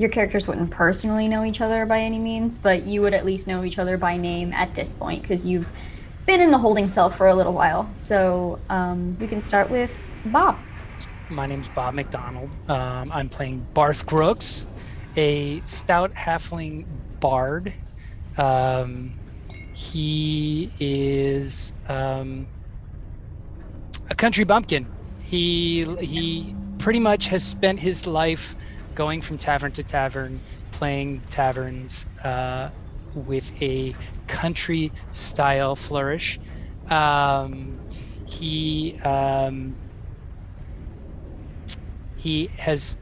your characters wouldn't personally know each other by any means, but you would at least know each other by name at this point because you've been in the holding cell for a little while. So we can start with Bob. My name's Bob McDonald. I'm playing Barth Grooks, a stout halfling bard. He is a country bumpkin. He pretty much has spent his life going from tavern to tavern, playing taverns with a country style flourish. He he has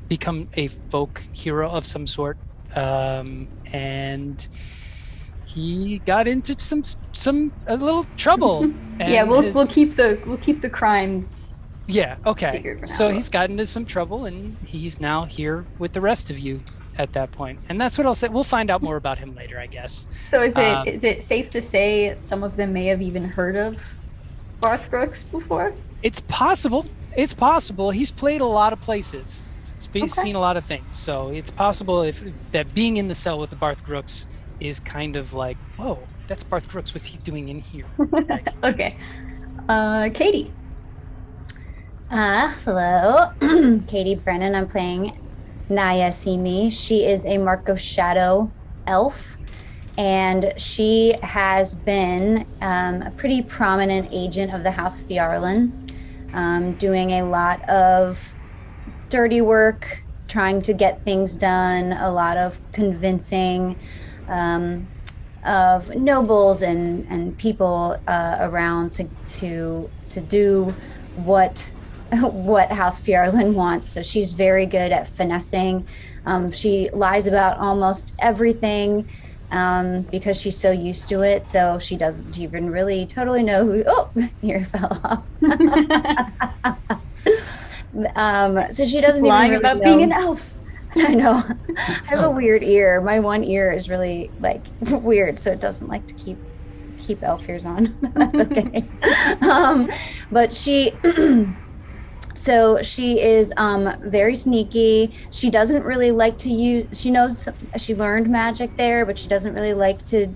become a folk hero of some sort, and he got into a little trouble. And Yeah, we'll keep the crimes yeah, okay. figured for now. So he's got into some trouble, and he's now here with the rest of you at that point. And that's what I'll say. We'll find out more about him later, I guess. So is it safe to say some of them may have even heard of Barth Brooks before? It's possible. It's possible. He's played a lot of places. He's Okay. seen a lot of things. So it's possible that being in the cell with the Barth Brooks is kind of like, whoa, that's Barth Brooks. What's he doing in here? Okay. Katie. Hello. Katie Brennan. I'm playing Naya Simi. She is a Mark of Shadow elf, and she has been a pretty prominent agent of the House Fjarlin, doing a lot of dirty work, trying to get things done, a lot of convincing of nobles and people around to do what House Fjarlin wants. So she's very good at finessing. She lies about almost everything because she's so used to it. So she doesn't even really totally know who. Oh, here fell off. So she doesn't even lying really about know. being an elf. I know. I have a weird ear. My one ear is really like weird, so it doesn't like to keep elf ears on. That's okay. But she. So she is very sneaky. She doesn't really like to use. She knows she learned magic there, but she doesn't really like to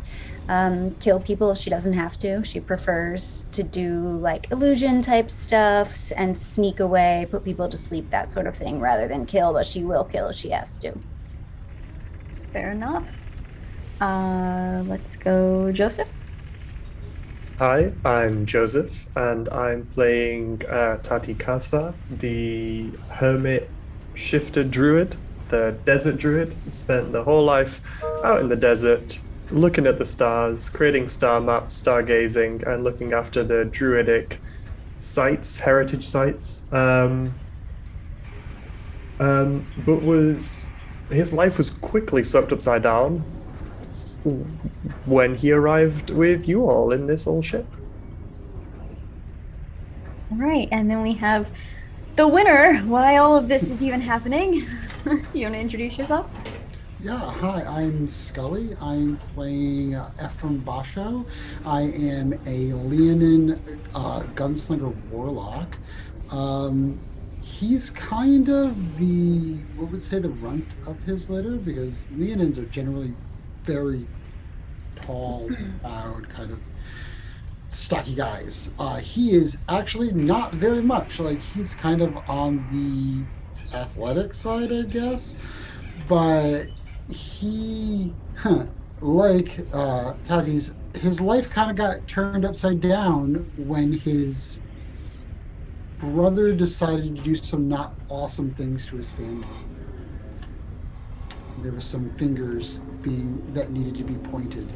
kill people if she doesn't have to. She prefers to do like illusion type stuff and sneak away, put people to sleep, that sort of thing, rather than kill. But she will kill if she has to. Fair enough. Let's go, Joseph. Hi, I'm Joseph, and I'm playing Tati Kasva, the hermit shifter druid, the desert druid. Spent the whole life out in the desert, looking at the stars, creating star maps, stargazing, and looking after the druidic sites, heritage sites. But his life was quickly swept upside down when he arrived with you all in this old ship. All right, and then we have the winner. Why all of this is even happening? You want to introduce yourself? Yeah, hi, I'm Scully. I'm playing Ephraim Basho. I am a Leonin gunslinger warlock. He's kind of the, what would say, the runt of his litter, because Leonins are generally very tall, loud, kind of stocky guys. He is actually not very much. Like, he's kind of on the athletic side, I guess. But he, like Tati's, his life kind of got turned upside down when his brother decided to do some not awesome things to his family. There were some fingers that needed to be pointed,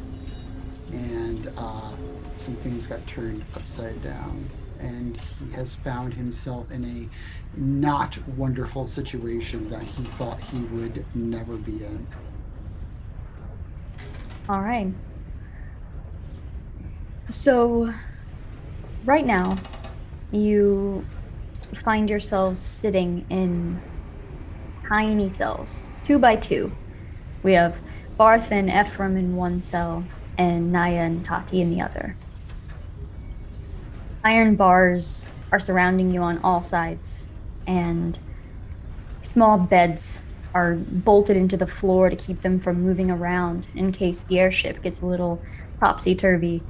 and some things got turned upside down, and he has found himself in a not wonderful situation that he thought he would never be in. All right. So, right now, you find yourselves sitting in tiny cells, 2 by 2. We have Barth and Ephraim in one cell, and Naya and Tati in the other. Iron bars are surrounding you on all sides, and Small beds are bolted into the floor to keep them from moving around in case the airship gets a little topsy-turvy.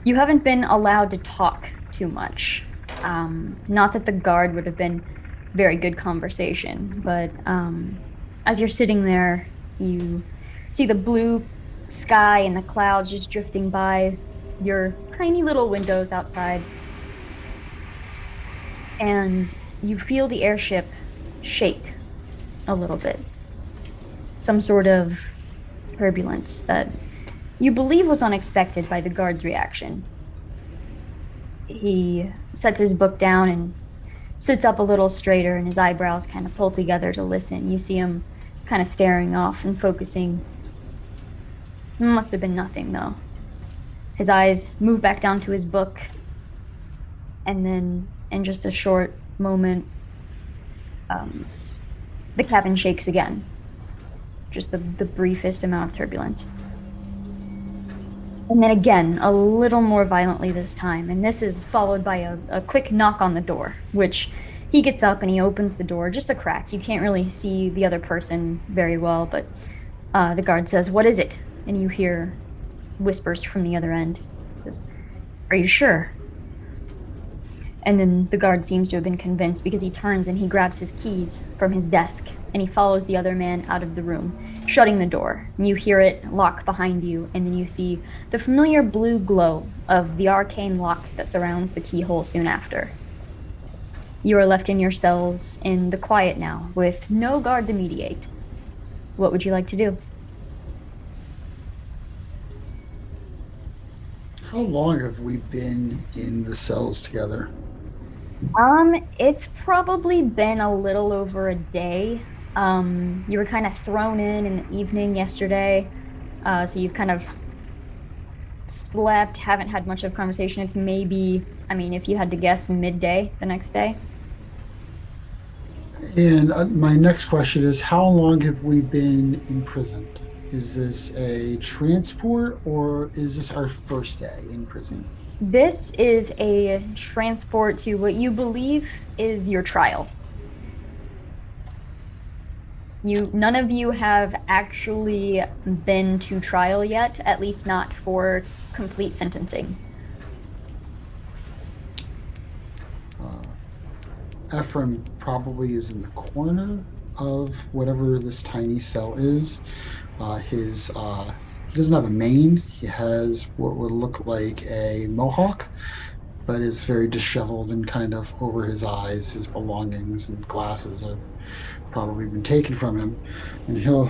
You haven't been allowed to talk too much. Not that the guard would have been very good conversation, but as you're sitting there, you see the blue sky and the clouds just drifting by your tiny little windows outside. And you feel the airship shake a little bit. Some sort of turbulence that you believe was unexpected by the guard's reaction. He sets his book down and sits up a little straighter, and his eyebrows kind of pull together to listen. You see him kind of staring off and focusing. Must have been nothing, though. His eyes move back down to his book, and then in just a short moment, the cabin shakes again. Just the briefest amount of turbulence. And then again, a little more violently this time. And this is followed by a quick knock on the door, which he gets up and he opens the door, just a crack. You can't really see the other person very well, but the guard says, "What is it?" And you hear whispers from the other end. He says, "Are you sure?" And then the guard seems to have been convinced because he turns and he grabs his keys from his desk and he follows the other man out of the room, shutting the door. And you hear it lock behind you, and then you see the familiar blue glow of the arcane lock that surrounds the keyhole soon after. You are left in your cells in the quiet now, with no guard to mediate. What would you like to do? How long have we been in the cells together? It's probably been a little over a day. You were kind of thrown in the evening yesterday, so you've kind of slept, haven't had much of a conversation. It's maybe, if you had to guess, midday the next day. And my next question is, how long have we been imprisoned? Is this a transport, or is this our first day in prison? This is a transport to what you believe is your trial. None of you have actually been to trial yet, at least not for complete sentencing. Ephraim probably is in the corner of whatever this tiny cell is. He doesn't have a mane. He has what would look like a mohawk, but is very disheveled and kind of over his eyes. His belongings and glasses have probably been taken from him, and he'll,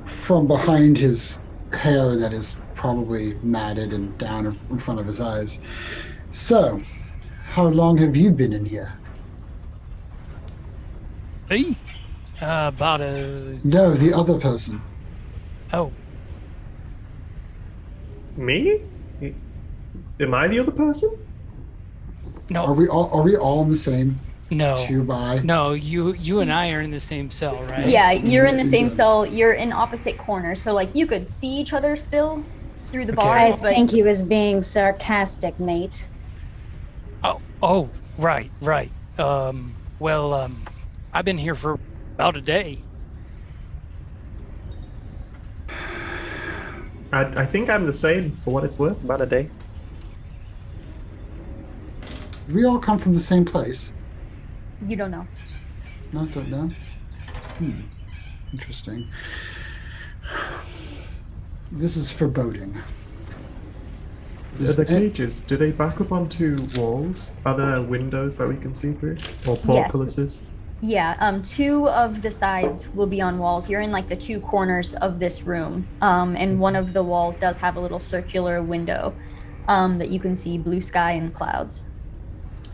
from behind his hair that is probably matted and down in front of his eyes. So, how long have you been in here? Hey, about a... No, the other person. Oh, Me? Am I the other person? no, Are we all in the same no, 2x? no. You and I are in the same cell, right? Yeah, you're in the same Yeah. cell. You're in opposite corners, so like you could see each other still through the Okay. bars. I but think he was being sarcastic, mate. Oh, right. Well, I've been here for about a day. I think I'm the same, for what it's worth, about a day. We all come from the same place. you don't know. Not that no. Interesting. This is foreboding. The cages, do they back up onto walls? Are there windows that we can see through? Or Yes. portcullises? Yeah, two of the sides will be on walls. You're in like the two corners of this room, and one of the walls does have a little circular window that you can see blue sky and clouds.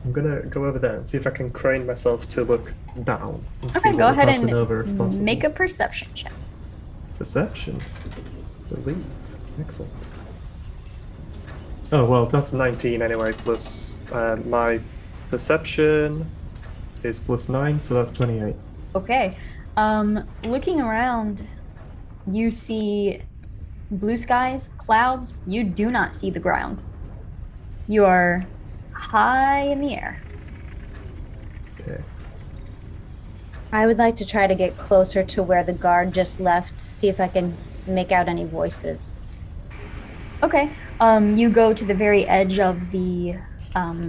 I'm gonna go over there and see if I can crane myself to look down and see Okay, what go we're ahead passing over if and possible. make a perception check. Perception. Believe. Excellent. Oh, well, that's 19 anyway, plus my perception is plus 9, so that's 28. Okay. Looking around, you see blue skies, clouds. You do not see the ground. You are high in the air. Okay. I would like to try to get closer to where the guard just left, see if I can make out any voices. Okay. You go to the very edge of the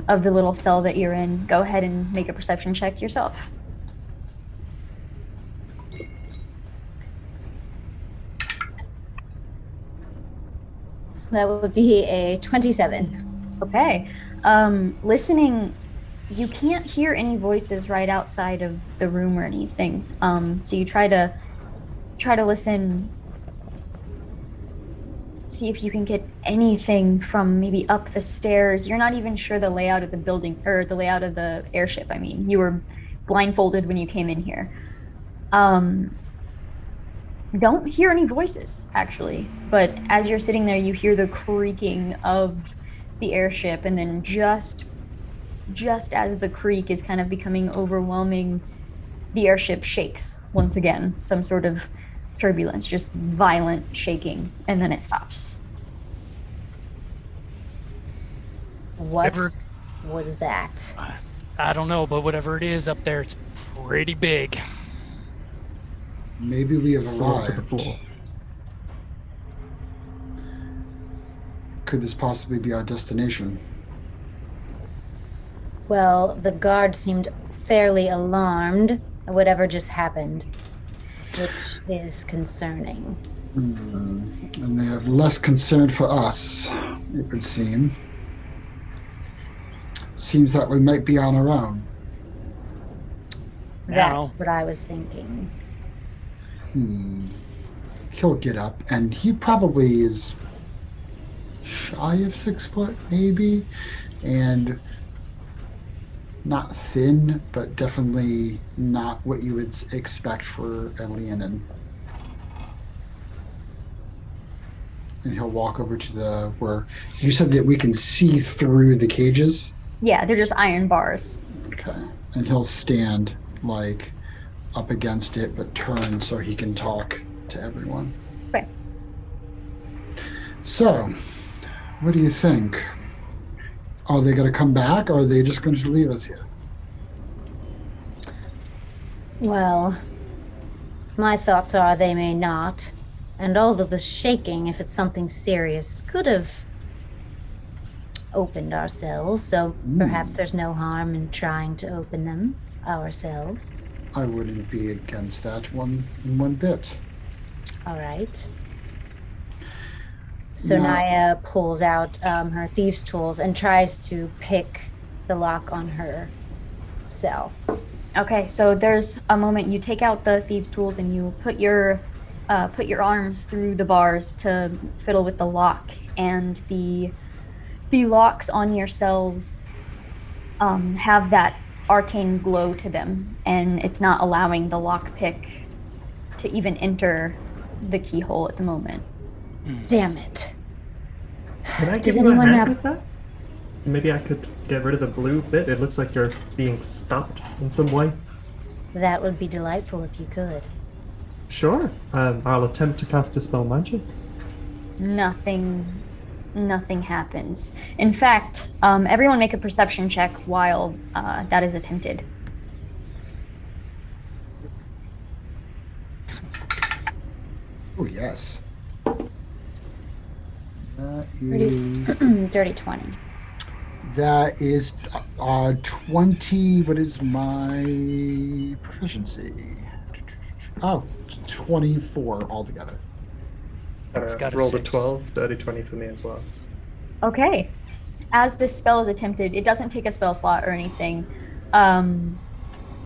little cell that you're in. Go ahead and make a perception check yourself. That would be a 27. Okay. Listening, you can't hear any voices right outside of the room or anything. So you try to listen, see if you can get anything from maybe up the stairs. You're not even sure the layout of the building or the layout of the airship. I mean, you were blindfolded when you came in here. Don't hear any voices, actually. But as you're sitting there, you hear the creaking of the airship, and then just as the creak is kind of becoming overwhelming, the airship shakes once again. Some sort of turbulence, just violent shaking, and then it stops. What Ever- was that? I don't know, but whatever it is up there, it's pretty big. Maybe we have Slid to the arrived. floor. Could this possibly be our destination? Well, the guard seemed fairly alarmed at whatever just happened, which is concerning. And they have less concern for us, it would seem. Seems that we might be on our own. That's what I was thinking. He'll get up, and he probably is shy of 6 foot, maybe, and not thin, but definitely not what you would expect for a Leonin. And he'll walk over to where you said that we can see through the cages. Yeah, they're just iron bars. Okay. And he'll stand like up against it, but turn so he can talk to everyone. Okay. So, what do you think? Are they going to come back, or are they just going to leave us here? Well, my thoughts are they may not. And all of the shaking, if it's something serious, could have opened ourselves, so perhaps there's no harm in trying to open them ourselves. I wouldn't be against that one bit. All right. So No. Naya pulls out her thieves' tools and tries to pick the lock on her cell. Okay, so there's a moment you take out the thieves' tools and you put your arms through the bars to fiddle with the lock, and the locks on your cells have that arcane glow to them, and it's not allowing the lockpick to even enter the keyhole at the moment. Damn it. Can I Does give you a anyone hand have- with that? Maybe I could get rid of the blue bit. It looks like you're being stopped in some way. That would be delightful if you could. Sure. I'll attempt to cast Dispel Magic. Nothing happens. In fact, everyone make a perception check while that is attempted. Oh, yes. That Dirty, dirty 20. That is 20. What is my proficiency? Oh, 24 altogether. got a Rolled a 6. 12, dirty 20 for me as well. Okay. As this spell is attempted, it doesn't take a spell slot or anything.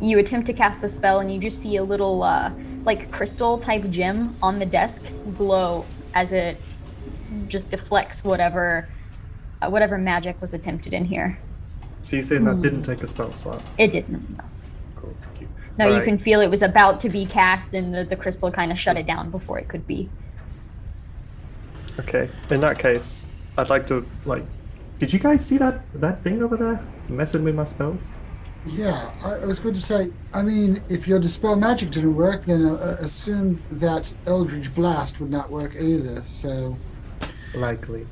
You attempt to cast the spell, and you just see a little, like, crystal-type gem on the desk glow as it just deflects whatever magic was attempted in here. So you're saying that didn't take a spell slot? It didn't. No, Cool, thank you. no you Alright. can feel it was about to be cast, and the crystal kind of shut it down before it could be. Okay, in that case, I'd like to, did you guys see that thing over there? Messing with my spells? Yeah, I was going to say, I mean, if your Dispel Magic didn't work, then assume that Eldritch Blast would not work either, so... Likely.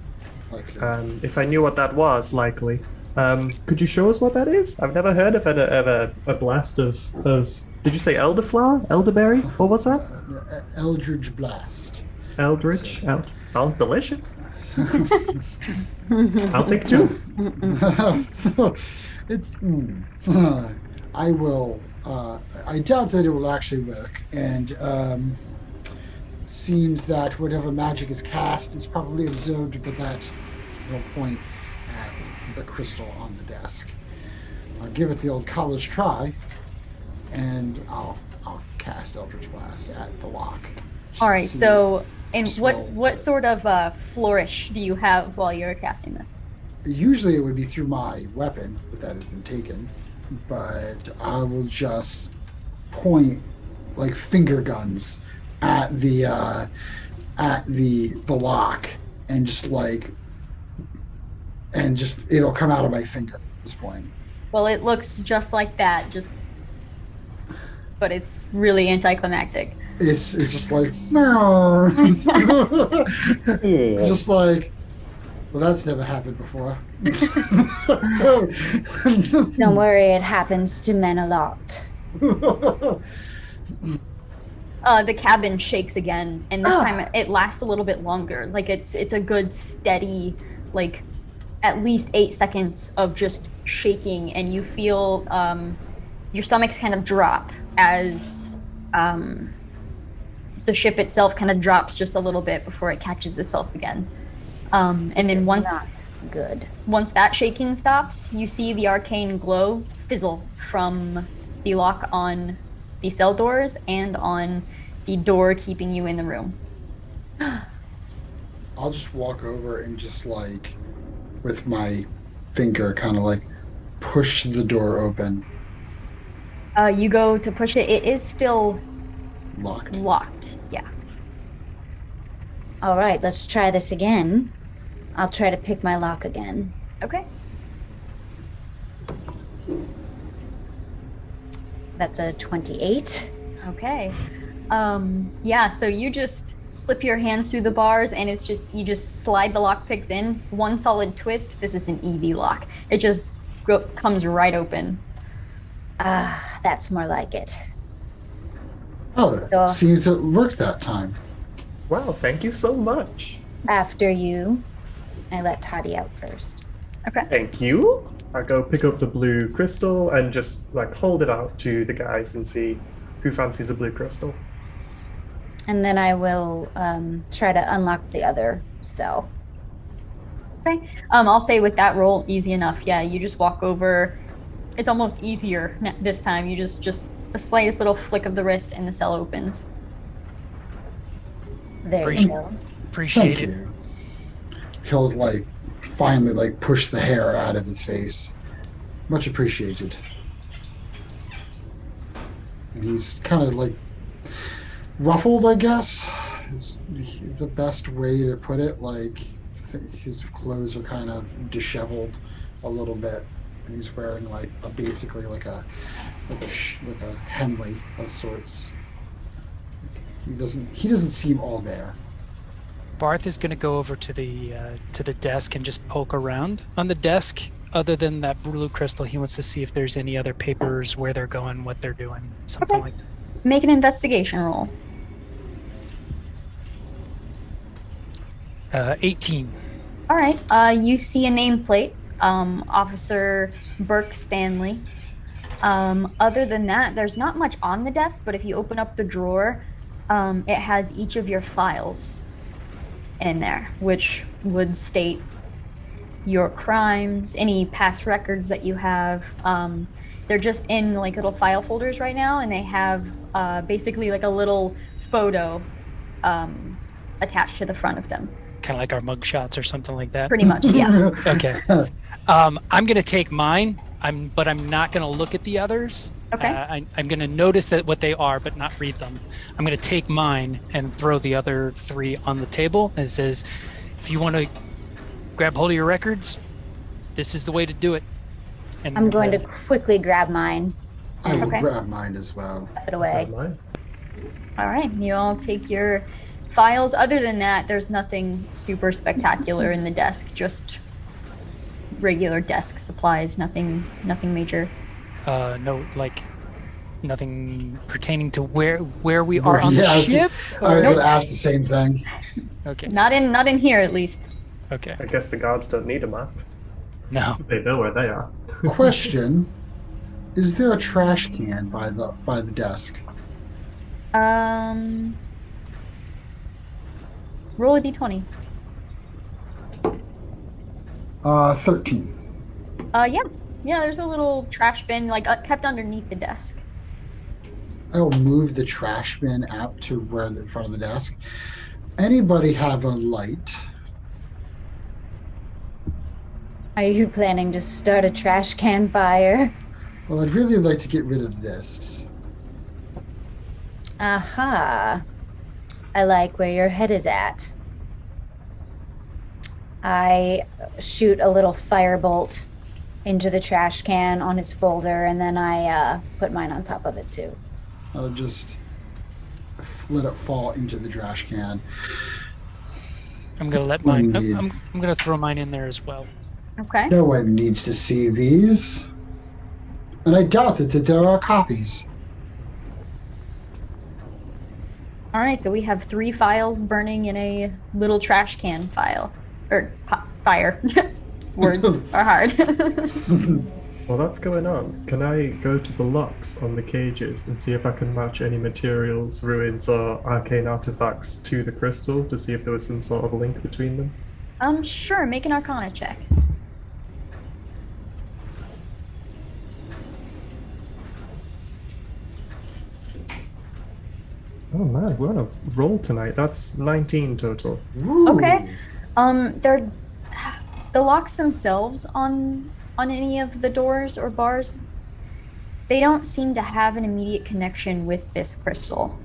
Likely. If I knew what that was, likely. Could you show us what that is? I've never heard of a blast of Did you say elderflower? Elderberry? What was that? Eldridge Blast. Eldritch? Sounds delicious. I'll take two. It's. I will. I doubt that it will actually work, and seems that whatever magic is cast is probably absorbed, but that will point at the crystal on the desk. I'll give it the old college try, and I'll cast Eldritch Blast at the lock. All right. See So, and swell. what sort of flourish do you have while you're casting this? Usually it would be through my weapon, but that has been taken. But I will just point like finger guns at the lock, and just it'll come out of my finger at this point. Well, it looks just like that, but it's really anticlimactic. It's just like no. Just like, well, that's never happened before. Don't worry, it happens to men a lot. The cabin shakes again, and this time it lasts a little bit longer. Like it's a good steady, like at least 8 seconds of just shaking, and you feel your stomachs kind of drop as the ship itself kind of drops just a little bit before it catches itself again. And This then is once not good. that shaking stops, you see the arcane glow fizzle from the lock on the cell doors and on the door keeping you in the room. I'll just walk over and just like, with my finger, kind of like push the door open. You go to push it. It is still Locked. locked. Yeah. All right, let's try this again. I'll try to pick my lock again. Okay. That's a 28. Okay. Yeah, so you just slip your hands through the bars, and it's just, you just slide the lock picks in. One solid twist. This is an easy lock. It just comes right open. Ah, that's more like it. Oh, it So- seems it worked that time. Wow, thank you so much. After you, I let Toddy out first. Okay. Thank you. I go pick up the blue crystal and just like hold it out to the guys and see who fancies a blue crystal. And then I will try to unlock the other cell. Okay. I'll say with that roll, easy enough. Yeah, you just walk over. It's almost easier this time. You just the slightest little flick of the wrist, and the cell opens. There Appreciate- you go. Appreciate Thank it. you. He'll like finally like push the hair out of his face. Much appreciated. And he's kind of like ruffled, I guess. Is the best way to put it. Like his clothes are kind of disheveled a little bit, and he's wearing like basically like a Henley of sorts. He doesn't seem all there. Barth is going to go over to the desk and just poke around on the desk. Other than that blue crystal, he wants to see if there's any other papers, where they're going, what they're doing, something Okay. like that. Make an investigation roll. 18. All right. You see a nameplate, Officer Burke Stanley. Other than that, there's not much on the desk, but if you open up the drawer, it has each of your files in there, which would state your crimes, any past records that you have. They're just in like little file folders right now, and they have basically like a little photo attached to the front of them. Kind of like our mug shots or something like that. Pretty much, yeah. Okay. I'm going to take mine. But I'm not going to look at the others. Okay. I'm going to notice that what they are, but not read them. I'm going to take mine and throw the other 3 on the table. And it says, if you want to grab hold of your records, this is the way to do it. And I'm going to quickly grab mine, I will Okay. grab mine as well. stuff it away. Never mind. All right, you all take your files. Other than that, there's nothing super spectacular in the desk. Just regular desk supplies. Nothing major. no, like Nothing pertaining to where we are on Yeah, the I was- ship. I was Or- going to ask the same thing. Okay. Not in here at least. Okay. I guess the guards don't need a map. No. They know where they are. Question: is there a trash can by the desk? Roll a d20. 13. Yeah, there's a little trash bin like kept underneath the desk. I'll move the trash bin out to where in front of the desk. Anybody have a light? Are you planning to start a trash can fire? Well, I'd really like to get rid of this. Aha. I like where your head is at. I shoot a little firebolt into the trash can on its folder, and then I put mine on top of it too. I'll just let it fall into the trash can. I'm gonna let mine. Indeed. I'm gonna throw mine in there as well. Okay. No one needs to see these. And I doubt that there are copies. All right, so we have 3 files burning in a little trash can file. Or fire. Words are hard. While that's going on, can I go to the locks on the cages and see if I can match any materials, ruins, or arcane artifacts to the crystal to see if there was some sort of link between them? Sure, make an arcana check. Oh man, we're on a roll tonight. That's 19 total. Ooh. Okay. They're the locks themselves on any of the doors or bars. They don't seem to have an immediate connection with this crystal.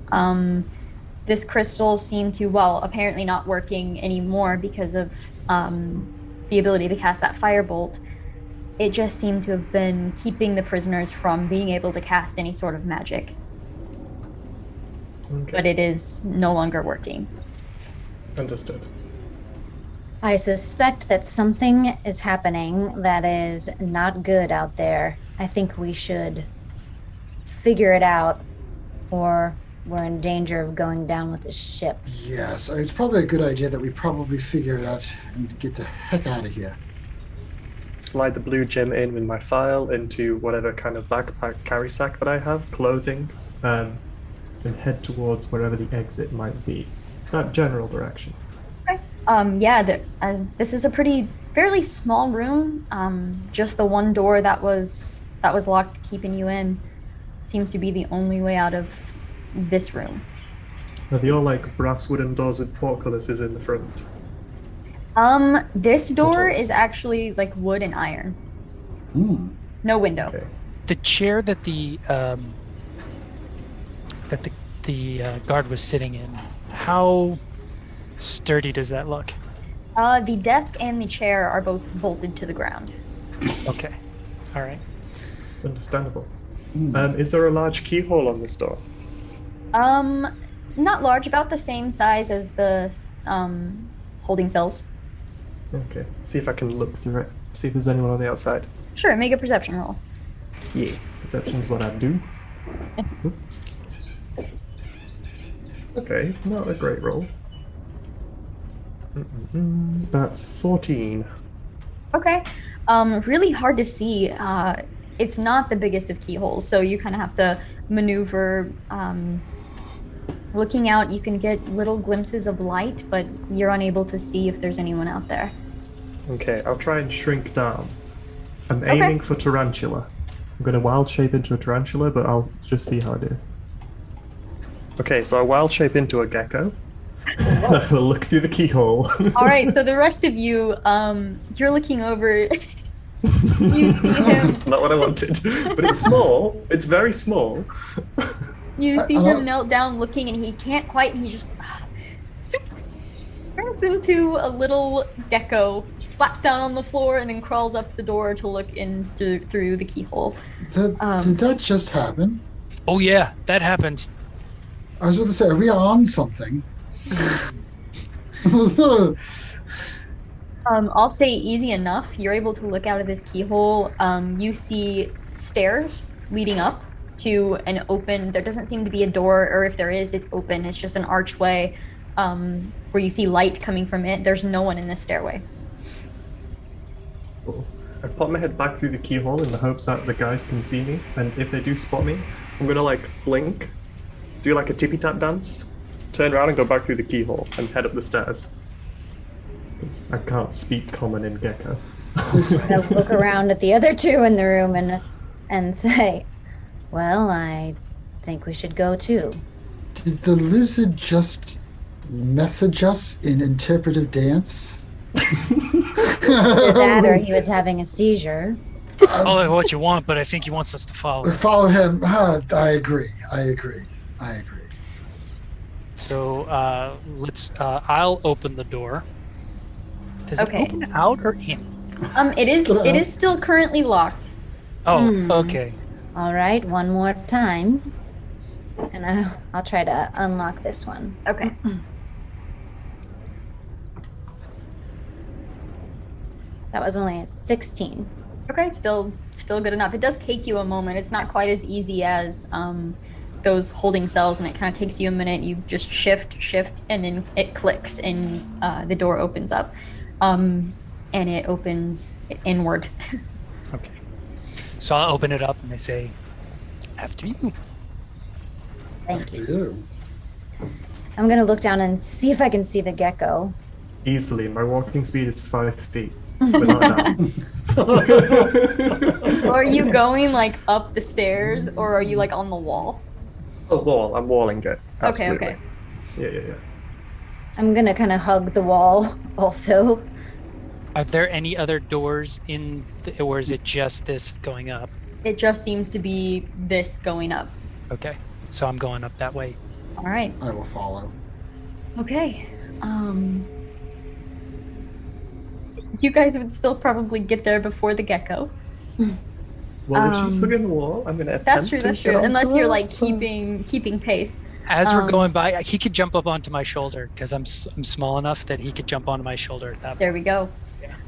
This crystal seemed to, well, apparently not working anymore because of the ability to cast that firebolt. It just seemed to have been keeping the prisoners from being able to cast any sort of magic. Okay. But it is no longer working. Understood. I suspect that something is happening that is not good out there. I think we should figure it out, or we're in danger of going down with the ship. Yes, it's probably a good idea that we probably figure it out and get the heck out of here. Slide the blue gem in with my file into whatever kind of backpack carry sack that I have, clothing, and head towards wherever the exit might be. That general direction. This is a fairly small room. Just the one door that was locked, keeping you in, seems to be the only way out of this room. Are they all like brass wooden doors with portcullises in the front? This door Portals. is actually like wood and iron. Hmm. No window. Okay. The chair that the guard was sitting in, how sturdy does that look? The desk and the chair are both bolted to the ground. Okay. All right. Understandable. Hmm. Is there a large keyhole on this door? Not large, about the same size as the holding cells. Okay. See if I can look through it. See if there's anyone on the outside. Sure, make a perception roll. Yeah. Perception's what I do. Okay, not a great roll. That's 14. Okay. Really hard to see. It's not the biggest of keyholes, so you kind of have to maneuver. Looking out, you can get little glimpses of light, but you're unable to see if there's anyone out there. Okay, I'll try and shrink down. I'm aiming for tarantula. I'm going to wild shape into a tarantula, but I'll just see how I do. Okay, so I wild shape into a gecko. I will look through the keyhole. All right, so the rest of you, you're looking over. You see him. It's not what I wanted, but it's small. It's very small. You see I- him melt down looking, and he can't quite. He just turns into a little gecko, slaps down on the floor, and then crawls up the door to look in through the keyhole. Did that just happen? Oh yeah, that happened. I was about to say, are we on something? I'll say easy enough. You're able to look out of this keyhole. You see stairs leading up to an open. There doesn't seem to be a door, or if there is, it's open. It's just an archway where you see light coming from it. There's no one in this stairway. Cool. I pop my head back through the keyhole in the hopes that the guys can see me, and if they do spot me, I'm gonna like blink, do like a tippy tap dance, turn around and go back through the keyhole and head up the stairs. 'Cause I can't speak common in Gecko. I'll look around at the other two in the room and say, well, I think we should go too. Did the lizard just message us in interpretive dance? Either that or he was having a seizure. Call it what you want, but I think he wants us to follow him. Follow him. I agree. So let's. I'll open the door. Does Okay. it open out or in? It is still currently locked. Oh, okay. All right, one more time. And I'll try to unlock this one. Okay. That was only a 16. Okay, still good enough. It does take you a moment. It's not quite as easy as those holding cells, and it kind of takes you a minute. You just shift, and then it clicks, and the door opens up, and it opens inward. Okay. So I'll open it up and I say, "After you." Thank you. You. I'm gonna look down and see if I can see the gecko. Easily, my walking speed is 5 feet. Without that. Are you going like up the stairs, or are you like on the wall? A wall. I'm walling it. Absolutely. Okay. Yeah. I'm gonna kind of hug the wall also. Are there any other doors or is it just this going up? It just seems to be this going up. Okay. So I'm going up that way. All right. I will follow. Okay. You guys would still probably get there before the gecko. Well, if she's hugging the wall, I'm gonna attempt That's true. to That's get true. onto Unless you're her. like keeping pace. As we're Um, going by, he could jump up onto my shoulder because I'm small enough that he could jump onto my shoulder at that point. There we go.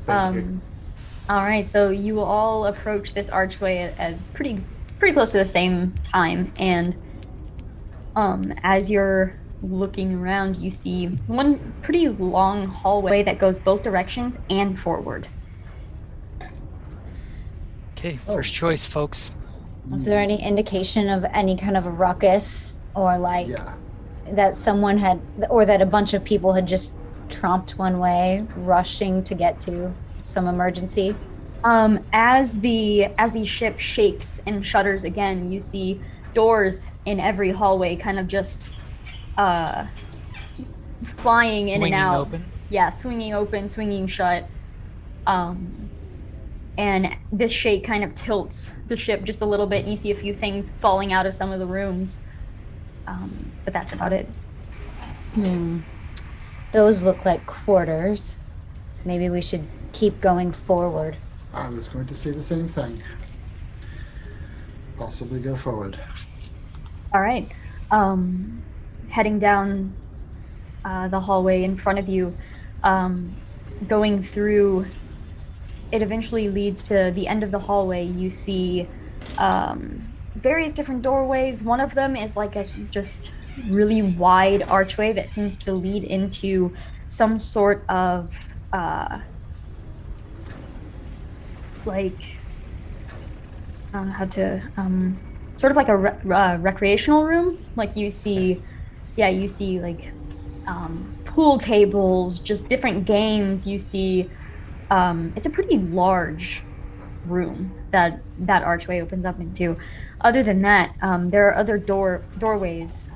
Thank you. All right. So you all approach this archway at pretty close to the same time, and as you're looking around, you see one pretty long hallway that goes both directions and forward. Okay, first choice, folks. Is there any indication of any kind of a ruckus or like Yeah. that someone had, or that a bunch of people had just tromped one way, rushing to get to some emergency? As the ship shakes and shudders again, you see doors in every hallway, kind of just flying in and Swinging out. open. Yeah, swinging open, swinging shut. And this shake kind of tilts the ship just a little bit, and you see a few things falling out of some of the rooms. But that's about it. Those look like quarters. Maybe we should keep going forward. I was going to say the same thing. Possibly go forward. All right. Heading down the hallway in front of you, going through, it eventually leads to the end of the hallway. You see various different doorways. One of them is like a just really wide archway that seems to lead into some sort of like I don't know how to sort of like a recreational room. Like you see like pool tables, just different games. You see it's a pretty large room that archway opens up into. Other than that, there are other doorways.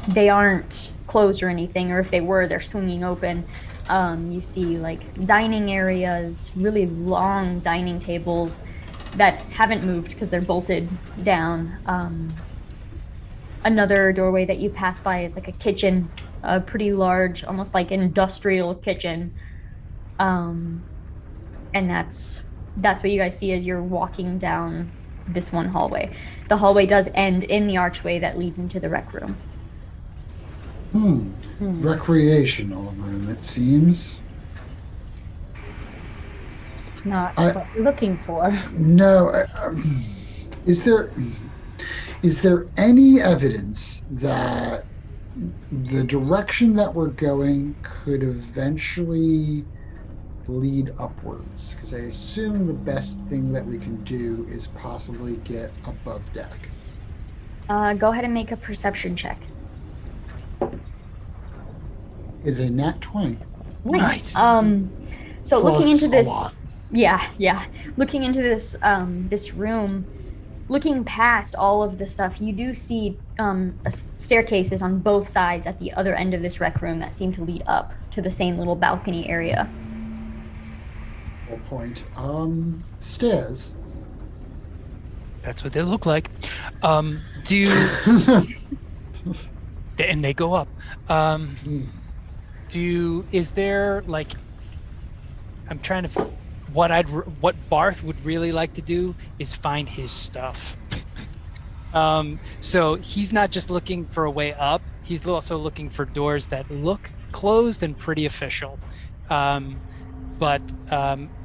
They aren't closed or anything, or if they were, they're swinging open. You see like dining areas, really long dining tables that haven't moved because they're bolted down. Another doorway that you pass by is like a kitchen, a pretty large, almost like industrial kitchen. And that's what you guys see as you're walking down this one hallway. The hallway does end in the archway that leads into the rec room. Recreational room, it seems. Not what we're looking for. No. Is there... Is there any evidence that the direction that we're going could eventually lead upwards? Because I assume the best thing that we can do is possibly get above deck. Go ahead and make a perception check. Is a nat 20. Nice. So Plus looking into a this, lot. yeah, looking into this, this room, looking past all of the stuff, you do see staircases on both sides at the other end of this rec room that seem to lead up to the same little balcony area. Full point. Stairs. That's what they look like. And they go up. Is there like, I'm trying to, what Barth would really like to do is find his stuff. So he's not just looking for a way up, he's also looking for doors that look closed and pretty official. But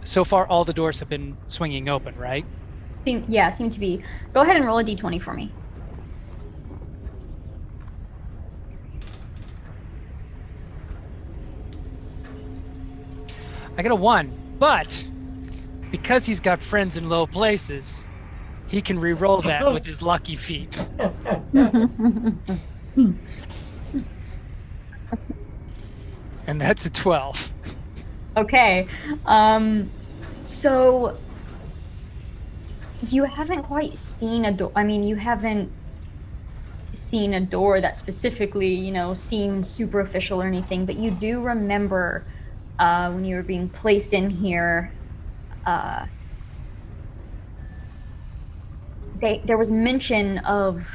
so far all the doors have been swinging open, right? Seem to be. Go ahead and roll a d20 for me. I got a 1, but because he's got friends in low places, he can re-roll that with his lucky feet. And that's a 12. Okay. So you haven't quite seen a door. I mean, you haven't seen a door that specifically, seems super official or anything, but you do remember when you were being placed in here, there was mention of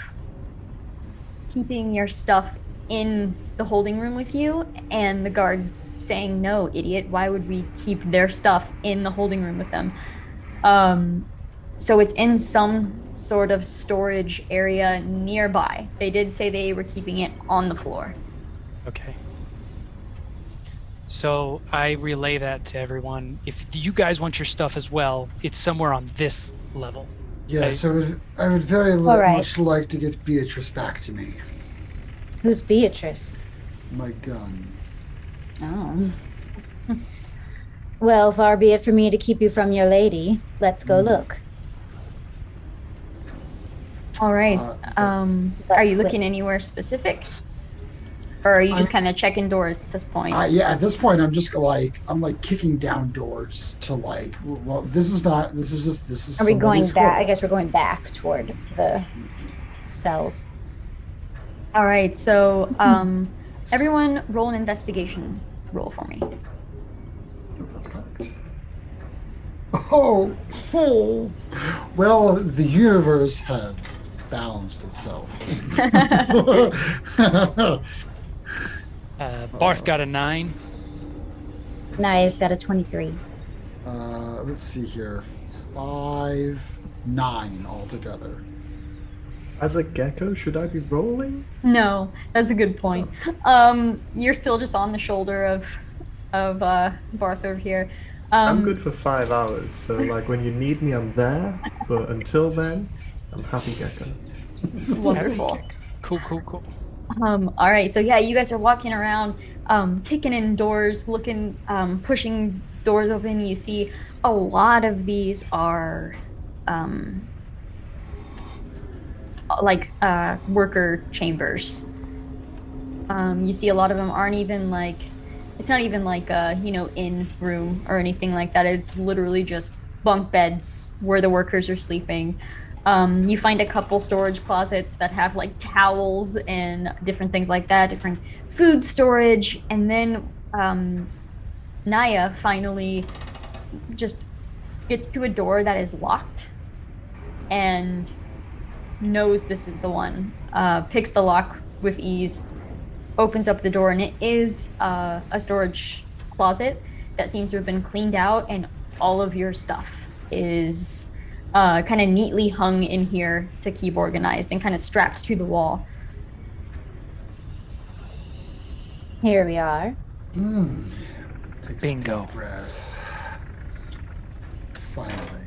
keeping your stuff in the holding room with you, and the guard saying, "No, idiot, why would we keep their stuff in the holding room with them?" So it's in some sort of storage area nearby. They did say they were keeping it on the floor. Okay. So I relay that to everyone. If you guys want your stuff as well, it's somewhere on this level. Yes, I would very All right. much like to get Beatrice back to me. Who's Beatrice? My gun. Oh. Well, far be it for me to keep you from your lady. Let's go look. All right. Are you looking anywhere specific? Or are you just kind of checking doors at this point? Yeah, at this point, I'm just I'm kicking down doors to well, this is. Are we going somebody's back? hole. I guess we're going back toward the cells. All right. So everyone roll an investigation roll for me. That's correct. Oh. Well, the universe has balanced itself. Barth got a 9. Naya's got a 23. Let's see here. 5, 9 altogether. As a gecko, should I be rolling? No, that's a good point. You're still just on the shoulder of Barth over here. I'm good for 5 hours, so when you need me, I'm there. But until then, I'm happy gecko. Wonderful. Cool. All right, so yeah, you guys are walking around, kicking in doors, looking, pushing doors open. You see a lot of these are worker chambers. You see a lot of them aren't even it's not even in room or anything like that. It's literally just bunk beds where the workers are sleeping. You find a couple storage closets that have towels and different things like that, different food storage. And then Naya finally just gets to a door that is locked and knows this is the one. Picks the lock with ease, opens up the door, and it is a storage closet that seems to have been cleaned out, and all of your stuff is kind of neatly hung in here to keep organized and kind of strapped to the wall. Here we are. Takes Bingo. A deep breath. Finally.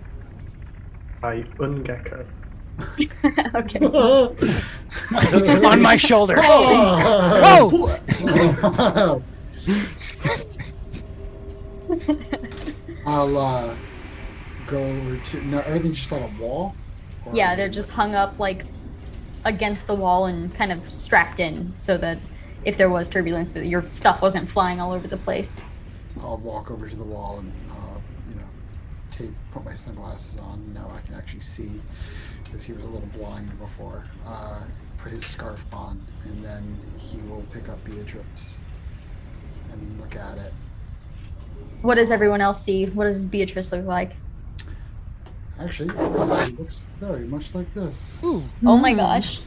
I ungecko. Okay. On my shoulder. Whoa! Whoa! I'll go over to. No, everything's just on a wall? Or- Yeah, they're just hung up like against the wall and kind of strapped in so that if there was turbulence, that your stuff wasn't flying all over the place. I'll walk over to the wall and, put my sunglasses on. Now I can actually see, because he was a little blind before. Put his scarf on, and then he will pick up Beatrice and look at it. What does everyone else see? What does Beatrice look like? Actually, he looks very much like this. Ooh. Oh my gosh.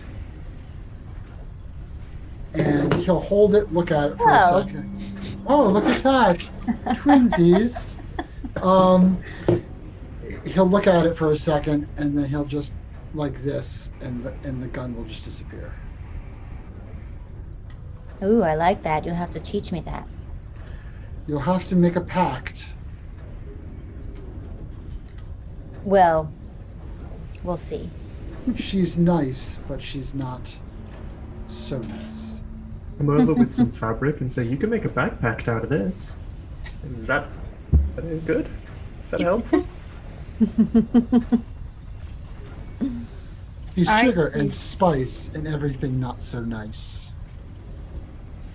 And he'll hold it, look at it for Oh. a second. Oh, look at that! Twinsies! He'll look at it for a second, and then he'll just like this, and the gun will just disappear. Ooh, I like that. You'll have to teach me that. You'll have to make a pact. Well, we'll see. She's nice, but she's not so nice. Come over with some fabric and say, you can make a backpack out of this. Is that good? Is that helpful? She's I sugar see. and spice and everything not so nice.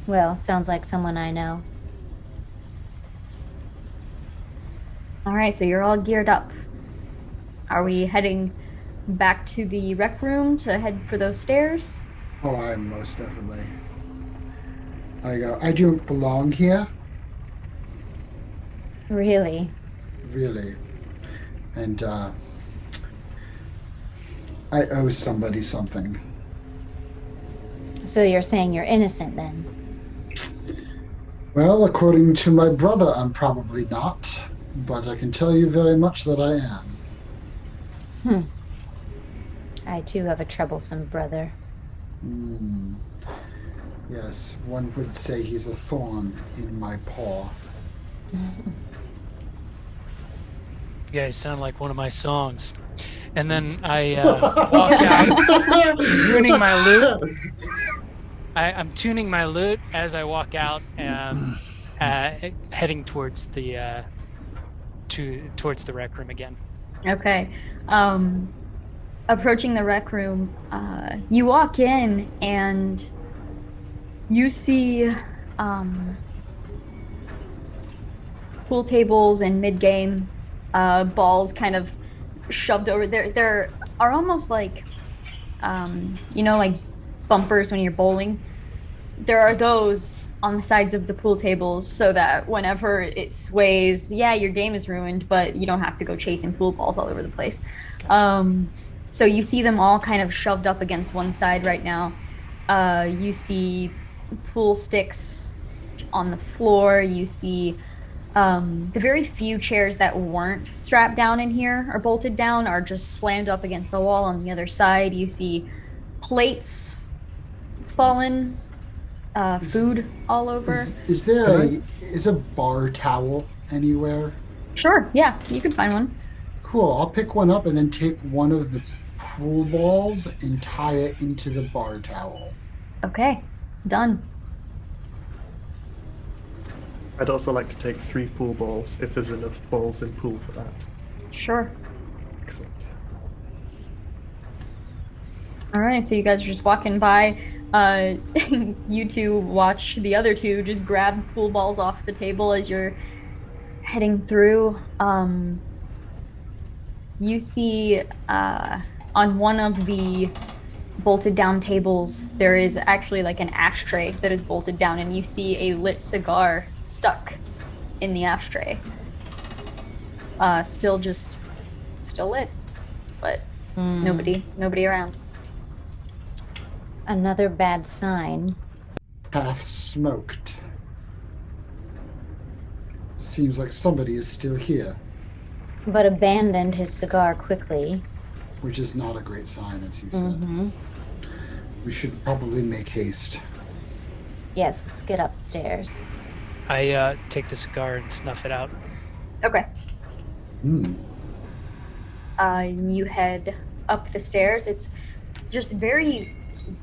Well, sounds like someone I know. All right, so you're all geared up. Are we heading back to the rec room to head for those stairs? Oh, I most definitely. I don't belong here, Really? really. And, I owe somebody something. So you're saying you're innocent then? Well, according to my brother, I'm probably not, but I can tell you very much that I am. I too have a troublesome brother. Hmm. Yes, one would say he's a thorn in my paw. You guys sound like one of my songs. And then I walk out, tuning my lute. I'm tuning my lute as I walk out, heading towards the towards the rec room again. Okay. Approaching the rec room, you walk in and you see pool tables and mid-game balls kind of shoved over there. There are almost like, like bumpers when you're bowling. There are those on the sides of the pool tables so that whenever it sways, yeah, your game is ruined, but you don't have to go chasing pool balls all over the place. So you see them all kind of shoved up against one side right now. You see pool sticks on the floor. You see the very few chairs that weren't strapped down in here or bolted down are just slammed up against the wall on the other side. You see plates fallen, food all over. Is there is a bar towel anywhere? Sure, yeah, you could find one. Cool. I'll pick one up and then take one of the pool balls and tie it into the bar towel. Okay, done. I'd also like to take 3 pool balls if there's enough balls in pool for that. Sure. Excellent. All right, so you guys are just walking by. You two watch the other two just grab pool balls off the table as you're heading through. You see on one of the bolted down tables, there is actually like an ashtray that is bolted down, and you see a lit cigar stuck in the ashtray. Still lit, but nobody around. Another bad sign. Half smoked. Seems like somebody is still here, But abandoned his cigar quickly. which is not a great sign, as you said. Mm-hmm. We should probably make haste. Yes, let's get upstairs. I take the cigar and snuff it out. Okay. Hmm. You head up the stairs. It's just very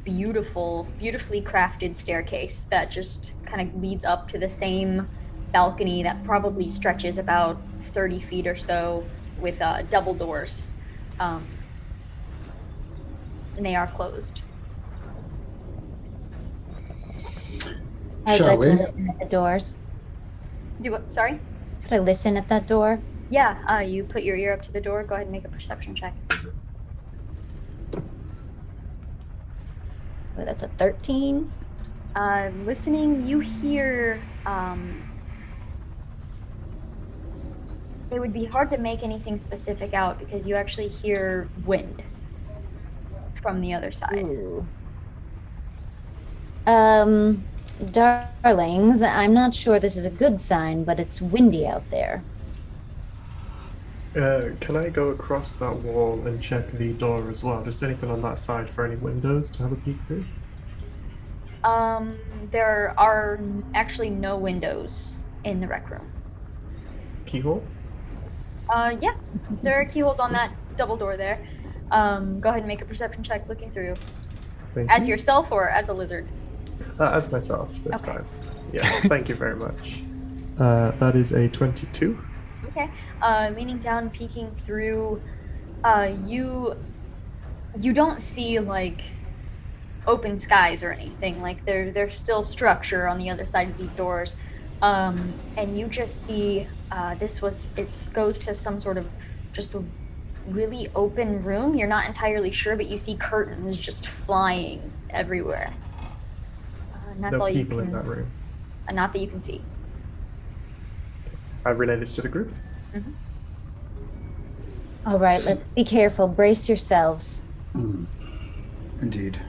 beautifully crafted staircase that just kind of leads up to the same balcony that probably stretches about 30 feet or so with double doors. And they are closed. I'd Shall like to we? listen at the doors. Do what? Sorry? Could I listen at that door? Yeah, you put your ear up to the door. Go ahead and make a perception check. Oh, that's a 13. Listening, you hear. It would be hard to make anything specific out because you actually hear wind from the other side. Ooh. Darlings, I'm not sure this is a good sign, but it's windy out there. Can I go across that wall and check the door as well? Just anything on that side for any windows to have a peek through? There are actually no windows in the rec room. Keyhole? Yeah, there are keyholes on that double door there. Go ahead and make a perception check looking through. Thank As you. yourself or as a lizard? As myself this Okay. time. Yeah, thank you very much. That is a 22. Okay. Leaning down, peeking through, you don't see like open skies or anything. Like there's still structure on the other side of these doors, and you just see it goes to some sort of just a really open room. You're not entirely sure, but you see curtains just flying everywhere. And that's No all you people can. in that room. Not that you can see. I relay this to the group. All right, let's be careful. Brace yourselves. Indeed.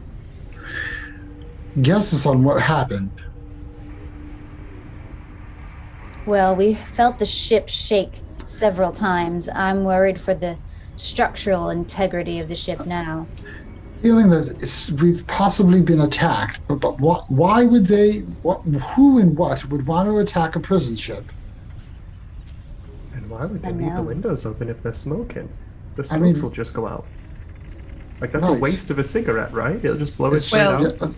Guesses on what happened. Well, we felt the ship shake several times. I'm worried for the structural integrity of the ship now. Feeling that we've possibly been attacked, but why would they? Who and what would want to attack a prison ship? And why would they I leave the know. windows open if they're smoking? The I smokes mean- will just go out. Like, that's a Right. waste of a cigarette, right? It'll just blow it It's- straight Well,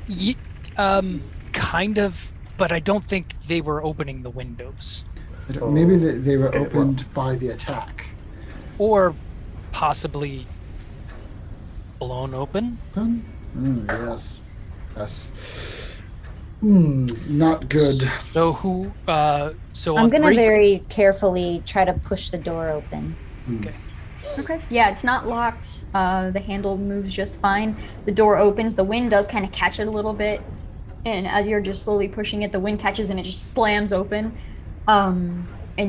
out. Kind of, but I don't think they were opening the windows, Maybe they were Okay, well- opened by the attack. or possibly blown open. Yes. That's not good. So who? So I'm on gonna three- very carefully try to push the door open. Okay. Yeah, it's not locked. The handle moves just fine. The door opens. The wind does kind of catch it a little bit. And as you're just slowly pushing it, the wind catches and it just slams open. And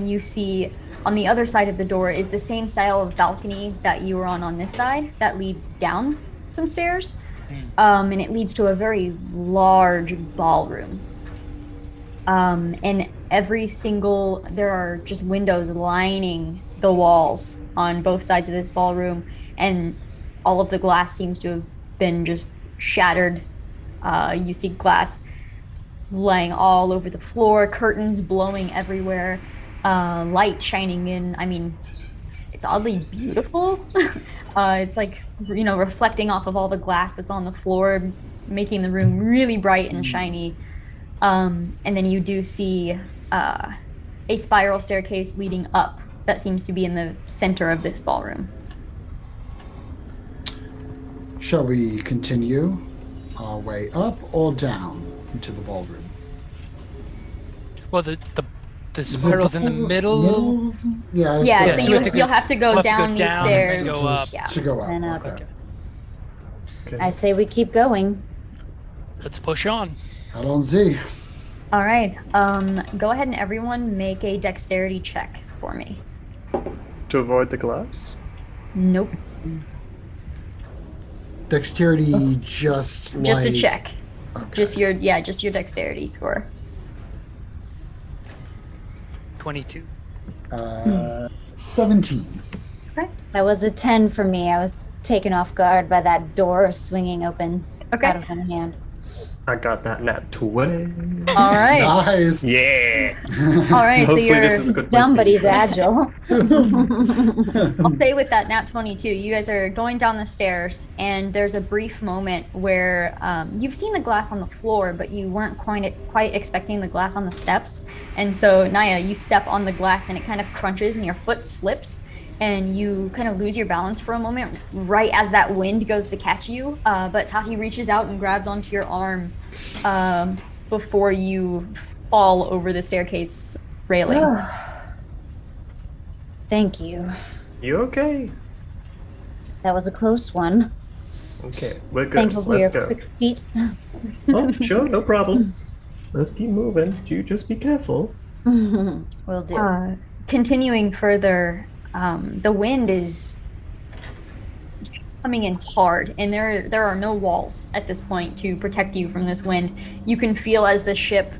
you see on the other side of the door is the same style of balcony that you were on this side that leads down some stairs. And it leads to a very large ballroom. And there are just windows lining the walls on both sides of this ballroom, and all of the glass seems to have been just shattered. You see glass laying all over the floor, curtains blowing everywhere, light shining in. I mean, it's oddly beautiful. It's like, reflecting off of all the glass that's on the floor, making the room really bright and shiny. And then you do see a spiral staircase leading up that seems to be in the center of this ballroom. Shall we continue our way up or down into the ballroom? Well, the Is it spiral's in the middle. Yeah. Yeah, Yeah, so so we have to you'll go- have to go we'll have to go down these down and then stairs. go up. Yeah. To go up. And up. Okay. Okay. I say we keep going. Let's push on. Alonzi. All right. Go ahead and everyone make a dexterity check for me. To avoid the glass? Nope. Dexterity just Just a like- check. Okay. Just your dexterity score. 22. 17. That was a 10 for me. I was taken off guard by that door swinging open Okay. out of my hand. I got that nat 20. All right. Nice. Yeah. All right. So Hopefully you're this is a good Dumb, place but to he's use it. agile. I'll say with that nat 22, you guys are going down the stairs, and there's a brief moment where you've seen the glass on the floor, but you weren't quite expecting the glass on the steps. And so, Naya, you step on the glass, and it kind of crunches, and your foot slips, and you kind of lose your balance for a moment right as that wind goes to catch you. But Tati reaches out and grabs onto your arm before you fall over the staircase railing. Thank you. You okay? That was a close one. Okay, we're good. Thankful for Let's your go. quick feet. Oh, sure, no problem. Let's keep moving. You just be careful. Will do. Continuing further, the wind is coming in hard, and there are no walls at this point to protect you from this wind. You can feel as the ship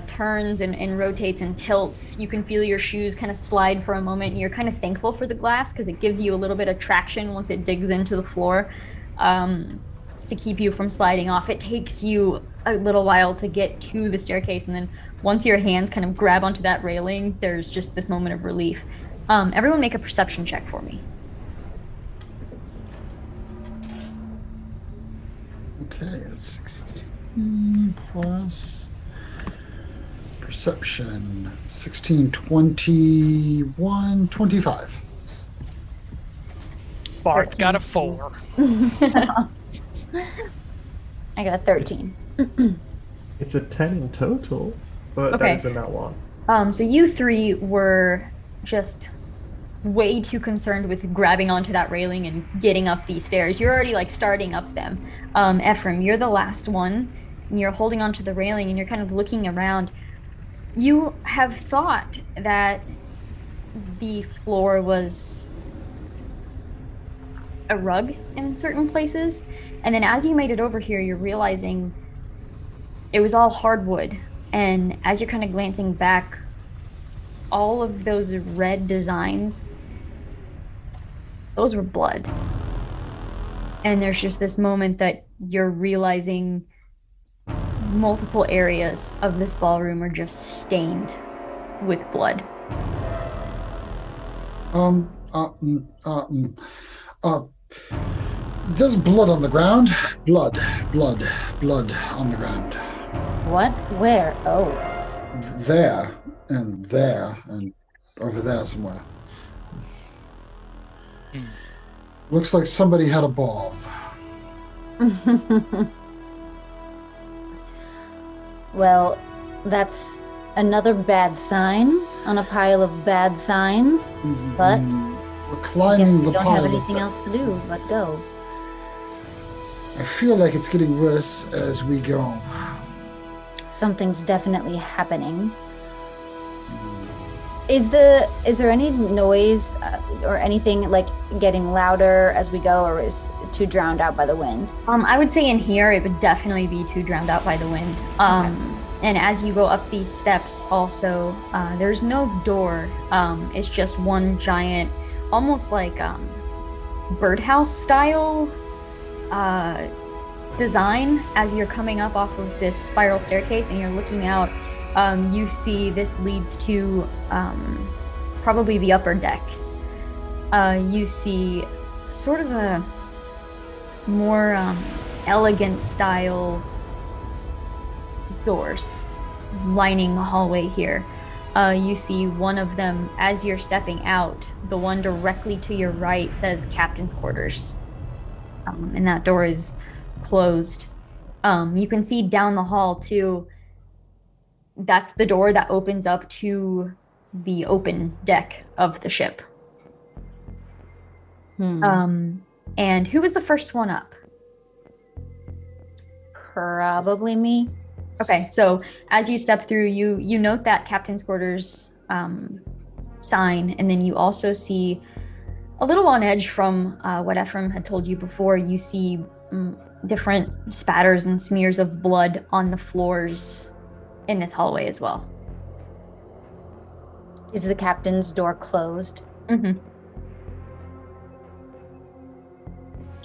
turns and rotates and tilts. You can feel your shoes kind of slide for a moment. And you're kind of thankful for the glass because it gives you a little bit of traction once it digs into the floor to keep you from sliding off. It takes you a little while to get to the staircase, and then once your hands kind of grab onto that railing, there's just this moment of relief. Everyone make a perception check for me. Okay, that's 16 plus perception. 16, 21, 25. Barth got a 4. I got a 13. It's a 10 in total, but Okay. that isn't that one. So you three were just way too concerned with grabbing onto that railing and getting up these stairs. You're already like starting up them. Ephraim, you're the last one, and you're holding onto the railing and you're kind of looking around. You have thought that the floor was a rug in certain places, and then as you made it over here, you're realizing it was all hardwood. And as you're kind of glancing back, all of those red designs, those were blood. And there's just this moment that you're realizing multiple areas of this ballroom are just stained with blood. There's blood on the ground. Blood on the ground. What? Where? Oh. There, and over there somewhere. Looks like somebody had a ball. Well, that's another bad sign on a pile of bad signs. But We're I guess climbing we the don't pile. have anything else to do but go. I feel like it's getting worse as we go. Something's definitely happening. Is there any noise or anything like getting louder as we go, or is it too drowned out by the wind? I would say in here it would definitely be too drowned out by the wind. And as you go up these steps also, there's no door. It's just one giant, almost like birdhouse style design. As you're coming up off of this spiral staircase and you're looking out, you see this leads to probably the upper deck. You see sort of a more elegant style doors lining the hallway here. You see one of them as you're stepping out. The one directly to your right says Captain's Quarters, and that door is closed. You can see down the hall too. That's the door that opens up to the open deck of the ship. And who was the first one up? Probably me. Okay, so as you step through, you note that Captain's Quarters sign, and then you also see a little on edge from what Ephraim had told you before. You see different spatters and smears of blood on the floors in this hallway as well. Is the captain's door closed? Mm-hmm.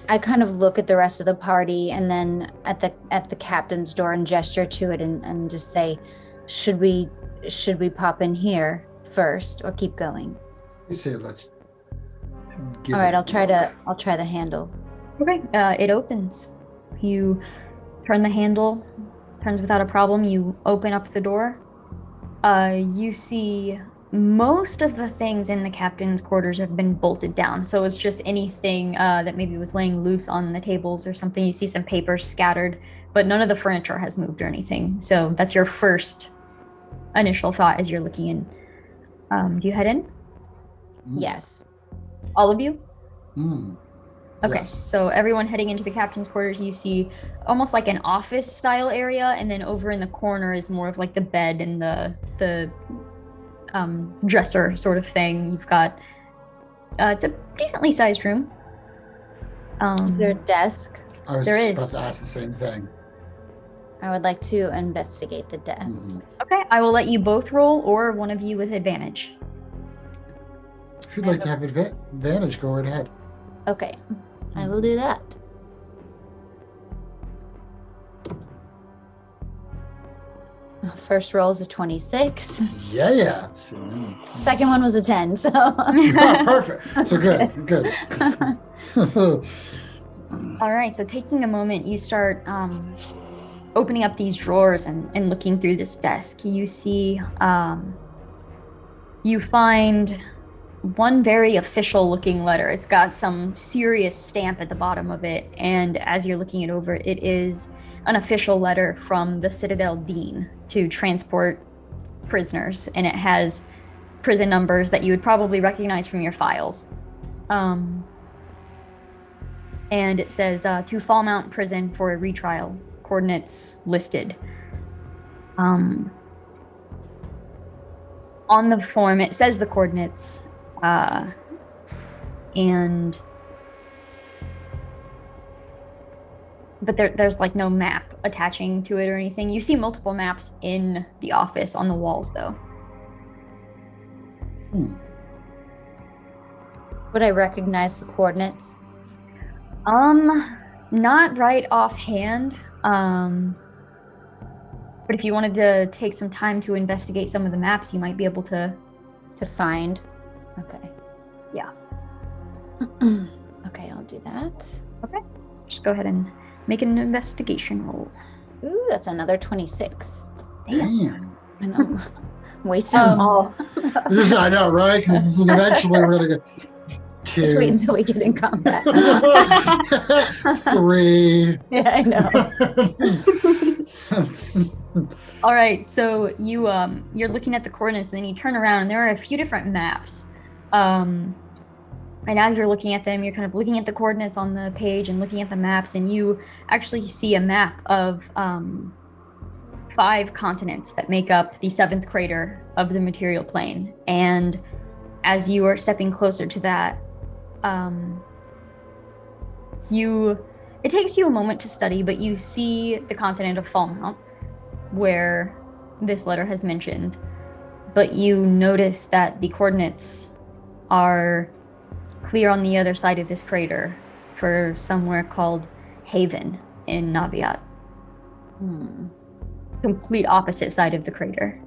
I kind of look at the rest of the party and then at the captain's door and gesture to it and just say, should we pop in here first or keep going? You say let's. All right, I'll try the handle. Okay, it opens. You turn the handle, turns without a problem. You open up the door. You see most of the things in the captain's quarters have been bolted down. So it's just anything that maybe was laying loose on the tables or something. You see some papers scattered, but none of the furniture has moved or anything. So that's your first initial thought as you're looking in. Do you head in? Yes. All of you? Okay, Yes. so everyone heading into the captain's quarters, you see almost like an office style area, and then over in the corner is more of like the bed and the dresser sort of thing. You've got it's a decently sized room. Is there a desk? I was there just about is. to ask the same thing. I would like to investigate the desk. Okay, I will let you both roll, or one of you with advantage. If you'd like to have advantage, go right ahead. Okay, I will do that. First roll is a 26. Yeah. Second one was a 10, so. Oh, perfect. So good. All right, so taking a moment, you start opening up these drawers and looking through this desk. You see, you find one very official looking letter. It's got some serious stamp at the bottom of it, and as you're looking it over, it is an official letter from the Citadel Dean to transport prisoners, and it has prison numbers that you would probably recognize from your files. And it says to Fallmount Prison for a retrial. Coordinates listed. On the form, it says the coordinates, but there's like no map attaching to it or anything. You see multiple maps in the office on the walls, though. Would I recognize the coordinates? Not right offhand. But if you wanted to take some time to investigate some of the maps, you might be able to find. Okay. Yeah. Okay, I'll do that. Okay. Just go ahead and make an investigation roll. Ooh, that's another 26. Damn. I know. Wasting them all. I know, right? Because eventually we're gonna get 2. Just wait until we get in combat. 3. Yeah, I know. All right, so you're looking at the coordinates, and then you turn around, and there are a few different maps. And as you're looking at them, you're kind of looking at the coordinates on the page and looking at the maps, and you actually see a map of 5 continents that make up the 7th crater of the material plane. And as you are stepping closer to that, it takes you a moment to study, but you see the continent of Fallmount, where this letter has mentioned, but you notice that the coordinates are clear on the other side of this crater for somewhere called Haven in Naviat. Complete opposite side of the crater.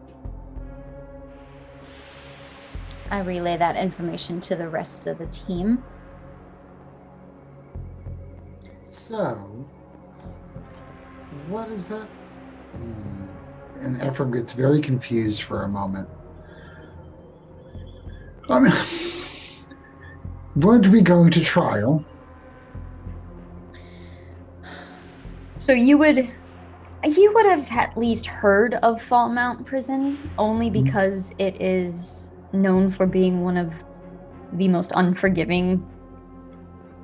I relay that information to the rest of the team. So, what is that? And Ephraim gets very confused for a moment. Weren't we going to trial? So you would have at least heard of Fallmount Prison, only because it is known for being one of the most unforgiving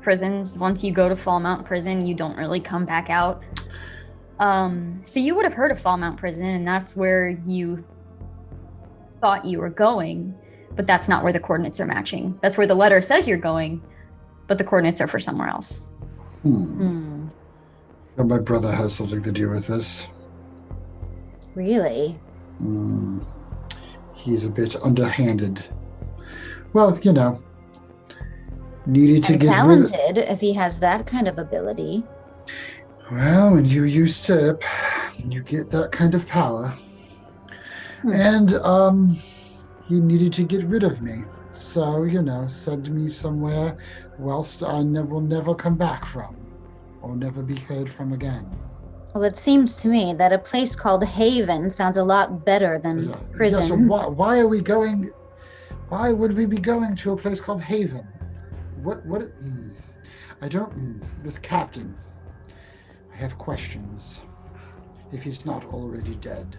prisons. Once you go to Fallmount Prison, you don't really come back out. So you would have heard of Fallmount Prison, and that's where you thought you were going, but that's not where the coordinates are matching. That's where the letter says you're going, but the coordinates are for somewhere else. So my brother has something to do with this. Really? He's a bit underhanded. Well, you know, needed to And get rid of. talented if he has that kind of ability. Well, when you usurp, you get that kind of power. And he needed to get rid of me. So, send me somewhere whilst I will never come back from, or never be heard from again. Well, it seems to me that a place called Haven sounds a lot better than prison. Yeah, so why are we going? Why would we be going to a place called Haven? What? I don't. This captain. I have questions. If he's not already dead.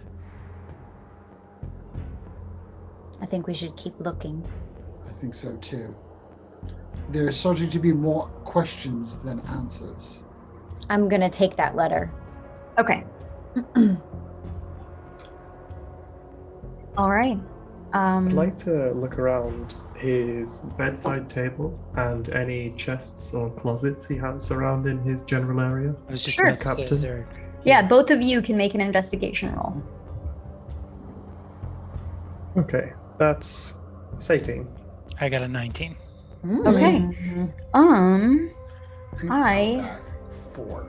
I think we should keep looking. I think so too. There's starting to be more questions than answers. I'm going to take that letter. Okay. All right. I'd like to look around his bedside table and any chests or closets he has surrounding his general area. I was just Sure. about to say, Captain. is there- Yeah, both of you can make an investigation roll. Okay, that's 18. I got a 19. Okay. I- Combat 4.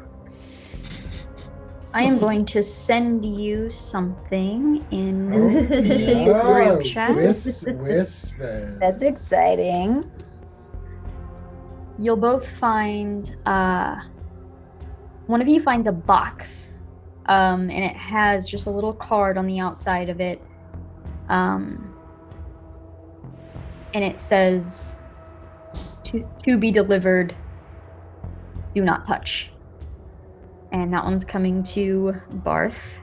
I am going to send you something in Oh, the no. group chat. Whisper. That's exciting. You'll both find one of you finds a box, and it has just a little card on the outside of it, and it says to be delivered, do not touch. And that one's coming to Barth.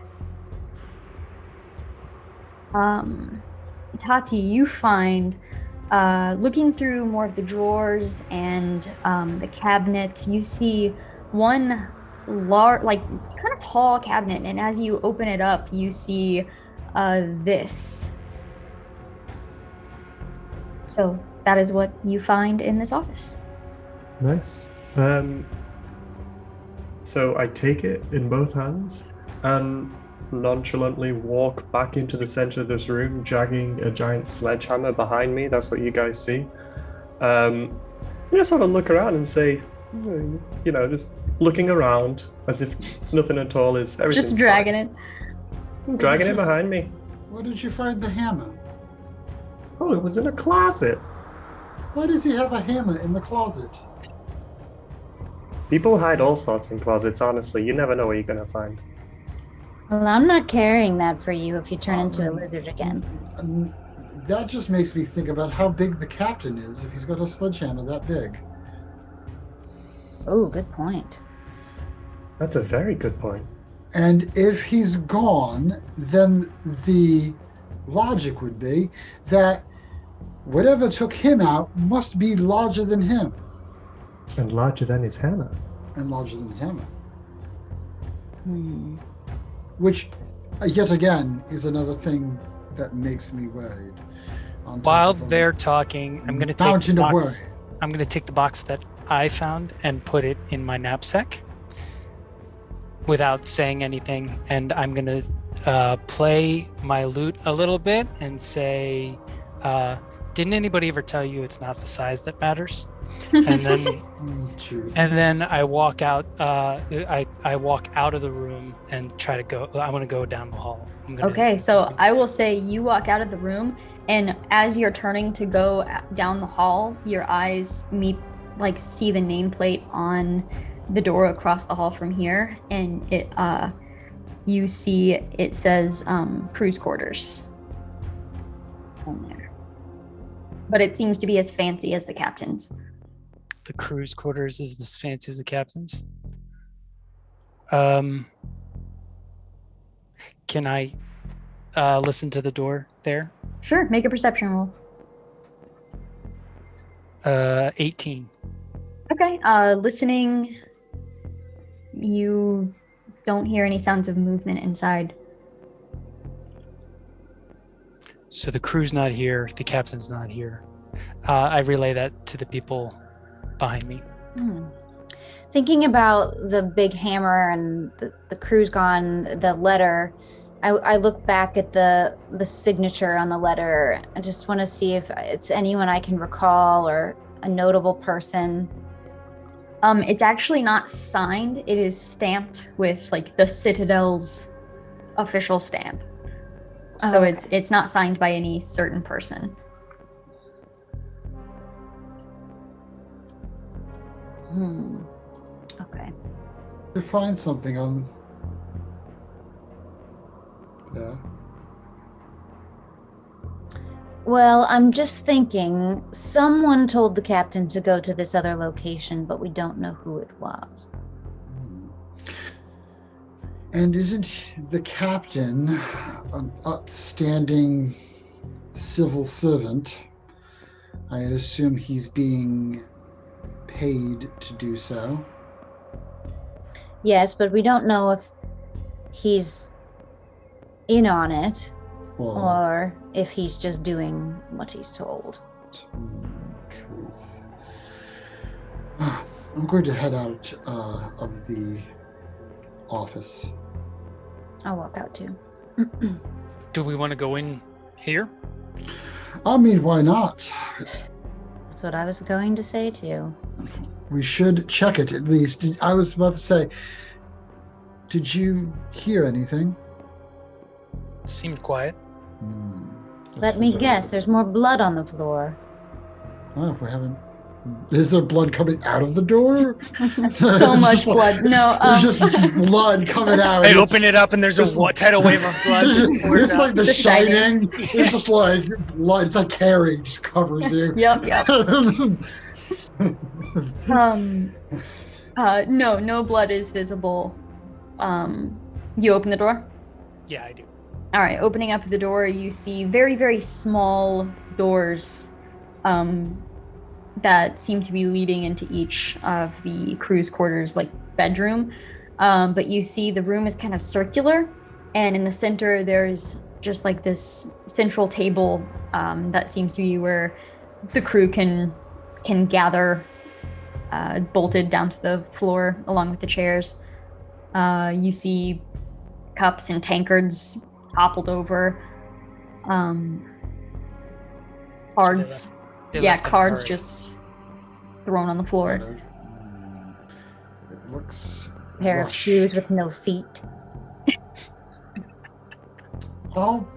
Tati, you find looking through more of the drawers and the cabinets, you see one large, like kind of tall cabinet, and as you open it up, you see this. So that is what you find in this office. Nice. So I take it in both hands and nonchalantly walk back into the center of this room, dragging a giant sledgehammer behind me. That's what you guys see. I just sort of look around and say, just looking around as if nothing at all is. Everything's Just dragging it. fine. Dragging it behind me. Where did you find the hammer? Oh, it was in a closet. Why does he have a hammer in the closet? People hide all sorts in closets, honestly. You never know what you're going to find. Well, I'm not carrying that for you if you turn into a lizard again. And that just makes me think about how big the captain is if he's got a sledgehammer that big. Oh, good point. That's a very good point. And if he's gone, then the logic would be that whatever took him out must be larger than him. And larger than his hammer. And larger than his hammer. Hmm. Which, yet again, is another thing that makes me worried. On top While of they're talking, I'm going to take the mountain of box. worry. I'm going to take the box that I found and put it in my knapsack without saying anything, and I'm going to play my lute a little bit and say, "Didn't anybody ever tell you it's not the size that matters?" And then Truth. and then I walk out. I walk out of the room and try to go. I want to go down the hall. Okay, so I will say you walk out of the room, and as you're turning to go down the hall, your eyes see the nameplate on the door across the hall from here, and you see it says cruise quarters on there. But it seems to be as fancy as the captain's. The cruise quarters is as fancy as the captain's. Can I listen to the door there? Sure, make a perception roll. 18. Okay, listening, you don't hear any sounds of movement inside. So the crew's not here. The captain's not here. I relay that to the people behind me. Thinking about the big hammer and the crew's gone, the letter, I look back at the signature on the letter. I just want to see if it's anyone I can recall, or a notable person? It's actually not signed. It is stamped with like the Citadel's official stamp. So okay. it's not signed by any certain person. Okay. To find something on. Yeah. Well, I'm just thinking someone told the captain to go to this other location, but we don't know who it was. And isn't the captain an upstanding civil servant? I'd assume he's being paid to do so. Yes, but we don't know if he's in on it or if he's just doing what he's told. Truth. I'm going to head out of the office. I'll walk out too. Do we want to go in here? I mean, why not? That's what I was going to say too. We should check it at least. I was about to say, did you hear anything? Seemed quiet. Let me guess, there's more blood on the floor. Oh, we haven't. Is there blood coming out of the door? So much blood. No, There's just blood coming out. They open it up and there's a tidal wave of blood. Just pours It's like out. The The Shining. It's just like blood. It's like Carrie just covers you. Yep. No blood is visible. You open the door? Yeah, I do. All right, opening up the door, you see very, very small doors that seem to be leading into each of the crew's quarters, like bedroom. But you see the room is kind of circular, and in the center there's just like this central table that seems to be where the crew can gather, bolted down to the floor along with the chairs. You see cups and tankards toppled over. Cards. They Yeah, left in a cards hurry. just thrown on the floor. It looks. Pair of rushed. shoes with no feet. I'll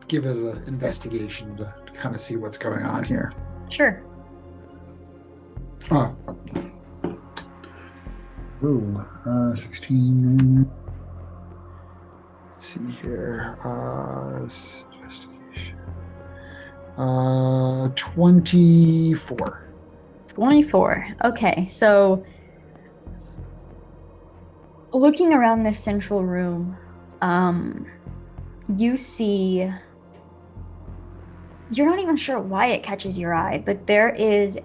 give it an investigation to kind of see what's going on here. Sure. Oh. Ooh, 16. Let's see here. Investigation. 24. 24. Okay, so looking around this central room, you see, you're not even sure why it catches your eye, but there is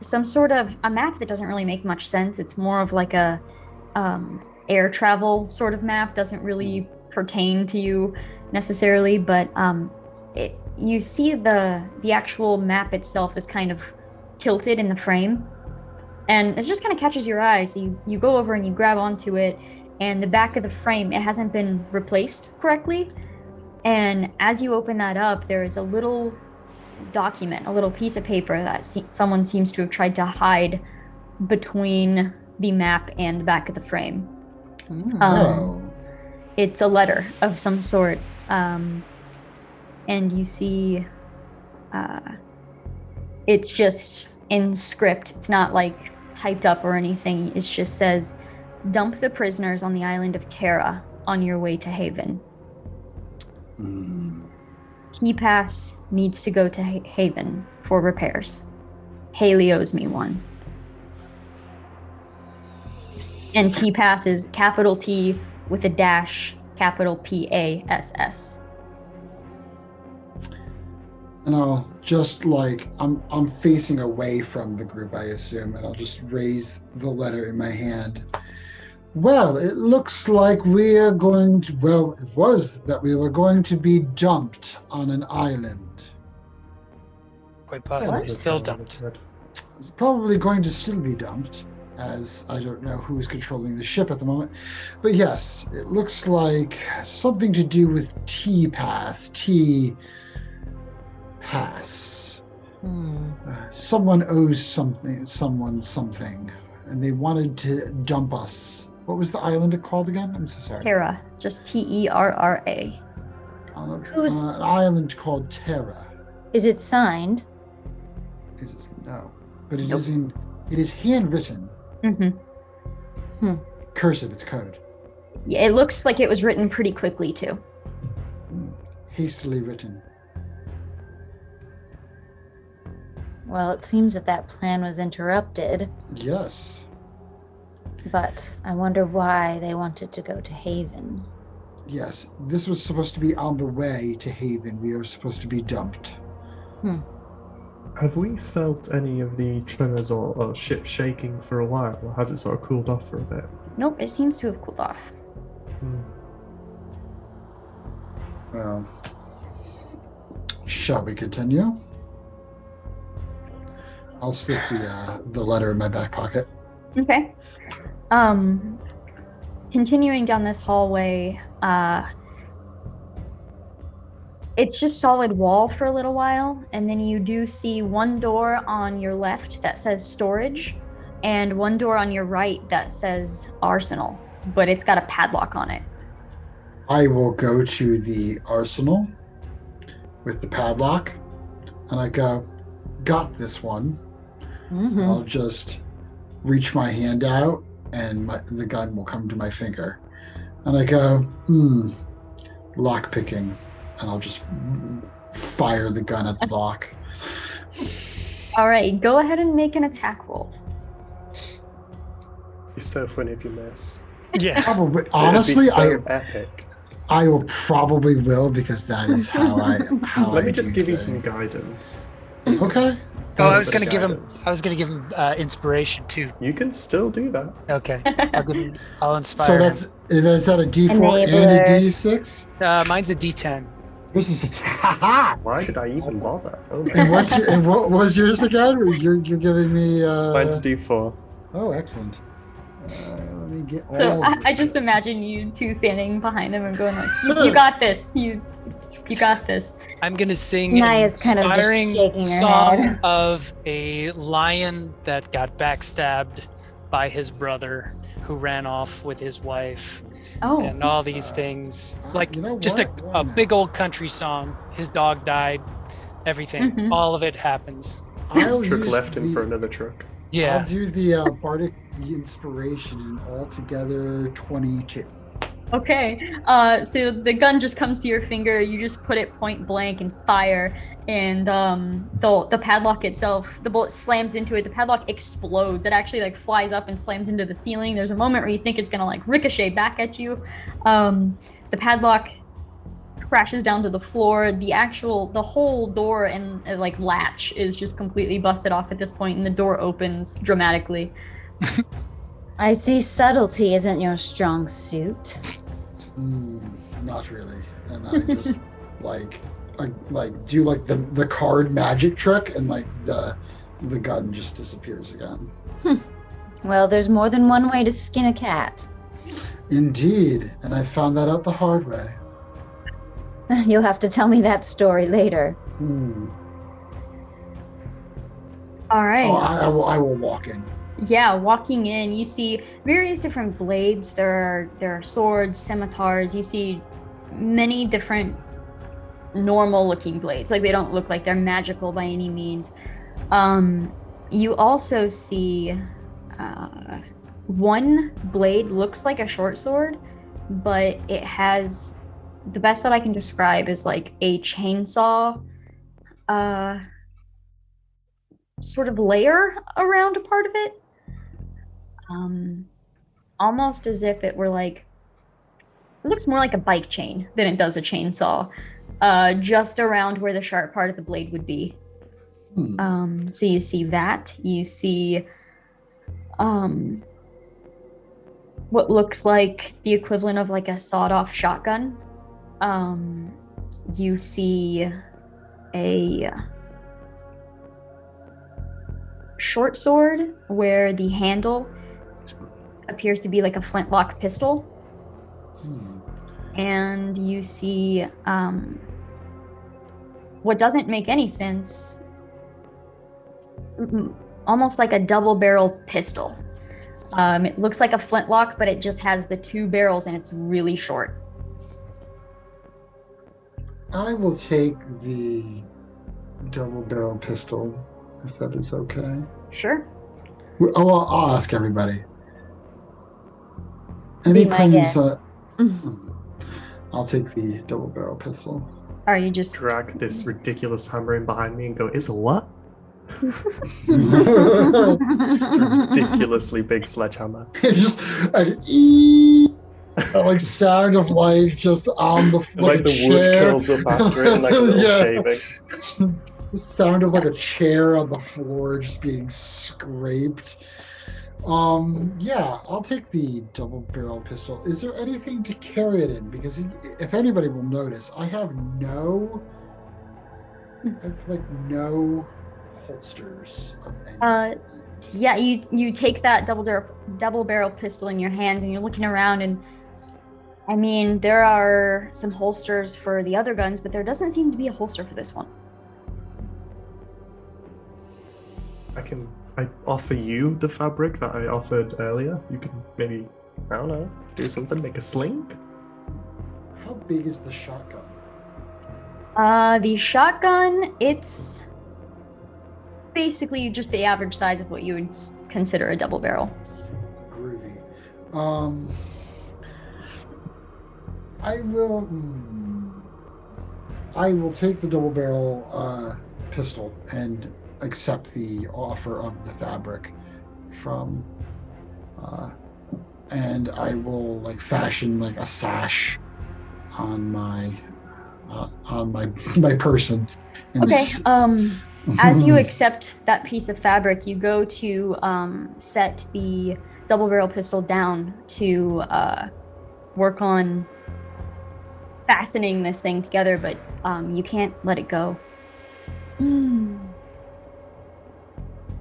some sort of a map that doesn't really make much sense. It's more of like a air travel sort of map, doesn't really pertain to you necessarily, but you see the actual map itself is kind of tilted in the frame, and it just kind of catches your eye. So you go over and you grab onto it, and the back of the frame, it hasn't been replaced correctly, and as you open that up, there is a little document, a little piece of paper that someone seems to have tried to hide between the map and the back of the frame. Oh. It's a letter of some sort, and you see it's just in script. It's not like typed up or anything. It just says, "Dump the prisoners on the island of Terra on your way to Haven. T-Pass needs to go to Haven for repairs. Haley owes me one." And T-Pass is capital T with a dash, capital P-A-S-S. And I'll just I'm facing away from the group, I assume, and I'll just raise the letter in my hand. Well, it looks like we are going to, it was that we were going to be dumped on an island. Quite possibly still dumped. It's probably going to still be dumped, as I don't know who's controlling the ship at the moment. But yes, it looks like something to do with T-Pass. pass. Hmm. Someone owes someone something, and they wanted to dump us. What was the island called again? I'm so sorry. Terra, just Terra. Who's- An island called Terra. Is it signed? Is it? No, but it Nope. is in. It is handwritten. Mm-hmm. Cursive. It's code. Yeah, it looks like it was written pretty quickly too. Hastily written. Well, it seems that plan was interrupted, Yes. but I wonder why they wanted to go to Haven. Yes. This was supposed to be on the way to Haven. We are supposed to be dumped. Have we felt any of the tremors or ship shaking for a while, or has it sort of cooled off for a bit? Nope, it seems to have cooled off. Hmm. Well, shall we continue? I'll slip the letter in my back pocket. Okay. Continuing down this hallway, it's just solid wall for a little while, and then you do see one door on your left that says storage, and one door on your right that says arsenal, but it's got a padlock on it. I will go to the arsenal with the padlock, and I go, got this one. Mm-hmm. I'll just reach my hand out, and the gun will come to my finger. And I go, lock picking. And I'll just fire the gun at the lock. All right, go ahead and make an attack roll. Be so funny if you miss. Yeah. Probably, It'd honestly, be so epic. I will probably will, because that is how I Let me just do give you things. some guidance. Okay. Oh, I That's was the gonna give him. guidance. I was gonna give him inspiration too. You can still do that. Okay, I'll inspire So him. that's that a D4 and a Enablers. D6? Mine's a D10. This is a Why did I even bother? Oh my and what was yours again? You're giving me Mine's D4. Oh, excellent. Let me get all So of I it. just imagine you two standing behind him and going like, "You got this. You got this." I'm gonna sing an Naya's kind of just inspiring shaking her song head. of a lion that got backstabbed by his brother, who ran off with his wife, Oh, and all these things. Like you know just what? Why a not? big old country song. His dog died. Everything. Mhm. All of it happens. This I'll truck use left him the- for another truck. Yeah. I'll do the bardic the inspiration, and altogether 22. okay. So the gun just comes to your finger. You just put it point blank and fire, and the padlock itself, the bullet slams into it. The padlock explodes. It actually like flies up and slams into the ceiling. There's a moment where you think it's gonna like ricochet back at you. The padlock crashes down to the floor. The whole door and like latch is just completely busted off at this point, and the door opens dramatically. I see subtlety isn't your strong suit. Not really. And I just like do like the card magic trick, and like the gun just disappears again. Well, there's more than one way to skin a cat. Indeed, and I found that out the hard way. You'll have to tell me that story later. All right. Oh, I will walk in. Yeah, walking in, you see various different blades. There are swords, scimitars. You see many different normal-looking blades. Like they don't look like they're magical by any means. You also see one blade looks like a short sword, but it has the best that I can describe is like a chainsaw sort of layer around a part of it. Almost as if it were like, it looks more like a bike chain than it does a chainsaw, just around where the sharp part of the blade would be. So you see that. You see what looks like the equivalent of like a sawed-off shotgun. You see a short sword where the handle appears to be like a flintlock pistol. And you see what doesn't make any sense, almost like a double barrel pistol. It looks like a flintlock, but it just has the two barrels and it's really short. I will take the double barrel pistol, if that is okay. Sure. I'll ask everybody. Any Be my claims? guest. I'll take the double barrel pistol. Are you just Drag this ridiculous hammer in behind me and go, "Is a what?" It's a ridiculously big sledgehammer. Just an ee, like sound of like just on the Like a the wood chair. curls up after it, and like a little Yeah. shaving. The sound of like a chair on the floor just being scraped. Yeah, I'll take the double barrel pistol. Is there anything to carry it in? Because if anybody will notice, I have no holsters of any kind. yeah, you take that double barrel pistol in your hands and you're looking around, and I mean, there are some holsters for the other guns, but there doesn't seem to be a holster for this one. I offer you the fabric that I offered earlier. You can maybe, I don't know, do something, make a sling. How big is the shotgun? The shotgun, it's basically just the average size of what you would consider a double barrel. Groovy. I will take the double barrel pistol and accept the offer of the fabric from and I will like fashion like a sash on my person. And Okay. As you accept that piece of fabric, you go to set the double barrel pistol down to work on fastening this thing together, but you can't let it go.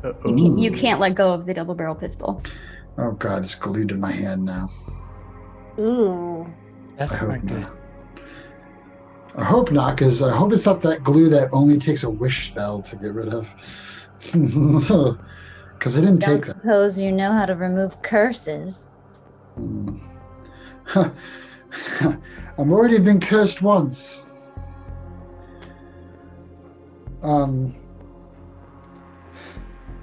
Uh-oh. You can't let go of the double barrel pistol. Oh god, it's glued to my hand now. Ooh. That's I hope not good. not. I hope not, because I hope it's not that glue that only takes a wish spell to get rid of. Because I didn't Don't take that. suppose you know how to remove curses. Hmm. I've already been cursed once.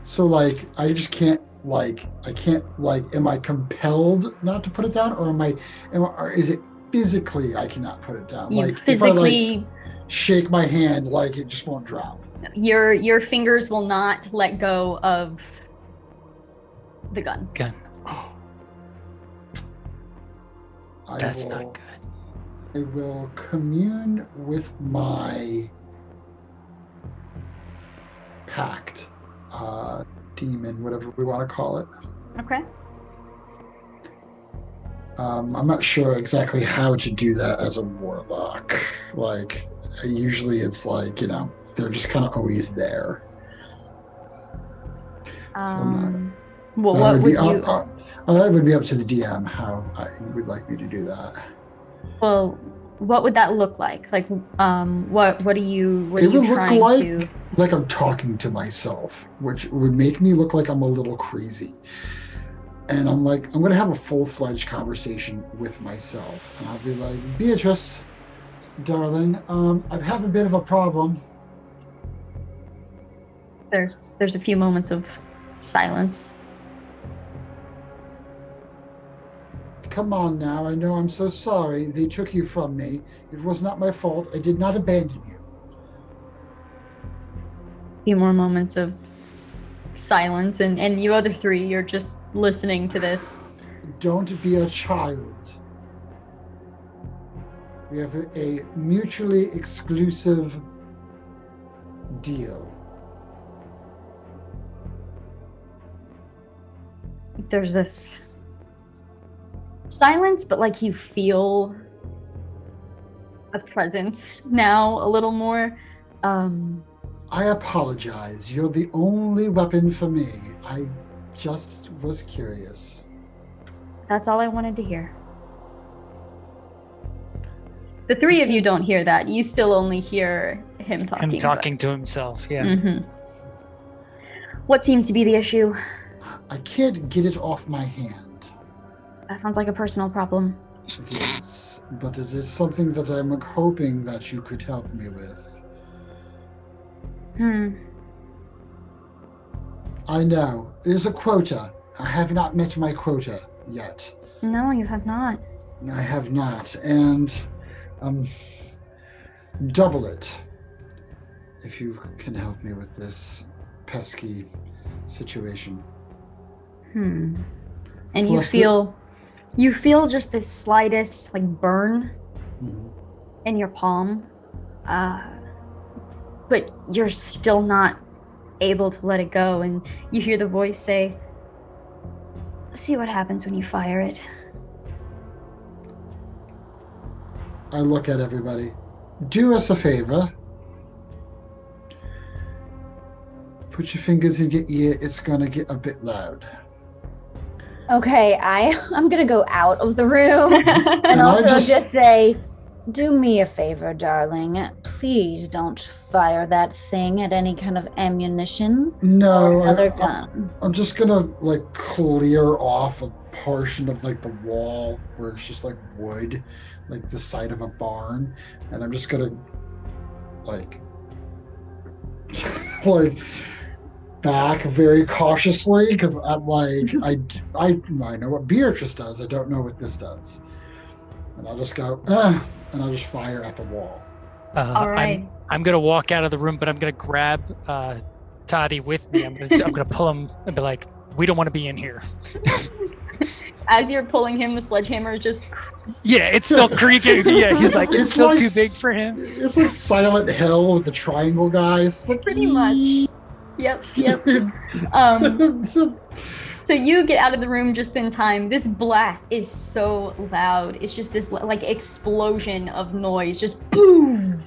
So like I just can't am I compelled not to put it down, or is it physically I cannot put it down? You Like physically, if I shake my hand, like it just won't drop. your fingers will not let go of the gun. Gun. I That's will, not good. I will commune with my pact, demon, whatever we want to call it. Okay. I'm not sure exactly how to do that as a warlock. Like, usually it's like, they're just kind of always there. Well, That what would be you? that would be up to the DM how I would like me to do that. Well, what would that look like? Like, what are you? What It are you would look trying like- to? Like I'm talking to myself, which would make me look like I'm a little crazy. And I'm going to have a full-fledged conversation with myself. And I'll be like, Beatrice, darling, I have a bit of a problem. There's a few moments of silence. Come on now, I know I'm so sorry. They took you from me. It was not my fault. I did not abandon you. A few more moments of silence, and you other three, you're just listening to this. Don't be a child. We have a mutually exclusive deal. There's this silence, but like you feel a presence now a little more. I apologize. You're the only weapon for me. I just was curious. That's all I wanted to hear. The three of you don't hear that. You still only hear him talking. Him talking to himself. Yeah. Mm-hmm. What seems to be the issue? I can't get it off my hand. That sounds like a personal problem. It is, but it is something that I'm hoping that you could help me with. I know. There's a quota. I have not met my quota yet. No, you have not. I have not. And, double it. If you can help me with this pesky situation. And Plus you feel just the slightest like burn Mhm. in your palm, but you're still not able to let it go. And you hear the voice say, "See what happens when you fire it." I look at everybody. Do us a favor. Put your fingers in your ear. It's gonna get a bit loud. Okay, I'm gonna go out of the room and I also just- just say, do me a favor, darling. Please don't fire that thing at any kind of ammunition No, or another I- gun. I'm just gonna like clear off a portion of like the wall where it's just like wood, like the side of a barn, and I'm just gonna like like back very cautiously because I'm like I know what Beatrice does. I don't know what this does, and I'll just go and I'll just fire at the wall. All right. I'm gonna walk out of the room, but I'm gonna grab Toddy with me. I'm gonna pull him and be like, "We don't want to be in here." As you're pulling him, the sledgehammer is just. Yeah, it's still creaking. Yeah, he's like, it's It's still like too big for him. It's like Silent Hill with the triangle guys. It's like, Pretty much. Yep. So you get out of the room just in time. This blast is so loud. It's just this like explosion of noise, just boom.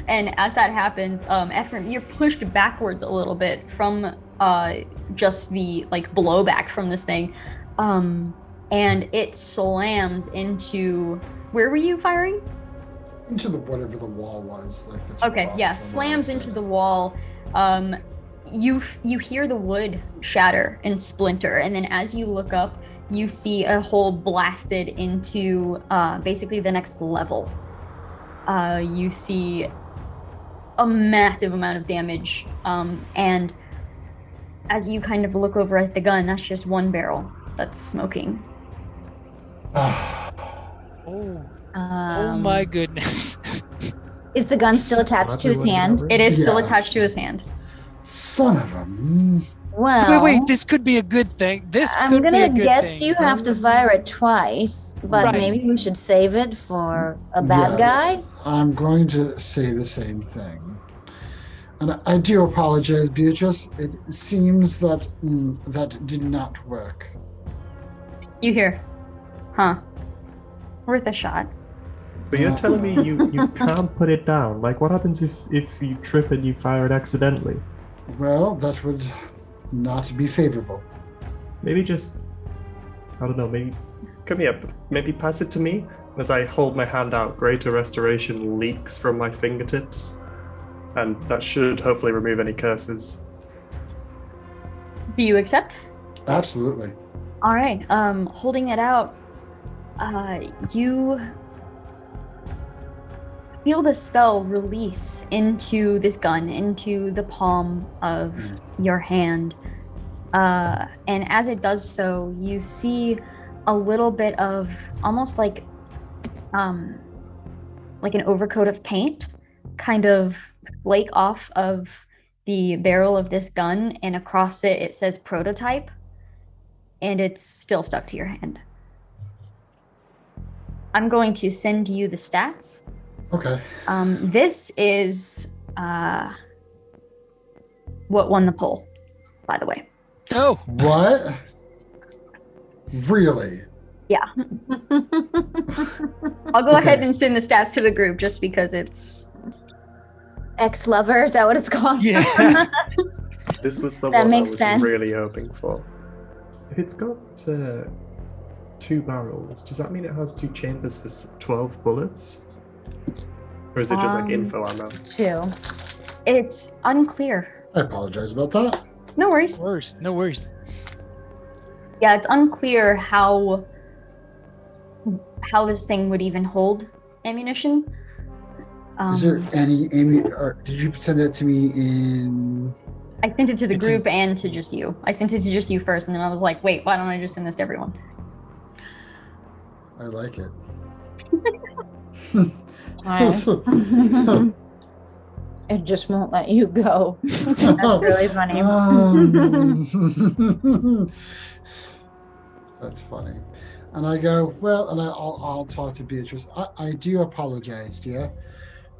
And as that happens, Ephraim, you're pushed backwards a little bit from just the like blowback from this thing, and it slams into. Where were you firing? into the whatever the wall was. Like that's Okay, across yeah, from slams where I into was the wall. You hear the wood shatter and splinter, and then as you look up, you see a hole blasted into basically the next level. You see a massive amount of damage, and as you kind of look over at the gun, that's just one barrel that's smoking. Oh my goodness. Is the gun still attached to his hand? It is still Yeah. attached to his hand. Son of a. Well, Wait, this could be a good thing. This I'm could be gonna a good guess thing. you have to fire it twice, but Right. maybe we should save it for a bad Yes, guy. I'm going to say the same thing. And I do apologize, Beatrice. It seems that that did not work. You hear, huh? Worth a shot. But you're telling me you can't put it down. Like, what happens if you trip and you fire it accidentally? Well, that would not be favorable. Maybe just, I don't know, maybe come here, maybe pass it to me. As I hold my hand out, greater restoration leaks from my fingertips, and that should hopefully remove any curses. Do you accept? Absolutely. All right. Holding it out, you feel the spell release into this gun, into the palm of your hand. And as it does so, you see a little bit of almost like an overcoat of paint kind of flake off of the barrel of this gun, and across it, it says prototype, and it's still stuck to your hand. I'm going to send you the stats. Okay. This is what won the poll, by the way. Oh, What? Really? Yeah. I'll go ahead and send the stats to the group just because it's. Ex-lover, is that what it's called? yeah. This was the That one I makes was sense. really hoping for. If it's got 2 barrels, does that mean it has 2 chambers for 12 bullets? Or is it just like Um, info ammo? 2. It's unclear. I apologize about that. No worries. No worries. Yeah, it's unclear how this thing would even hold ammunition. Is there any Amy? Or did you send that to me in? I sent it to the It's in- group and to just you. I sent it to just you first, and then I was like, wait, why don't I just send this to everyone? I like it. It just won't let you go. That's really funny. That's funny. And I go, well, and I'll talk to Beatrice. I do apologize, dear.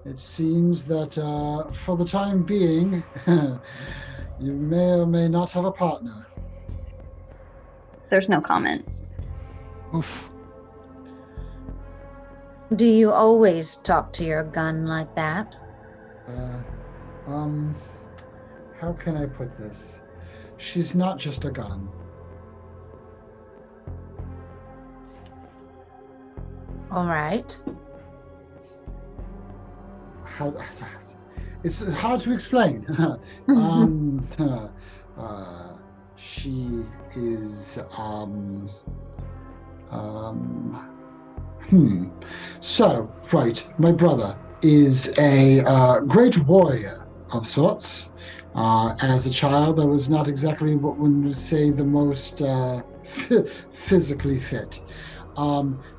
It seems that for the time being, you may or may not have a partner. There's no comment. Oof. Do you always talk to your gun like that? How can I put this? She's not just a gun. All right. How it's hard to explain. She is So, right, my brother is a great warrior of sorts. As a child, I was not exactly what one would say the most physically fit.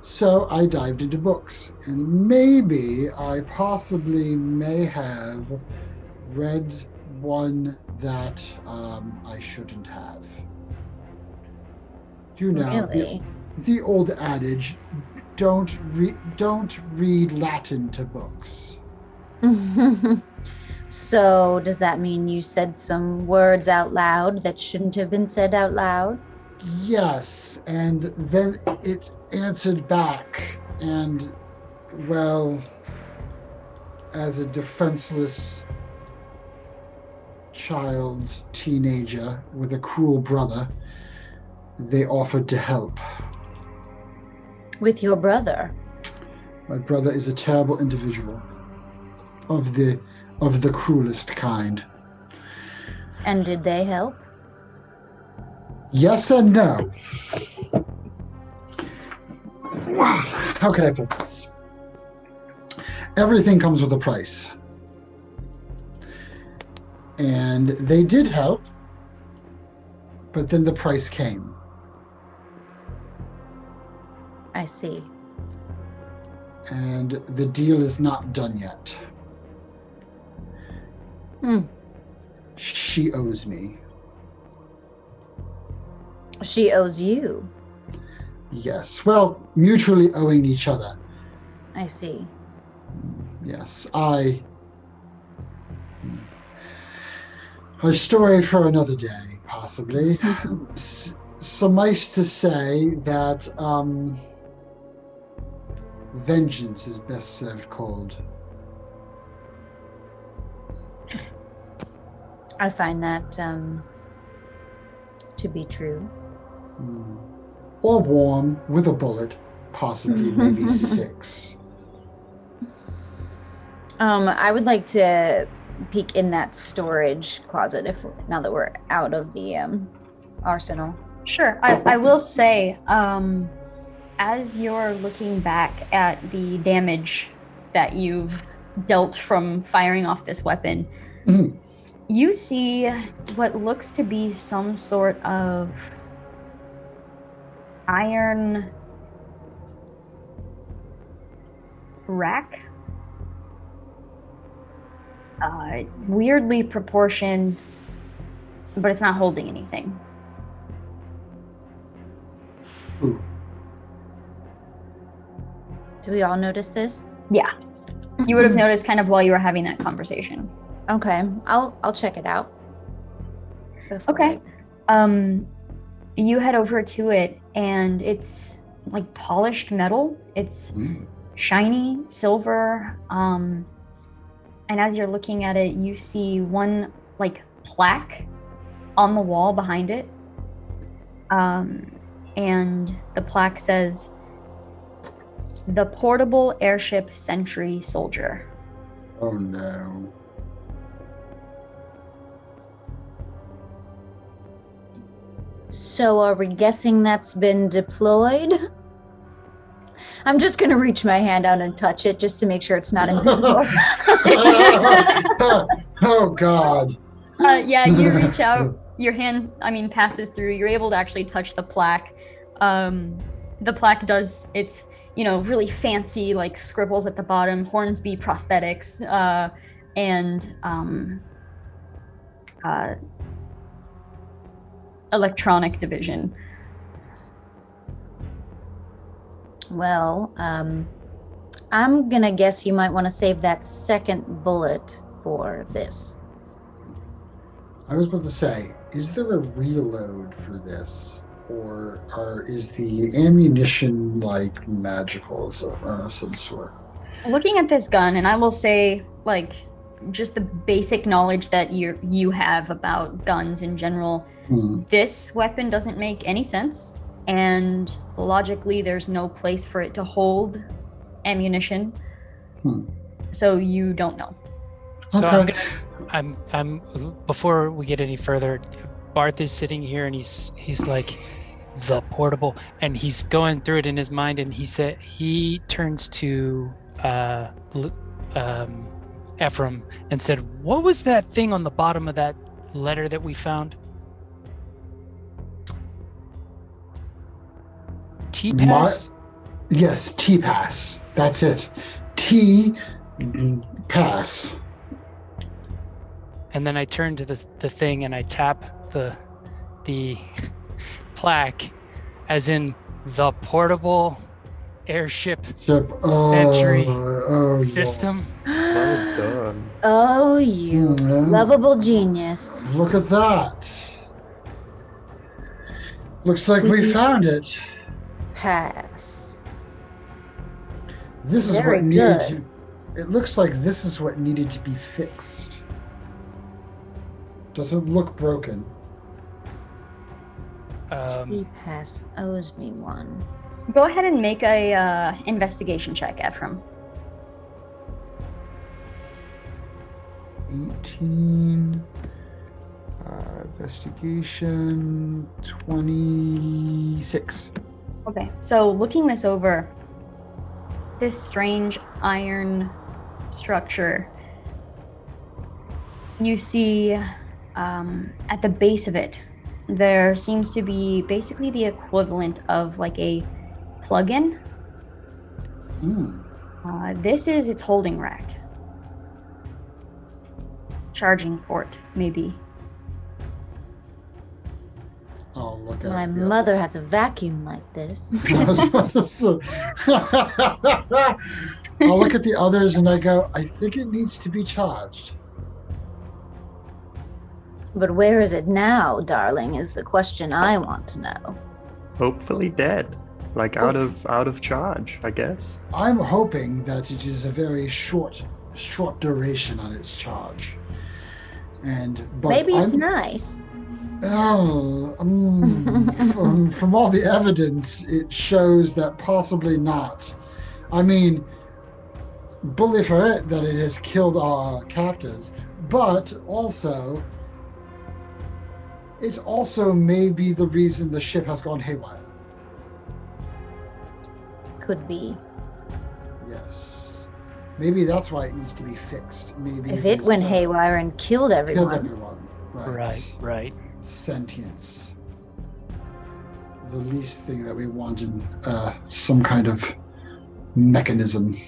So I dived into books, and maybe I possibly may have read one that I shouldn't have. You know, Really? the old adage, don't read Latin to books. So, does that mean you said some words out loud that shouldn't have been said out loud? Yes, and then it answered back, and, well, as a defenseless child, teenager with a cruel brother, they offered to help. With your brother? My brother is a terrible individual, of the cruelest kind. And did they help? Yes and no. How can I put this? Everything comes with a price. And they did help, but then the price came. I see. And the deal is not done yet. She owes me. She owes you. Yes. Well, mutually owing each other. I see. Yes. A story for another day, possibly. Suffice to say that vengeance is best served cold. I find that to be true. Or warm with a bullet, possibly maybe 6. I would like to peek in that storage closet now that we're out of the arsenal. Sure. I will say, as you're looking back at the damage that you've dealt from firing off this weapon, you see what looks to be some sort of iron rack. Weirdly proportioned, but it's not holding anything. Ooh. Do we all notice this? Yeah. You would have noticed kind of while you were having that conversation. Okay, I'll check it out. Okay. You head over to it, and it's like polished metal. It's shiny silver. And as you're looking at it, you see one like plaque on the wall behind it. And the plaque says, the portable airship sentry soldier. Oh no. So are we guessing that's been deployed? I'm just gonna reach my hand out and touch it just to make sure it's not invisible. Oh God. Yeah, you reach out, your hand, passes through. You're able to actually touch the plaque. The plaque does its, really fancy, like, scribbles at the bottom, Hornsby Prosthetics, and Electronic Division. Well, I'm gonna guess you might want to save that second bullet for this. I was about to say, is there a reload for this? Or is the ammunition like magical of some sort? Looking at this gun, and I will say, like, just the basic knowledge that you have about guns in general, this weapon doesn't make any sense, and logically there's no place for it to hold ammunition. So you don't know. So Okay. I'm before we get any further, Barth is sitting here and he's like, the portable, and he's going through it in his mind, and he turns to Ephraim and said, "What was that thing on the bottom of that letter that we found?" T-Pass? Yes, T-Pass. That's it. T-Pass. And then I turn to the thing and I tap the plaque, as in the portable airship sentry system. Well done. Oh, you lovable genius. Look at that. Looks like we found it. Pass. This is Very what needed good. to. It looks like this is what needed to be fixed. Doesn't look broken. Pass owes me one. Go ahead and make a investigation check, Ephraim. 18. Investigation 26. Okay, so looking this over, this strange iron structure, you see at the base of it, there seems to be basically the equivalent of like a plug-in. This is its holding rack. Charging port, maybe. Oh, look at My it. mother has a vacuum like this. I'll look at the others and I go, I think it needs to be charged. But where is it now, darling, is the question I want to know. Hopefully dead. Like out of charge, I guess. I'm hoping that it is a very short duration on its charge. But Maybe it's nice. From all the evidence, it shows that possibly not. I mean, bully for it that it has killed our captors, but also, it also may be the reason the ship has gone haywire. Could be. Yes. Maybe that's why it needs to be fixed. Maybe If it went haywire and killed everyone. killed everyone. Right. Sentience. The least thing that we want in some kind of mechanism.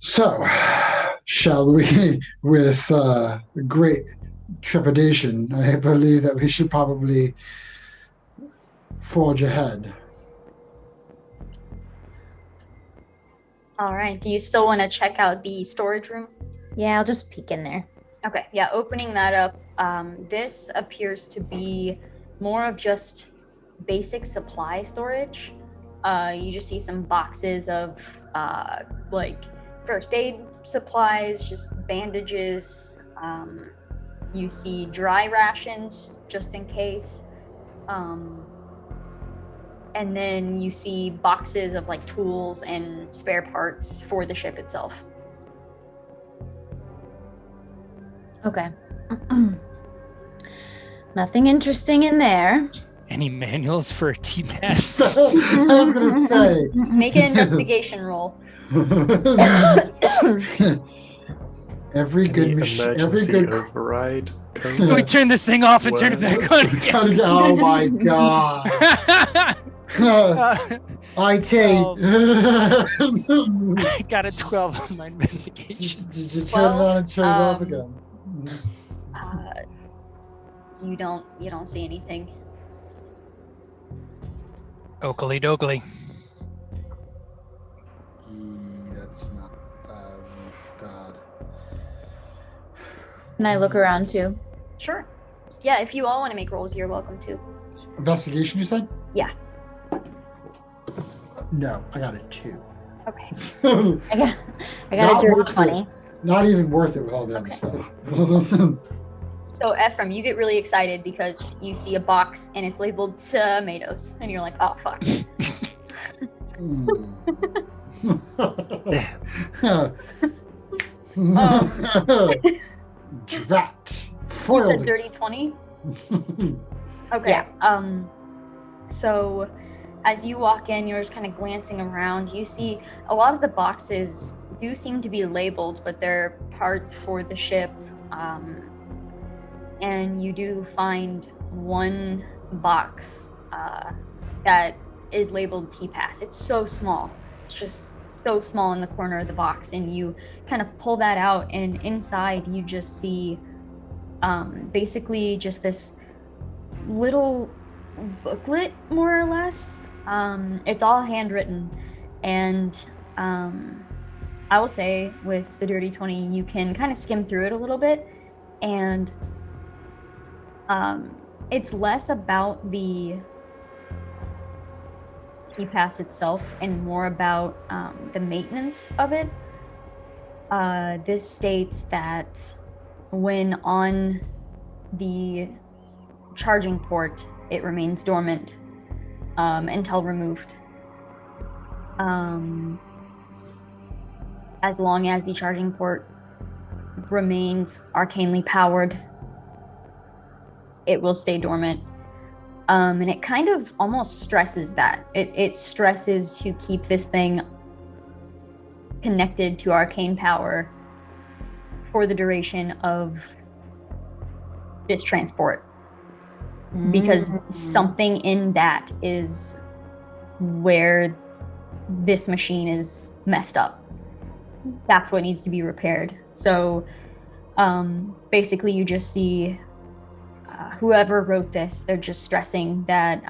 So, shall we, with great trepidation, I believe that we should probably forge ahead. All right, do you still want to check out the storage room? Yeah, I'll just peek in there. Okay, yeah, opening that up, this appears to be more of just basic supply storage. You just see some boxes of like first aid supplies, just bandages. You see dry rations just in case. and then you see boxes of like tools and spare parts for the ship itself. Okay. Nothing interesting in there. Any manuals for a T-Pass? I was gonna say. Make an investigation roll. Every good Any machine, every emergency good. override code. Can we turn this thing off and turn it back on again? Oh my god! I take. I got a 12 on my investigation. Did you turn it on and turn it off again? You don't see anything. Oakley dokley. That's not. God. Can I look around too? Sure. Yeah, if you all want to make rolls, you're welcome to. Investigation, you said? Yeah. No, I got a 2. Okay. I got Not a dirty worth it. 20. Not even worth it with all the other stuff. So Ephraim, you get really excited because you see a box and it's labeled tomatoes, and you're like, oh fuck. Drat. The Foiled. dirty 20. Okay. Yeah. So as you walk in, you're just kind of glancing around. You see a lot of the boxes do seem to be labeled, but they're parts for the ship. And you do find one box that is labeled T-Pass. It's so small. It's just so small in the corner of the box. And you kind of pull that out, and inside you just see basically just this little booklet, more or less. It's all handwritten, and I will say with the Dirty 20, you can kind of skim through it a little bit, and it's less about the T-Pass itself and more about the maintenance of it. This states that when on the charging port, it remains dormant until removed. As long as the charging port remains arcanely powered, it will stay dormant. And it kind of almost stresses that. It stresses to keep this thing connected to arcane power for the duration of this transport. Because something in that is where this machine is messed up. That's what needs to be repaired. So basically you just see whoever wrote this, they're just stressing that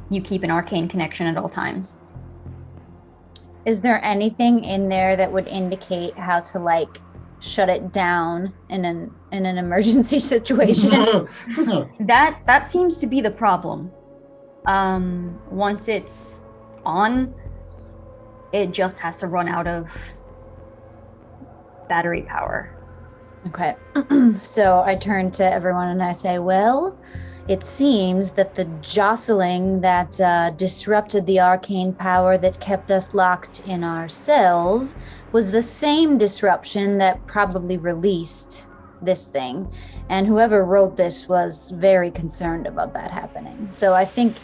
you keep an arcane connection at all times. Is there anything in there that would indicate how to like shut it down in an emergency situation? That seems to be the problem. Once it's on, it just has to run out of battery power. Okay. So I turn to everyone and I say, well, it seems that the jostling that disrupted the arcane power that kept us locked in our cells was the same disruption that probably released this thing. And whoever wrote this was very concerned about that happening. So I think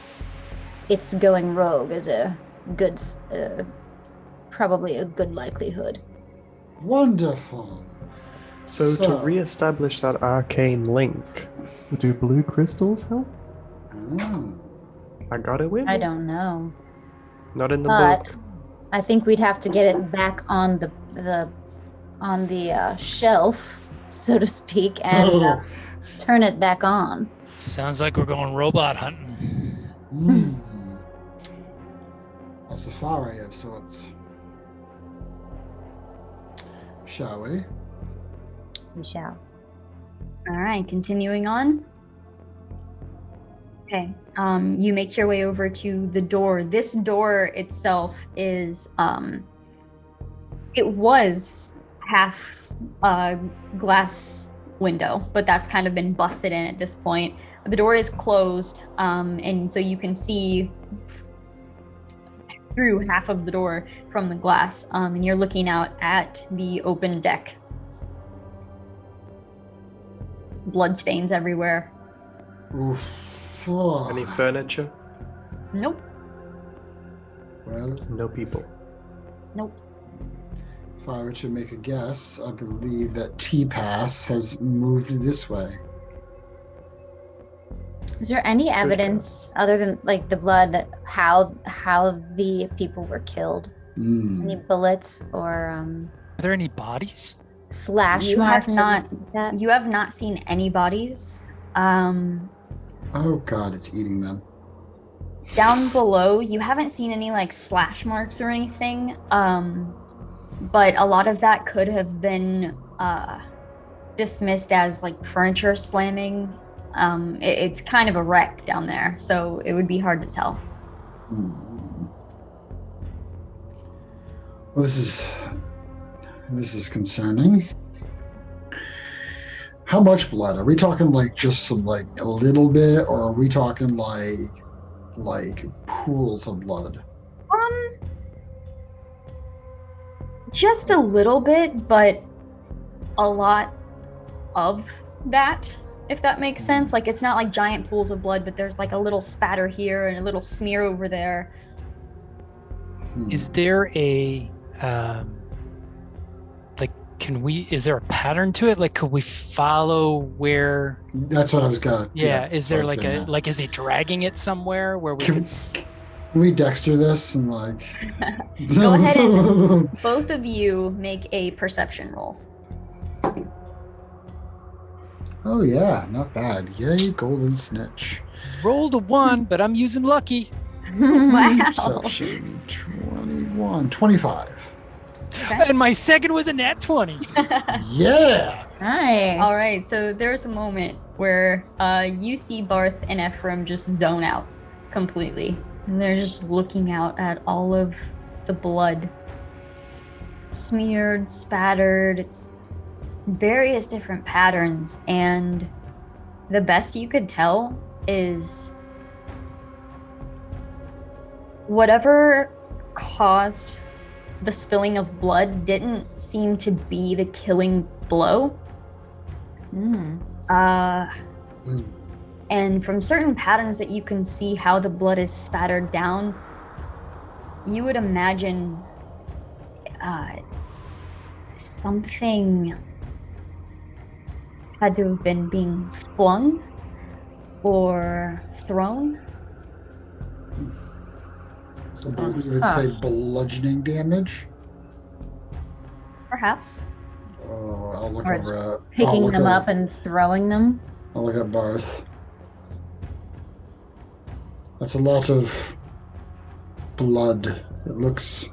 it's going rogue is a good, probably a good likelihood. Wonderful. So to re-establish that arcane link, do blue crystals help? Oh. I got it with I me? don't know. Not in the But book. I think we'd have to get it back on the shelf, so to speak, and turn it back on. Sounds like we're going robot hunting. A safari of sorts. Shall we? We shall. All right, continuing on. Okay, you make your way over to the door. This door itself is, it was half glass window, but that's kind of been busted in at this point. The door is closed, and so you can see through half of the door from the glass, and you're looking out at the open deck. Bloodstains everywhere. Oof. Oh. Any furniture? Nope. Well, No people. Nope. if I were to make a guess, I believe that T-Pass has moved this way. Is there any evidence other than like the blood that how the people were killed? Any bullets or Are there any bodies? slash You have marks? or not- anything like that? You have not seen any bodies. Oh God, it's eating them. Down below, you haven't seen any like slash marks or anything. But a lot of that could have been dismissed as like furniture slamming. It's kind of a wreck down there, so it would be hard to tell. Well, this is concerning. How much blood? Are we talking like just some like a little bit, or are we talking like pools of blood? Just a little bit, but a lot of that, if that makes sense. Like, it's not like giant pools of blood, but there's like a little spatter here and a little smear over there. Is there a is there a pattern to it? Like, could we follow where? That's what I was gonna. Yeah. Is there like a like, is he dragging it somewhere where we Can could? we Dexter this and like? Go ahead and both of you make a perception roll. Oh yeah, not bad. Yay, golden snitch. Rolled a 1, but I'm using lucky. Wow. Perception 21, 25. And my second was a nat 20. Yeah. Nice. All right, so there's a moment where you see Barth and Ephraim just zone out completely. And they're just looking out at all of the blood. Smeared, spattered, it's various different patterns. And the best you could tell is whatever caused the spilling of blood didn't seem to be the killing blow. And from certain patterns that you can see how the blood is spattered down, you would imagine something had to have been being flung or thrown. You would say bludgeoning damage. Perhaps. Oh, I'll look Or over at Picking I'll look them at- up and throwing them. I'll look at Barth. That's a lot of blood. It looks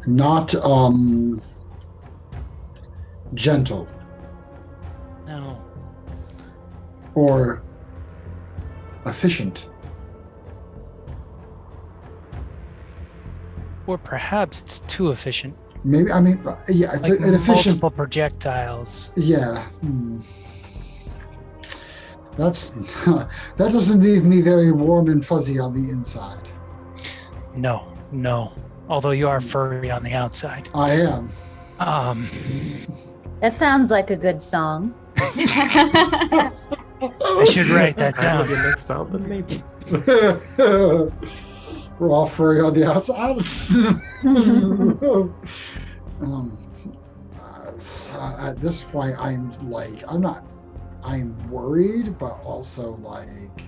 not gentle No. or efficient. Or perhaps it's too efficient. Maybe, I mean, yeah, it's Like an efficient. multiple projectiles. Yeah. That's that doesn't leave me very warm and fuzzy on the inside. No. Although you are furry on the outside. I am. That sounds like a good song. I should write that Kind of down. your next album, maybe. We're all furry on the outside. At this point, I'm worried, but also like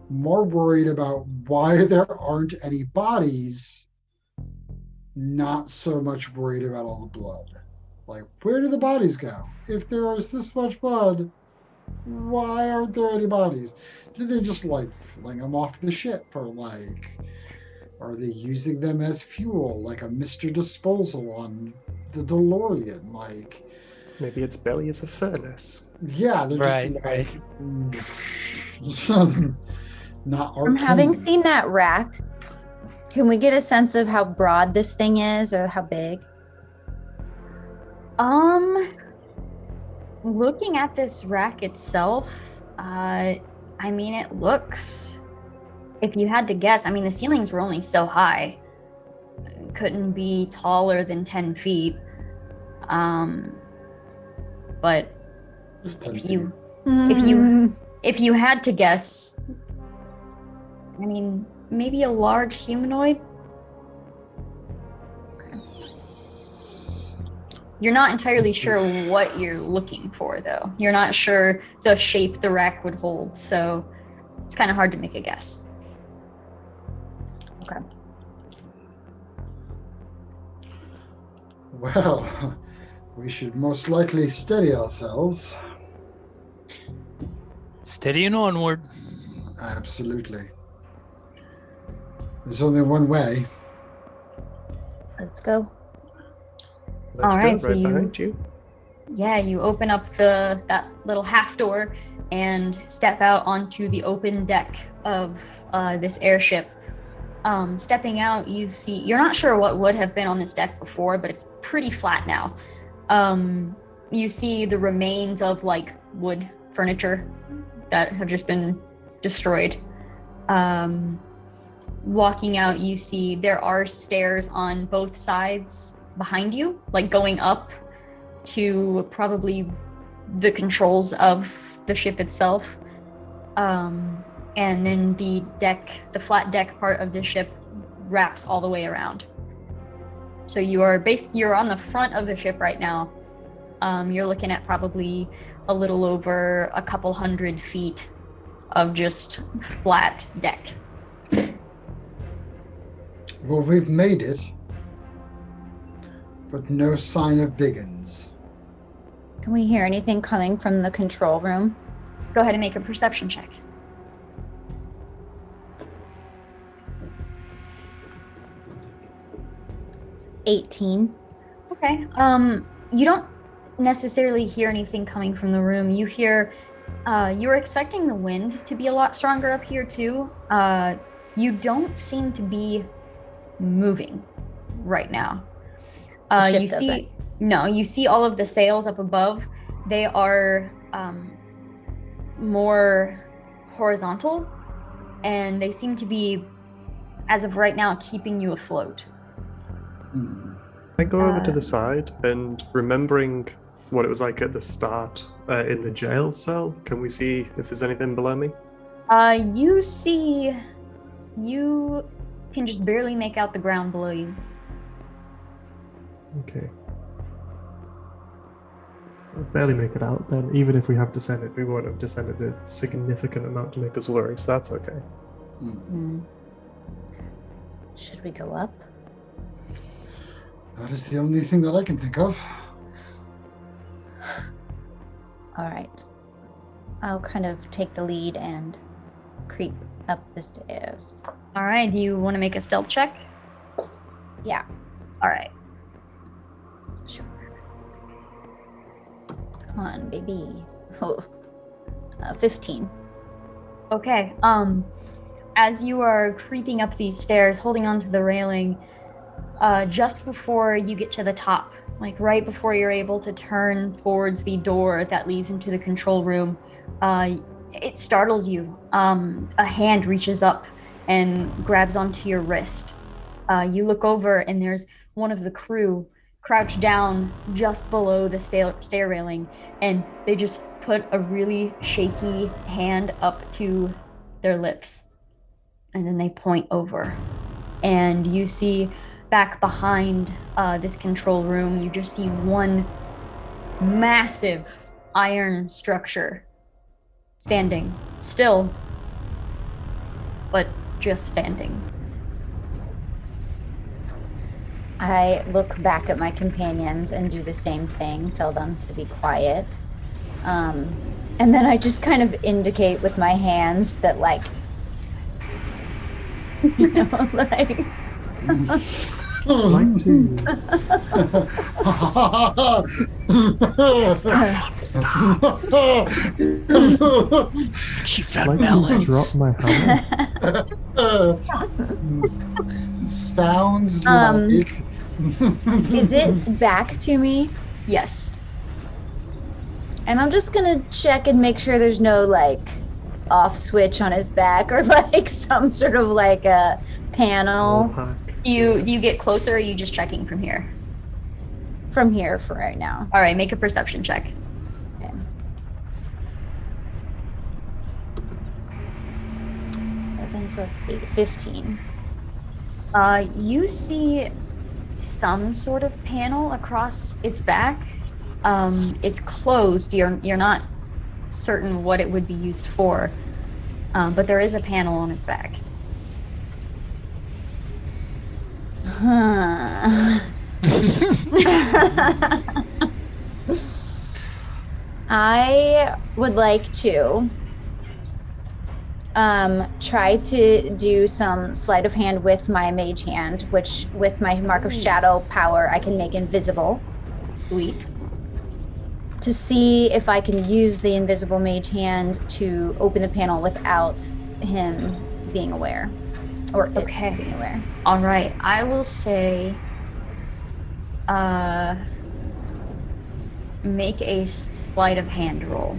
more worried about why there aren't any bodies. Not so much worried about all the blood. Like, where do the bodies go? If there is this much blood, why aren't there any bodies? Did they just like fling them off the ship, or like, are they using them as fuel, like a Mr. Disposal on the DeLorean? Like, Maybe its belly is a furnace. yeah, they're Right, just like not From having arcane. seen that rack, can we get a sense of how broad this thing is or how big? Looking at this rack itself, I I mean, it looks. If you had to guess, I mean, the ceilings were only so high. It couldn't be taller than 10 feet. But Just if 10 you feet. if you had to guess, I mean, maybe a large humanoid. You're not entirely sure what you're looking for, though. You're not sure the shape the rack would hold, so it's kind of hard to make a guess. Okay. Well, we should most likely steady ourselves. Steady and onward. Absolutely. There's only one way. Let's go. Let's All go, right, so right you- behind you. Yeah, you open up that little half door and step out onto the open deck of this airship. Stepping out, you're not sure what would have been on this deck before, but it's pretty flat now. You see the remains of like wood furniture that have just been destroyed. Walking out, you see there are stairs on both sides behind you, like going up to probably the controls of the ship itself. And then the flat deck part of the ship wraps all the way around. So you're on the front of the ship right now. You're looking at probably a little over a couple 100 feet of just flat deck. Well, we've made it, but no sign of Biggins. Can we hear anything coming from the control room? Go ahead and make a perception check. It's 18. Okay. You don't necessarily hear anything coming from the room. You hear, you were expecting the wind to be a lot stronger up here too. You don't seem to be moving right now. The ship You see, doesn't. no, you see all of the sails up above. They are more horizontal, and they seem to be, as of right now, keeping you afloat. I go over to the side and remembering what it was like at the start in the jail cell. Can we see if there's anything below me? You can just barely make out the ground below you. Okay. We'll barely make it out then. Even if we have descended, we won't have descended a significant amount to make us worry, so that's okay. Should we go up? That is the only thing that I can think of. All right. I'll kind of take the lead and creep up the stairs. All right, do you want to make a stealth check? Yeah. All right. Sure. Come on, baby. Oh. 15. Okay. As you are creeping up these stairs, holding onto the railing, just before you get to the top, like right before you're able to turn towards the door that leads into the control room, it startles you. A hand reaches up and grabs onto your wrist. You look over and there's one of the crew crouched down just below the stair railing, and they just put a really shaky hand up to their lips. And then they point over. And you see back behind this control room, you just see one massive iron structure standing still, but just standing. I look back at my companions and do the same thing, tell them to be quiet. And then I just kind of indicate with my hands that, like, you know, like, Like to. She Like found to melons. drop my hammer. Sounds Um, like. is it back to me? Yes. And I'm just gonna check and make sure there's no, like, off switch on his back or like some sort of like a panel Wallpack. Do you get closer or are you just checking from here? from here for right now. All right, make a perception check. Okay. 7 plus 8, 15. You see some sort of panel across its back. It's closed. You're not certain what it would be used for, but there is a panel on its back. Huh. I would like to try to do some sleight of hand with my mage hand, which with my mark of shadow power I can make invisible, Sweet. to see if I can use the invisible mage hand to open the panel without him being aware, or it Okay. being aware. All right. I will say, make a sleight of hand roll.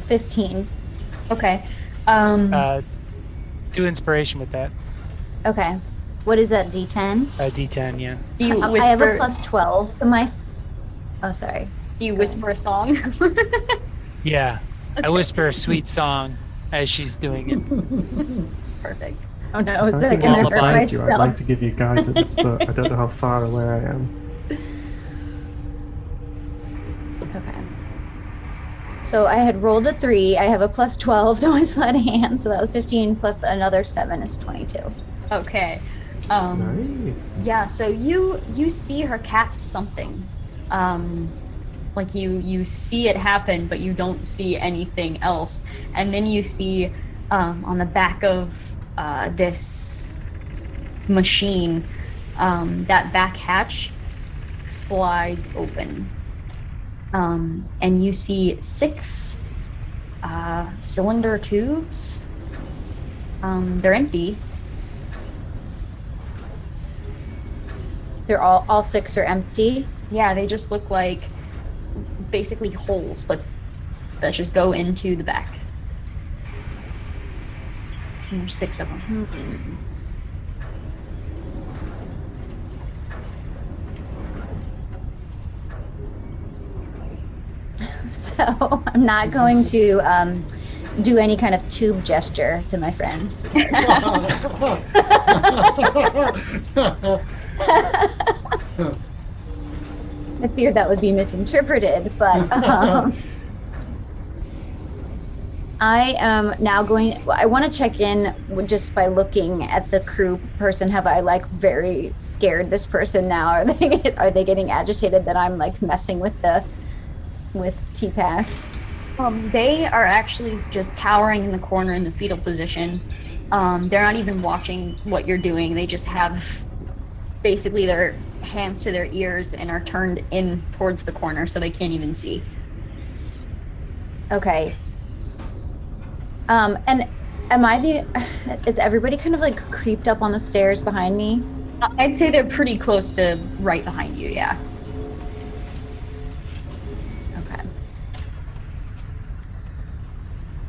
15. Okay. Do inspiration with that. Okay. What is that, D10? D10, yeah. Do you I whisper? have a plus 12 to my. Oh, sorry. Do you whisper a song? Yeah. I whisper a sweet song as she's doing it. Perfect. Oh no, is If I that can gonna walk hurt beside you, I'd like myself? to give you guidance, but I don't know how far away I am. Okay. So I had rolled a 3. I have a plus 12 to my sleight of hand, so that was 15 plus another 7 is 22. Okay. Nice. Yeah. So you see her cast something. Like you see it happen, but you don't see anything else. And then you see on the back of this machine, that back hatch slides open. And you see 6 cylinder tubes. They're empty. They're all 6 are empty. Yeah, they just look like basically holes, but that just go into the back. And there's 6 of them. So I'm not going to do any kind of tube gesture to my friends. I fear that would be misinterpreted, but I am now going. I want to check in just by looking at the crew person. Have I like very scared this person now? Are they getting agitated that I'm like messing with T-Pass? They are actually just cowering in the corner in the fetal position. They're not even watching what you're doing. They just have basically their hands to their ears and are turned in towards the corner so they can't even see. Okay. And is everybody kind of like creeped up on the stairs behind me? I'd say they're pretty close to right behind you, yeah. Okay.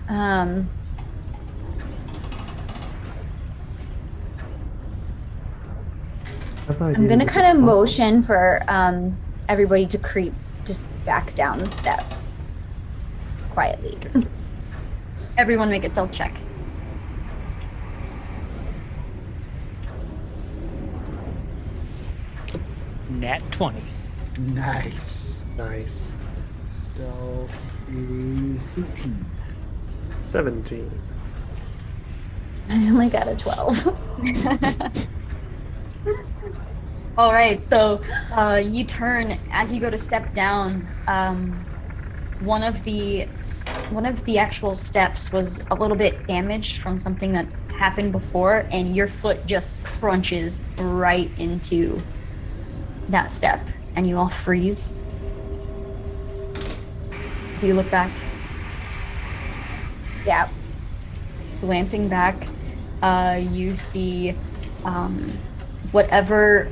I'm gonna kind of motion for everybody to creep just back down the steps quietly. Everyone make a stealth check. Nat 20. Nice. Nice. Stealth is 18. 17. I only got a 12. All right, so you turn as you go to step down. One of the actual steps was a little bit damaged from something that happened before, and your foot just crunches right into that step, and you all freeze. Do you look back? Yeah. Glancing back, you see whatever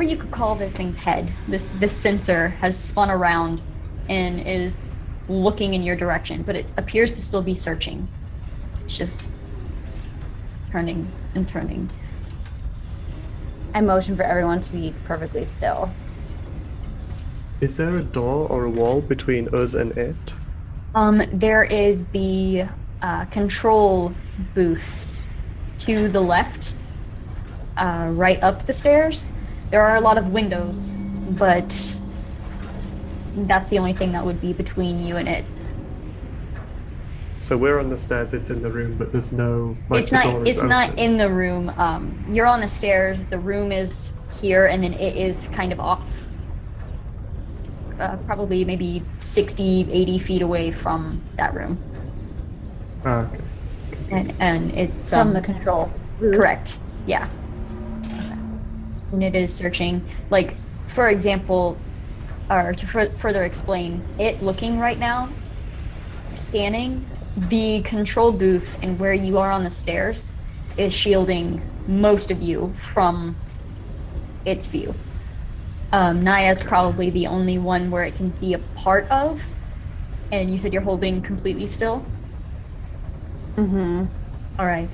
you could call this thing's head, this sensor has spun around and is looking in your direction, but it appears to still be searching. It's just turning and turning. I motion for everyone to be perfectly still. Is there a door or a wall between us and it? There is the control booth to the left, right up the stairs. There are a lot of windows, but that's the only thing that would be between you and it. So we're on the stairs, it's in the room, but there's no It's the door not. is It's not open. in the room. You're on the stairs. The room is here, and then it is kind of off. Probably maybe 60, 80 feet away from that room, Ah, okay. and it's From the control booth. correct. Yeah. And it is searching. Like, for example, or to further explain, it looking right now, scanning the control booth and where you are on the stairs is shielding most of you from its view. Naya's probably the only one where it can see a part of, and you said you're holding completely still? Mm-hmm. All right.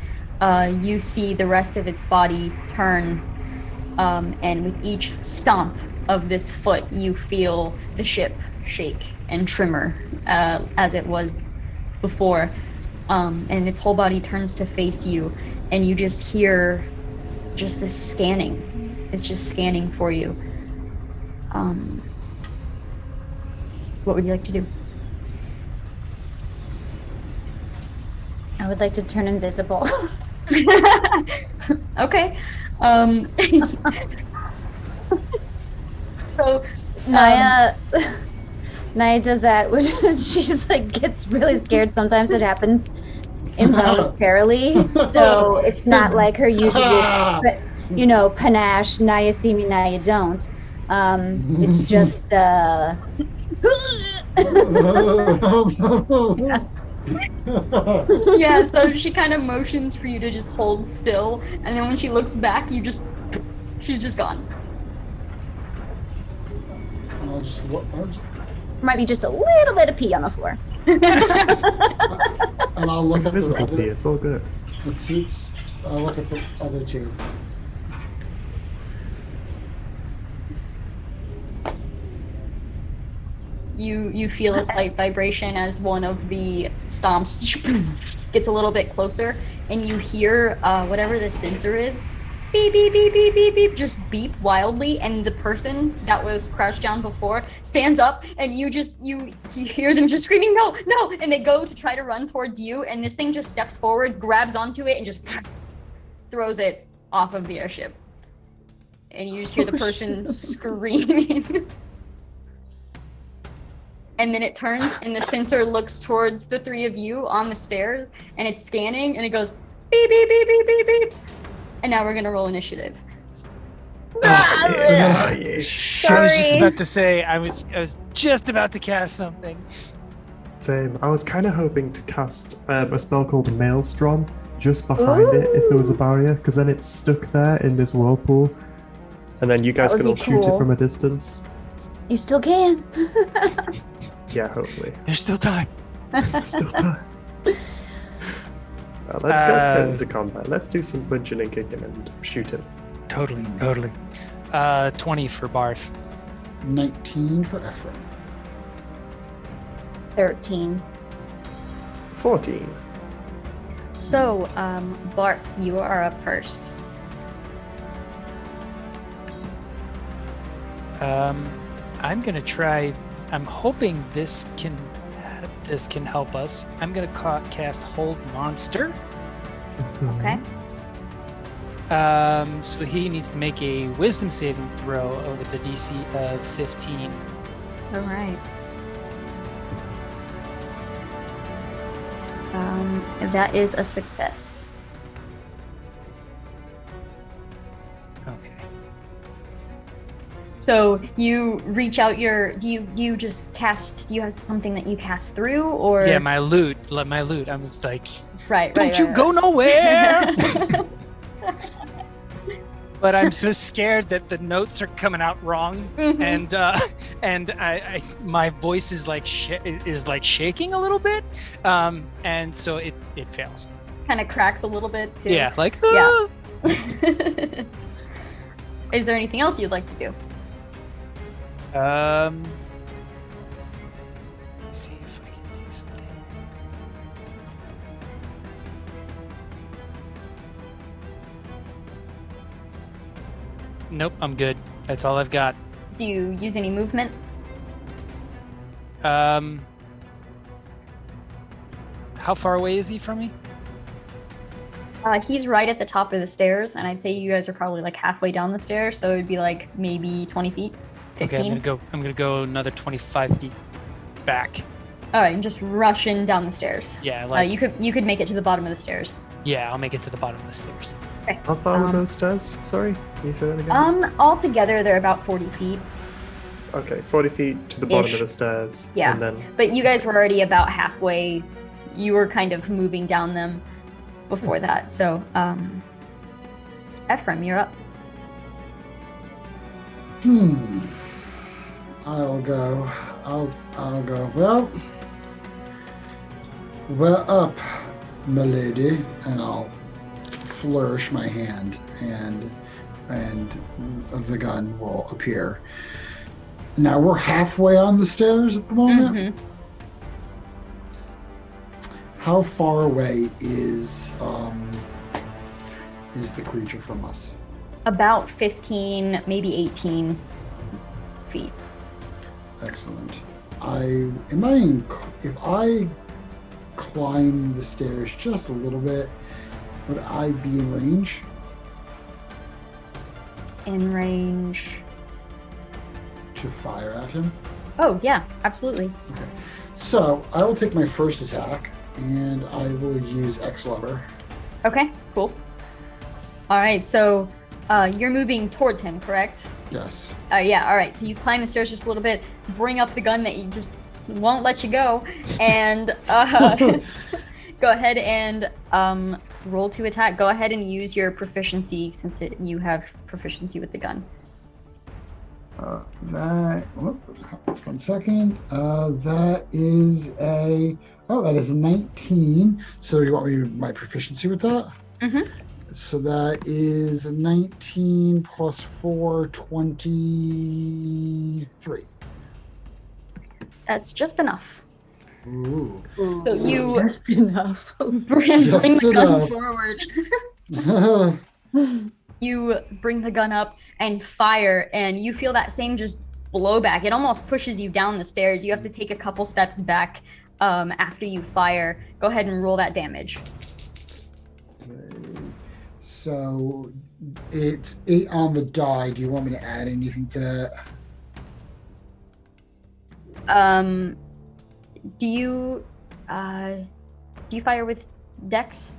You see the rest of its body turn, and with each stomp of this foot, you feel the ship shake and tremor as it was before. And its whole body turns to face you, and you just hear just this scanning. It's just scanning for you. What would you like to do? I would like to turn invisible. Okay. So Naya does that, which she's like gets really scared. Sometimes it happens involuntarily, so it's not like her usual, but you know, panache. Naya see me, Naya don't. It's just yeah, so she kind of motions for you to just hold still, and then when she looks back, she's just gone. I'll just look, might be just a little bit of pee on the floor. and I'll look at the Invisible other. pee, it's all good. I'll look at the other two. You feel a slight vibration as one of the stomps gets a little bit closer, and you hear whatever the sensor is, beep beep beep beep beep beep, just beep wildly, and the person that was crouched down before stands up, and you hear them just screaming no no, and they go to try to run towards you, and this thing just steps forward, grabs onto it, and just throws it off of the airship, and you just hear the person screaming. And then it turns, and the sensor looks towards the three of you on the stairs, and it's scanning, and it goes beep, beep, beep, beep, beep, beep. And now we're gonna roll initiative. Yeah. I was just about to say, I was just about to cast something. Same. I was kind of hoping to cast a spell called Maelstrom just behind it if there was a barrier, because then it's stuck there in this whirlpool. And then you guys That can would all be shoot it cool. from a distance. You still can. Yeah, hopefully. There's still time. Still time. Let's get into combat. Let's do some punching and kicking and shooting. Totally. 20 for Barth. 19 for Ephraim. 13. 14. So, Barth, you are up first. I'm gonna try. I'm hoping this can help us. I'm gonna cast Hold Monster. Okay. So he needs to make a Wisdom saving throw with a DC of 15. All right. That is a success. Okay. So you reach out your. Do you just cast? Do you have something that you cast through, or Yeah, my loot. I was like, right? don't right, you right, go right. nowhere! but I'm so scared that the notes are coming out wrong, Mhm. and my voice is like shaking a little bit, and so it fails. Kind of cracks a little bit too. Yeah, like Yeah. "Ah." Is there anything else you'd like to do? Let me see if I can do something. Nope, I'm good. That's all I've got. Do you use any movement? How far away is he from me? He's right at the top of the stairs, and I'd say you guys are probably like halfway down the stairs, so it'd be like maybe 20 feet, 15. Okay, I'm gonna go another 25 feet back. All right, and just rush in down the stairs. Yeah, like You could make it to the bottom of the stairs. yeah, I'll make it to the bottom of the stairs. How far were Um, those stairs? Sorry, can you say that again? Altogether they're about 40 feet, Okay, 40 feet to the bottom Ish. of the stairs. Yeah. And then but you guys were already about halfway. You were kind of moving down them before that. So, Ephraim, you're up. I'll go. I'll go. Well, we're up, milady, and I'll flourish my hand, and the gun will appear. Now we're halfway on the stairs at the moment. Mhm. How far away is the creature from us? About 15, maybe 18 feet. Excellent. If I climb the stairs just a little bit, would I be in range? In range. To fire at him? Oh, yeah, absolutely. So I will take my first attack, and I will use X-Lever. Okay, cool. All right, so you're moving towards him, correct? Yes. Yeah, all right. So you climb the stairs just a little bit, bring up the gun that you just won't let you go, and go ahead and roll to attack. Go ahead and use your proficiency since you have proficiency with the gun. That. One second. That is a. Oh, that is a 19. So you want me to my proficiency with that? Mhm. So that is a 19 plus 4, 23. That's just enough. Ooh. So you Just enough. bring Just the gun enough. forward. You bring the gun up and fire, and you feel that same just blowback. It almost pushes you down the stairs. You have to take a couple steps back after you fire. Go ahead and roll that damage. So it's 8 on the die. Do you want me to add anything to that? Do you fire with Dex?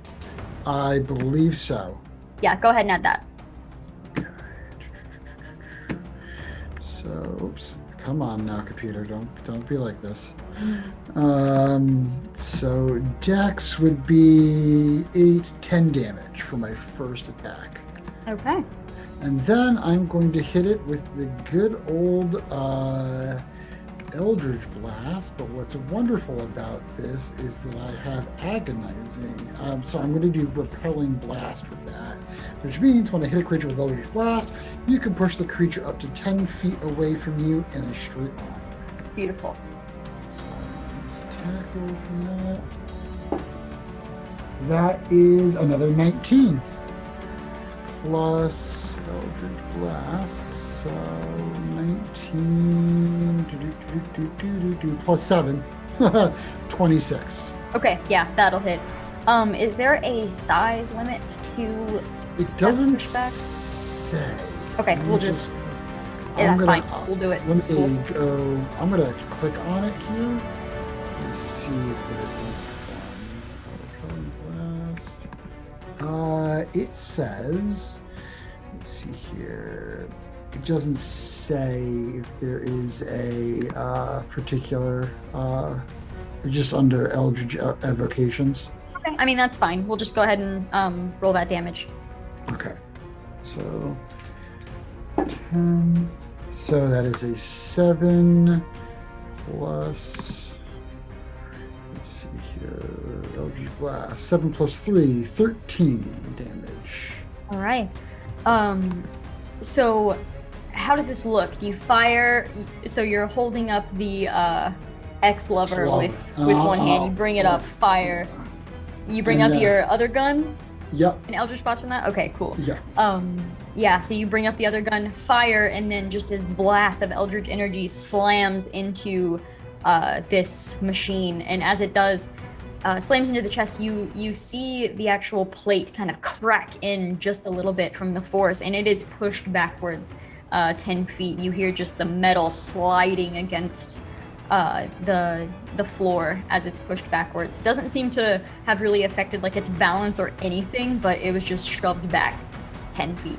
I believe so. Yeah, go ahead and add that. So, oops. Come on now, computer. Don't be like this. So Dex would be 8, 10 damage for my first attack. Okay. And then I'm going to hit it with the good old Eldritch Blast. But what's wonderful about this is that I have Agonizing. So I'm going to do Repelling Blast with that. Which means when I hit a creature with Eldritch Blast, you can push the creature up to 10 feet away from you in a straight line. Beautiful. So let's tackle that. That is another 19. Plus Eldritch Blast, so 19 plus 7, 26. Okay, yeah, that'll hit. Is there a size limit to? It doesn't pushback? say. Okay, Let me we'll just. I'm Yeah, that's gonna- fine. We'll do it. Let It's cool. me go. I'm gonna click on it here and see if there is one. Blast. It says. Let's see here. It doesn't say if there is a particular. Just under Eldritch Evocations. Okay, I mean that's fine. We'll just go ahead and roll that damage. Okay. So 10. So that is a 7 plus. Let's see here. Eldritch Blast. 7 plus 3, 13 damage. All right. So how does this look? Do you fire? So you're holding up the X lever Slug. with one hand. You bring it up, fire. You bring And, up your other gun. Yep. An Eldritch Blast from that? Okay, cool. Yeah. Yeah, so you bring up the other gun, fire, and then just this blast of Eldritch energy slams into this machine. And as it does, slams into the chest, you see the actual plate kind of crack in just a little bit from the force, and it is pushed backwards 10 feet. You hear just the metal sliding against the floor as it's pushed backwards. Doesn't seem to have really affected like its balance or anything, but it was just shoved back 10 feet.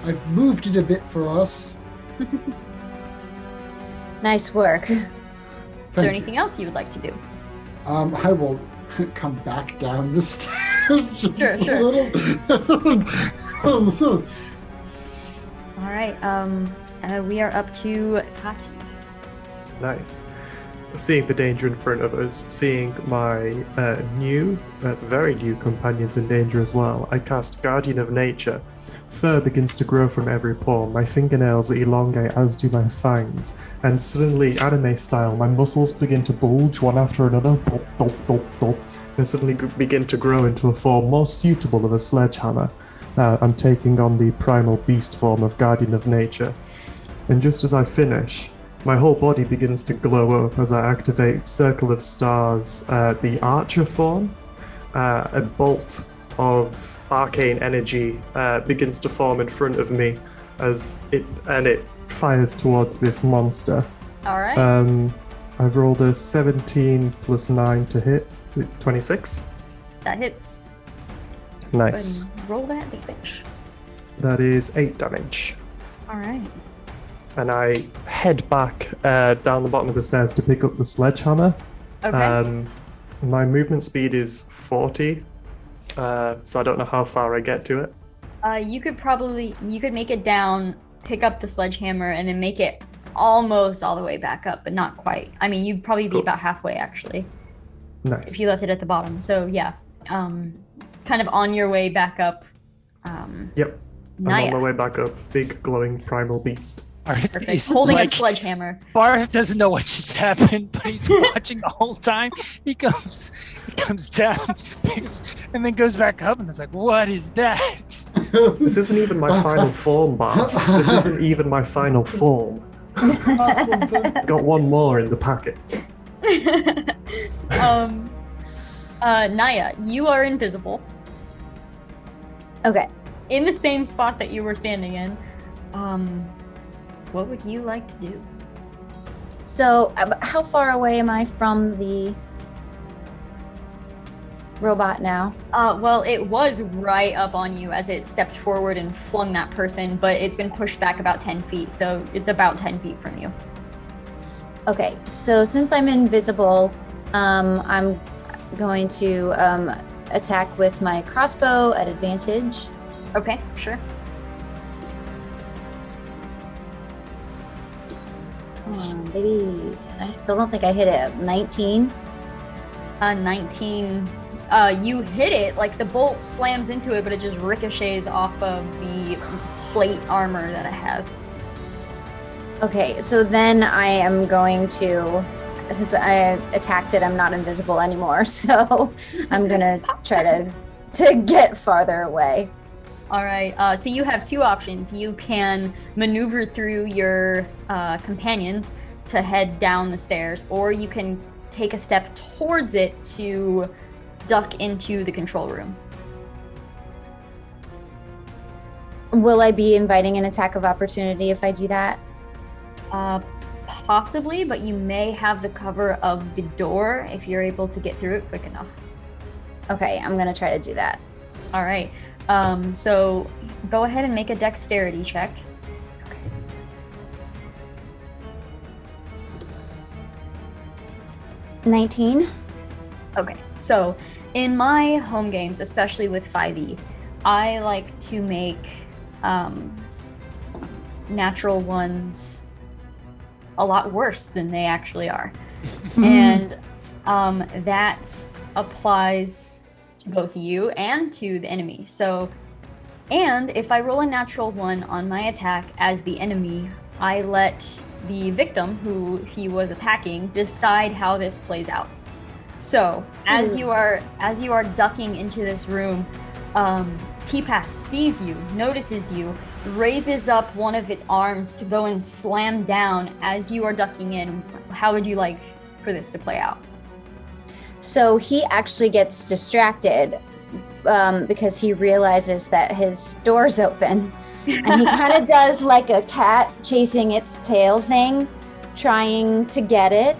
I've moved it a bit for us. Nice work. Is there Thank anything else you would like to do? I will come back down the stairs just Sure. a little. All right, we are up to Tati. Nice. Seeing the danger in front of us, seeing my very new companions in danger as well, I cast Guardian of Nature. Fur begins to grow from every pore, my fingernails elongate as do my fangs, and suddenly, anime style, my muscles begin to bulge one after another, dop, dop, dop, dop, and suddenly begin to grow into a form more suitable of a sledgehammer. I'm taking on the primal beast form of Guardian of Nature. And just as I finish, my whole body begins to glow up as I activate Circle of Stars, the Archer form. A bolt of arcane energy begins to form in front of me as it fires towards this monster. All right. I've rolled a 17 plus 9 to hit, 26. That hits. Nice. Go ahead and roll that damage. That is 8 damage. All right. And I head back down the bottom of the stairs to pick up the sledgehammer. Okay. My movement speed is 40, so I don't know how far I get to it. You could make it down, pick up the sledgehammer, and then make it almost all the way back up, but not quite. I mean, you'd probably be Cool. about halfway actually Nice. if you left it at the bottom. So yeah, kind of on your way back up. Yep. I'm Naya. on my way back up. Big glowing primal beast. Barth Perfect. is Holding a like, sledgehammer. Barth doesn't know what just happened, but he's watching the whole time. He comes down, and then goes back up, and is like, "What is that?" This isn't even my final form, Barth. This isn't even my final form. Got one more in the packet. Naya, you are invisible Okay. in the same spot that you were standing in. What would you like to do? So, how far away am I from the robot now? Well, it was right up on you as it stepped forward and flung that person, but it's been pushed back about 10 feet, so it's about 10 feet from you. Okay, so since I'm invisible, I'm going to attack with my crossbow at advantage. Okay, sure. Come on, baby. I still don't think I hit it. 19. 19. You hit it, like the bolt slams into it, but it just ricochets off of the plate armor that it has. Okay, so then I am going to, since I attacked it, I'm not invisible anymore, so I'm gonna try to get farther away. All right, so you have two options. You can maneuver through your companions to head down the stairs, or you can take a step towards it to duck into the control room. Will I be inviting an attack of opportunity if I do that? Possibly, but you may have the cover of the door if you're able to get through it quick enough. Okay, I'm gonna try to do that. All right, so go ahead and make a dexterity check. 19. Okay, so in my home games, especially with 5e, I like to make natural ones a lot worse than they actually are. And that applies to both you and to the enemy. So, and if I roll a natural one on my attack as the enemy, I let the victim who he was attacking decide how this plays out. So, as you are ducking into this room, T-Pass sees you, notices you, raises up one of its arms to go and slam down as you are ducking in. How would you like for this to play out? So he actually gets distracted because he realizes that his door's open. And he kind of does like a cat chasing its tail thing, trying to get it,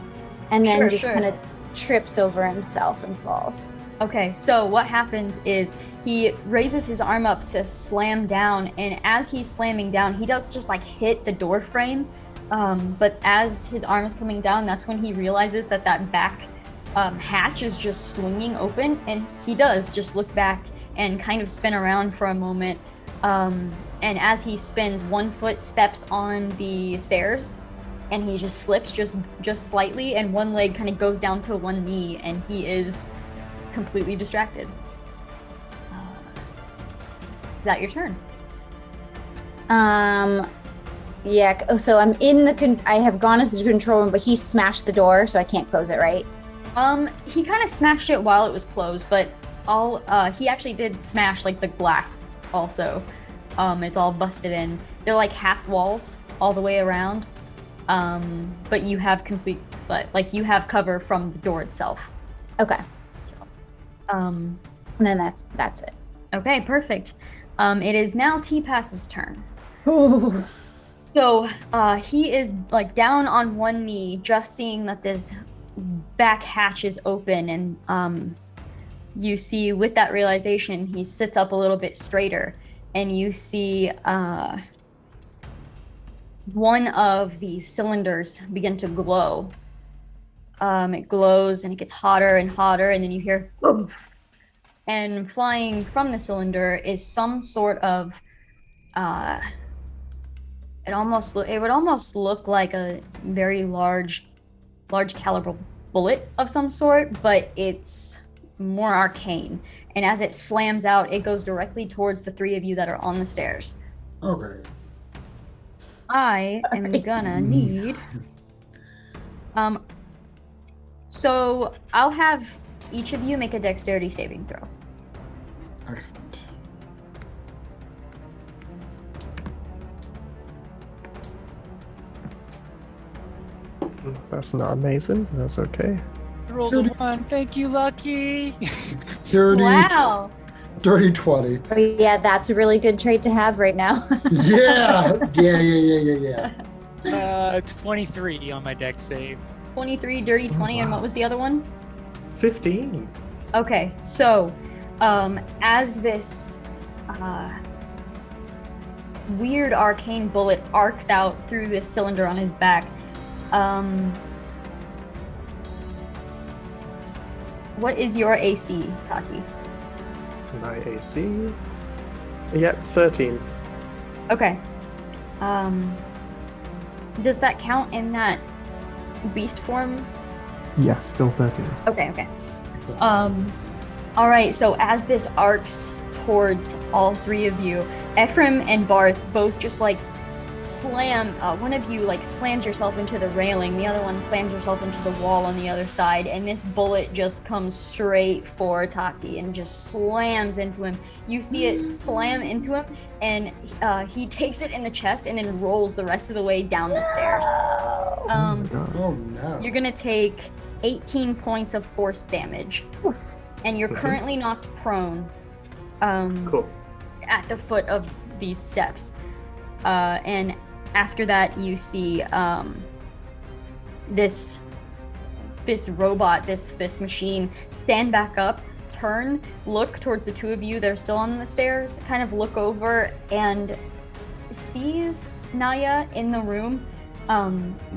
and then kind of trips over himself and falls. Okay, so what happens is he raises his arm up to slam down, and as he's slamming down, he does just like hit the door frame. But as his arm is coming down, that's when he realizes that back hatch is just swinging open, and he does just look back and kind of spin around for a moment. And as he spins, 1 foot steps on the stairs, and he just slips just slightly, and one leg kind of goes down to one knee, and he is completely distracted. Is that your turn? Yeah. Oh, so I'm in I have gone into the control room, but he smashed the door, so I can't close it, right? He kind of smashed it while it was closed, but he actually did smash like the glass also. It's all busted in. They're like half walls all the way around. But you have you have cover from the door itself. Okay. So, and then that's it. Okay, perfect. It is now T-Pass's turn. Ooh. So he is like down on one knee, just seeing that this back hatch is open, and you see with that realization, he sits up a little bit straighter, and you see one of these cylinders begin to glow. It glows and it gets hotter and hotter, and then you hear oomph. And flying from the cylinder is some sort of it would almost look like a very large caliber bullet of some sort, but it's more arcane. And as it slams out, it goes directly towards the 3 of you that are on the stairs. Okay. I am gonna need so I'll have each of you make a dexterity saving throw. Excellent. That's not amazing. That's okay. I rolled a 1. Thank you, Lucky. Dirty, Wow. dirty 20. Oh, yeah, that's a really good trait to have right now. Yeah. 23 on my dex save. 23, dirty 20, and what was the other one? 15. Okay, so as this weird arcane bullet arcs out through this cylinder on his back, what is your AC, Tati? My AC. Yep, 13. Okay. Does that count in that beast form? Yes, still 13. Okay. All right, so as this arcs towards all 3 of you, Ephraim and Barth both just like slam, one of you like slams yourself into the railing, the other one slams yourself into the wall on the other side, and this bullet just comes straight for Tati and just slams into him. You see it slam into him, and he takes it in the chest and then rolls the rest of the way down the stairs. Oh no. You're gonna take 18 points of force damage. And you're currently knocked prone Cool. at the foot of these steps. And after that, you see this robot, this machine, stand back up, turn, look towards the 2 of you that are still on the stairs, kind of look over and sees Naya in the room.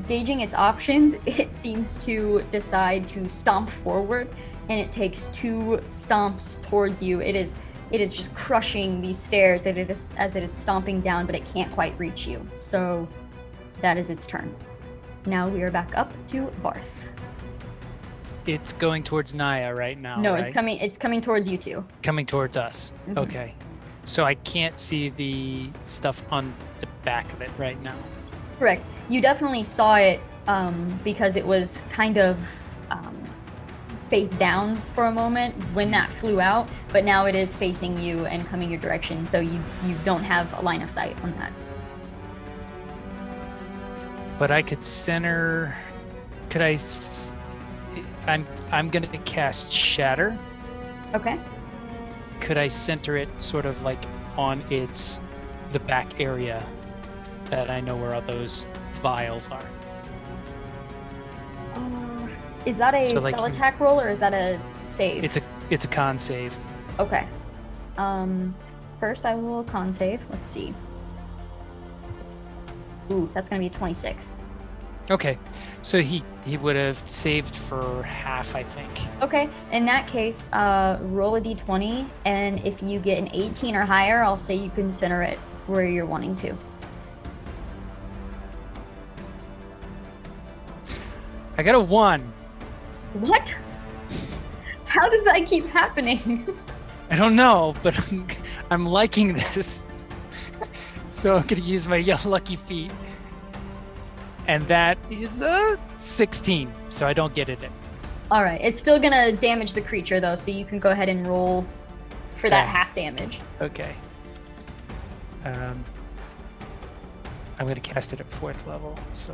Gauging its options, it seems to decide to stomp forward, and it takes 2 stomps towards you. It is it is just crushing these stairs as it is stomping down, but it can't quite reach you. So that is its turn. Now we are back up to Barth. It's going towards Naya right now. No, right? it's coming towards you two. Coming towards us. Mhm. Okay. So I can't see the stuff on the back of it right now. Correct. You definitely saw it because it was kind of face down for a moment when that flew out, but now it is facing you and coming your direction, so you don't have a line of sight on that. But I could center. Could I? I'm gonna cast Shatter. Okay. Could I center it sort of like on the back area that I know where all those vials are? Is that a So, like, spell attack roll or is that a save? It's a con save. Okay. First I will con save. Let's see. Ooh, that's gonna be a 26. Okay, so he would have saved for half, I think. Okay, in that case, roll a d20, and if you get an 18 or higher, I'll say you can center it where you're wanting to. I got a 1. What? How does that keep happening? I don't know, but I'm liking this. So I'm gonna use my lucky feet. And that is a 16, so I don't get it in. All right, it's still gonna damage the creature though, so you can go ahead and roll for that Okay. half damage. Okay. I'm gonna cast it at 4th level, so.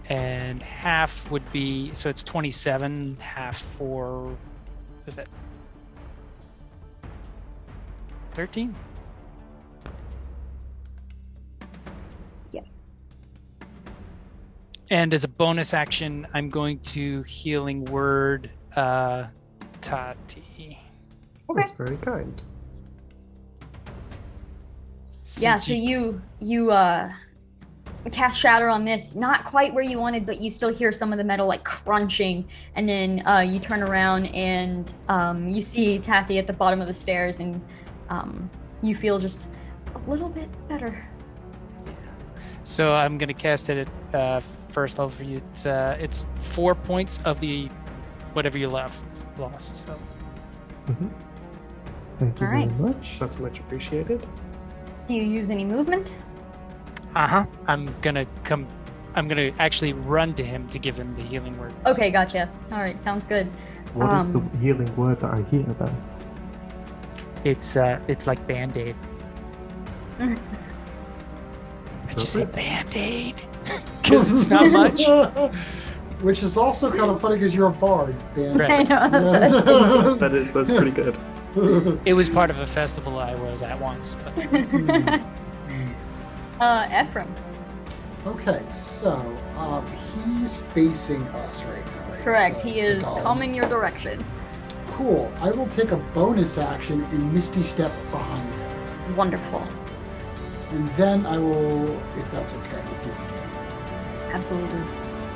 And half would be, so it's 27, half for, what is that? 13? Yeah. And as a bonus action, I'm going to Healing Word Tati. That's very kind. Yeah, Since so you cast Shatter on this, not quite where you wanted, but you still hear some of the metal like crunching, and then you turn around and you see Tati at the bottom of the stairs, and you feel just a little bit better. So I'm gonna cast it at 1st level for you. It's 4 points of the whatever you lost. So Thank you All right. very much. That's much appreciated. Do you use any movement? I'm gonna actually run to him to give him the healing word. Okay, gotcha. All right, sounds good. What is the healing word that I hear then? It's like Band-Aid. I just say Perfect. Band-Aid because it's not much. Which is also kind of funny because you're a bard, Dan. Right. I know. That's pretty good. It was part of a festival I was at once. But Ephraim. Okay, so he's facing us right now. Right? Correct. The- He the is golem. coming your direction. Cool. I will take a bonus action and Misty Step behind him. Wonderful. And then I will, if that's okay with you. Absolutely.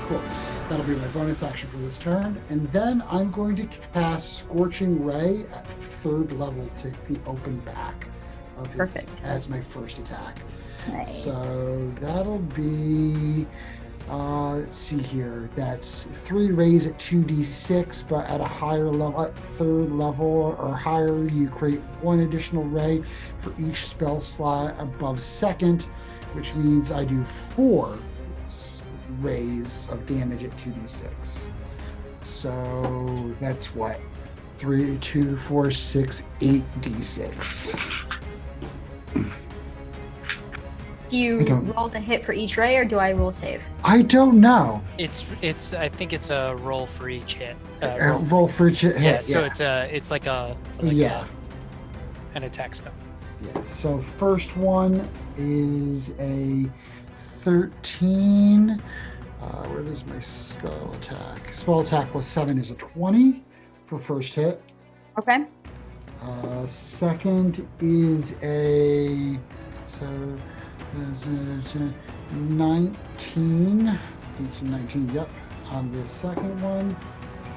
Cool. That'll be my bonus action for this turn. And then I'm going to cast Scorching Ray at 3rd level to the open back of his Perfect. as my first attack. Nice. So that'll be, let's see here. That's 3 rays at 2d6, but at a higher level, at 3rd level or higher, you create 1 additional ray for each spell slot above 2nd, which means I do 4 rays of damage at 2d6. So that's what? 3, 2, 4, 6, 8d6. Do you I don't- roll the hit for each ray, or do I roll save? I don't know. it's I think it's a roll for each hit. Roll for each hit. Yeah, so it's like Yeah. an attack spell. Yeah, so first one is a 13. Where does my spell attack? Spell attack plus 7 is a 20 for first hit. Okay. Second is a 19. It's 19, yep, on the second one.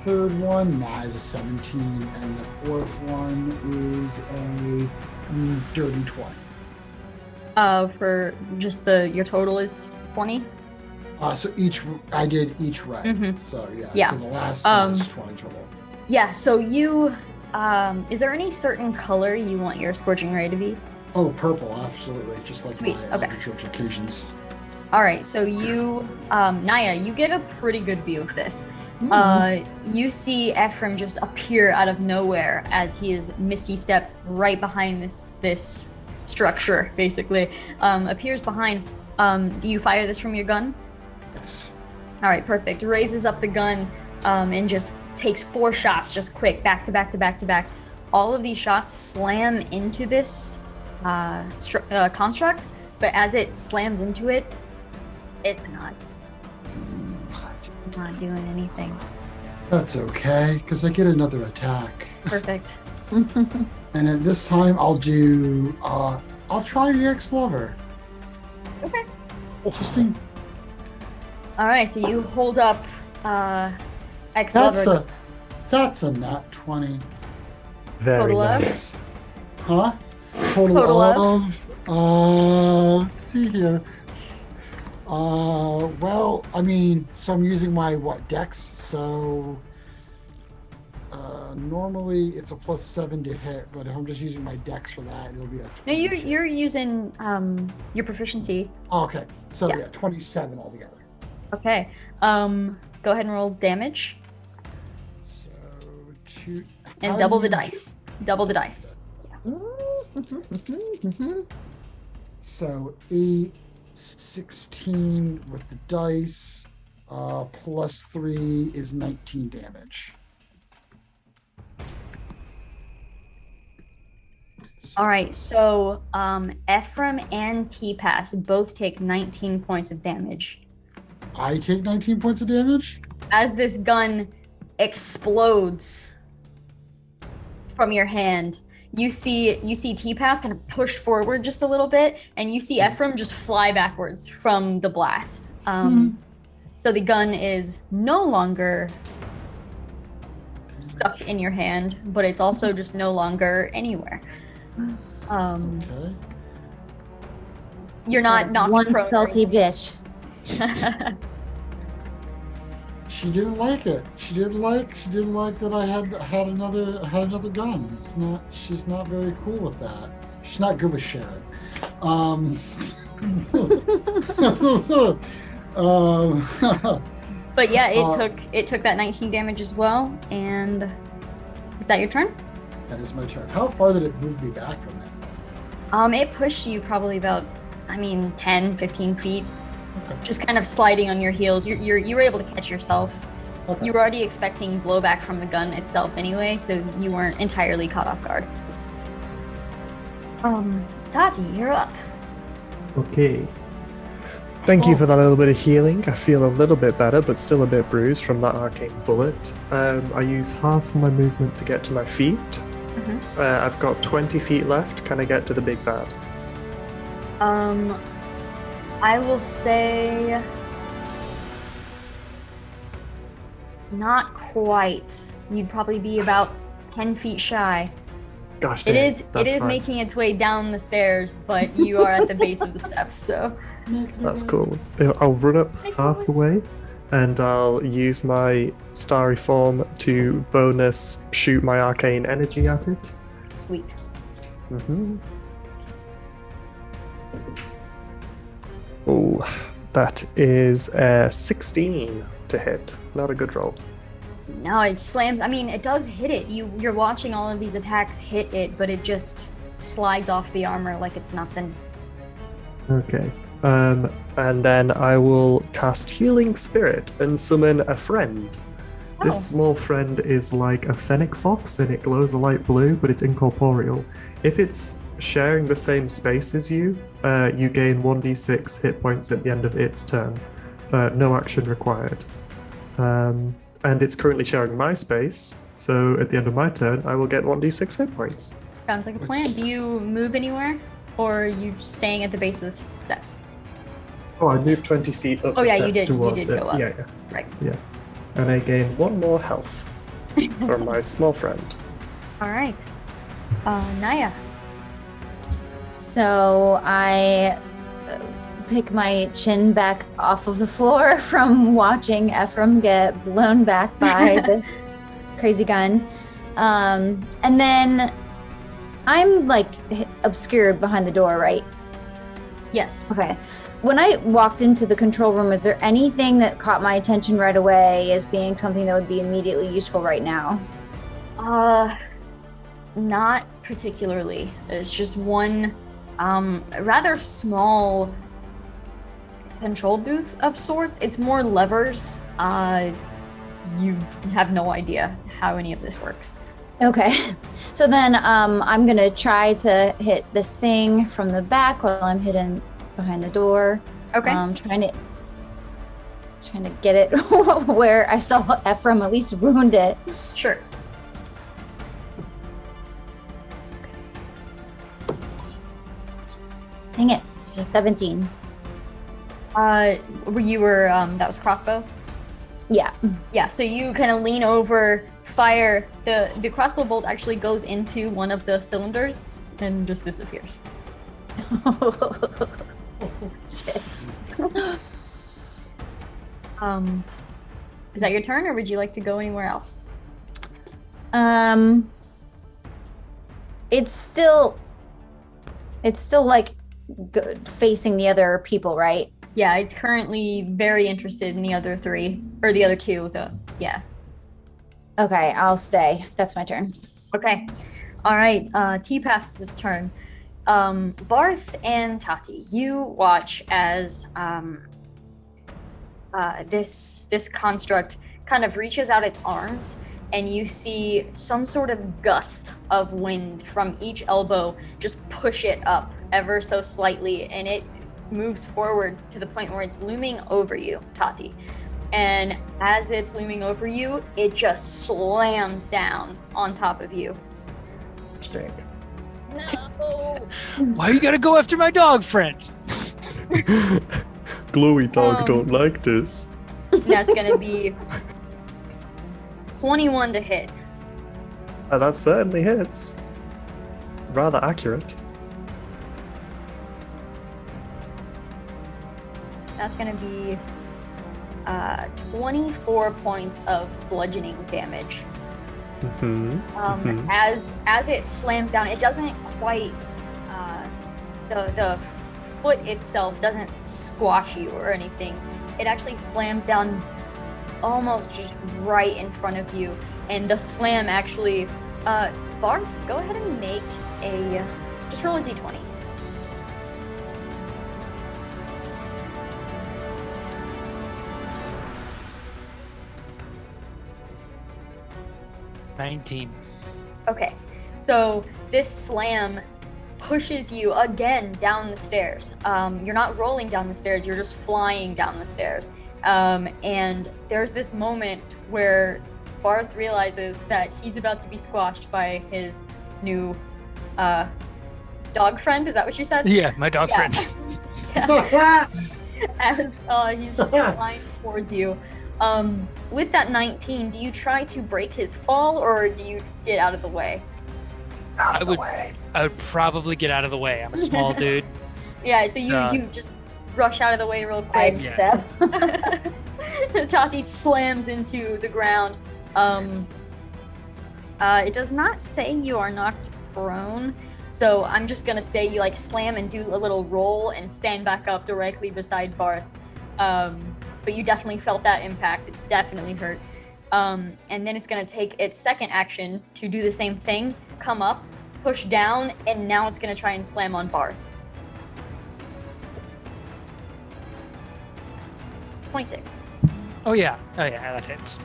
third one, that is a 17, and the fourth one is a dirty 20. For just your total is 20. So I did each right. Mhm. So yeah, Yeah. so the last one is 20 total. Yeah. So you, is there any certain color you want your scorching ray to be? Oh, purple, absolutely, just like Sweet, my okay. average church occasions. All right. So you, Naya, you get a pretty good view of this. You see Ephraim just appear out of nowhere as he is misty stepped right behind this structure, basically. Appears behind. Do you fire this from your gun? Yes. All right, perfect. Raises up the gun and just takes 4 shots, just quick, back to back to back to back. All of these shots slam into this construct, but as it slams into it, it's not doing anything. That's okay, because I get another attack. Perfect. And at this time, I'll do. I'll try the ex-lover. Okay. Interesting. All right, so you hold up ex-lover. That's a nat 20. Very Total of? nice. Huh? Total of? Let's see here. Well, I mean, so I'm using my dex, so normally it's a +7 to hit, but if I'm just using my dex for that, it'll be a 20. No, you're using your proficiency. Oh, okay, so Yeah. yeah, 27 altogether. Okay. Go ahead and roll damage So two and how double do the you- dice. Double the dice. So a 16 with the dice, +3 is 19 damage. All right, so Ephraim and T-Pass both take 19 points of damage. I take 19 points of damage? As this gun explodes from your hand, you see T-Pass kind of push forward just a little bit, and you see Ephraim just fly backwards from the blast. So the gun is no longer stuck in your hand, but it's also just no longer anywhere. Okay. You're not knocked One prone or salty bitch. She didn't like it. She didn't like that I had another gun. She's not very cool with that. She's not good with sharing. But yeah, it took that 19 damage as well. And is that your turn? That is my turn. How far did it move me back from it? It pushed you probably about, 10, 15 feet. Okay. Just kind of sliding on your heels. You were able to catch yourself. Okay. You were already expecting blowback from the gun itself anyway, so you weren't entirely caught off guard. Tati, you're up. Okay. Thank you for that little bit of healing. I feel a little bit better, but still a bit bruised from that arcane bullet. I use half my movement to get to my feet. I've got 20 feet left. Can I get to the big bad? I will say not quite. You'd probably be about 10 feet shy. Gosh, It dang, is that's fine. making its way down the stairs, but you are at the base of the steps, so That's cool. I'll run up half the way, and I'll use my starry form to bonus shoot my arcane energy at it. sweet. Oh, that is 16 to hit. Not a good roll. No, it slams. It does hit it. You're watching all of these attacks hit it, but it just slides off the armor like it's nothing. Okay. And then I will cast Healing Spirit and summon a friend. This Oh. small friend is like a fennec fox and it glows a light blue, but it's incorporeal. If it's sharing the same space as you, you gain 1d6 hit points at the end of its turn. No action required. And it's currently sharing my space, so at the end of my turn, I will get 1d6 hit points. Sounds like a plan. Do you move anywhere, or are you staying at the base of the steps? Oh, I moved 20 feet up Oh, the yeah, steps you did towards go it. up. Yeah, yeah. Right. And I gain 1 more health. for my small friend. All right. Naya. So I pick my chin back off of the floor from watching Ephraim get blown back by this crazy gun. And then I'm like obscured behind the door, right? Yes. Okay. When I walked into the control room, is there anything that caught my attention right away as being something that would be immediately useful right now? Not particularly. It's just one rather small control booth of sorts. It's more levers. You have no idea how any of this works. Okay. So then I'm going to try to hit this thing from the back while I'm hidden behind the door. Okay. Trying to get it where I saw Ephraim at least wound it. Sure. Dang it. It's a 17. You were that was crossbow? Yeah. Yeah, so you kind of lean over, fire. The crossbow bolt actually goes into one of the cylinders and just disappears. Shit. Is that your turn, or would you like to go anywhere else? It's still like facing the other people, right? Yeah, it's currently very interested in the other three, or the other two, yeah. Okay, I'll stay. That's my turn. Okay. All right, T-Pass's his turn. Barth and Tati, you watch as this construct kind of reaches out its arms, and you see some sort of gust of wind from each elbow just push it up ever so slightly, and it moves forward to the point where it's looming over you, Tati. And as it's looming over you, it just slams down on top of you. Stink. No! Why you gotta go after my dog friend? Glowy dog don't like this. That's gonna be 21 to hit. That certainly hits. Rather accurate. That's gonna be 24 points of bludgeoning damage. As it slams down, it doesn't quite the foot itself doesn't squash you or anything. It actually slams down almost just right in front of you, and the slam actually Barth, go ahead and make just roll a d20. $19. Okay, so this slam pushes you again down the stairs. You're not rolling down the stairs, you're just flying down the stairs. And there's this moment where Barth realizes that he's about to be squashed by his new dog friend. Is that what you said? Yeah, my dog Yeah. friend. Yeah. As he's just flying towards you. With that 19, do you try to break his fall, or do you get out of the way? Out of the I way. would probably get out of the way. I'm a small dude. Yeah, so you just rush out of the way real quick. Sidestep. Tati slams into the ground. It does not say you are knocked prone, so I'm just gonna say you like slam and do a little roll and stand back up directly beside Barth. But you definitely felt that impact. It definitely hurt. And then it's gonna take its second action to do the same thing, come up, push down, and now it's gonna try and slam on Barth. 26. Oh yeah, that hits.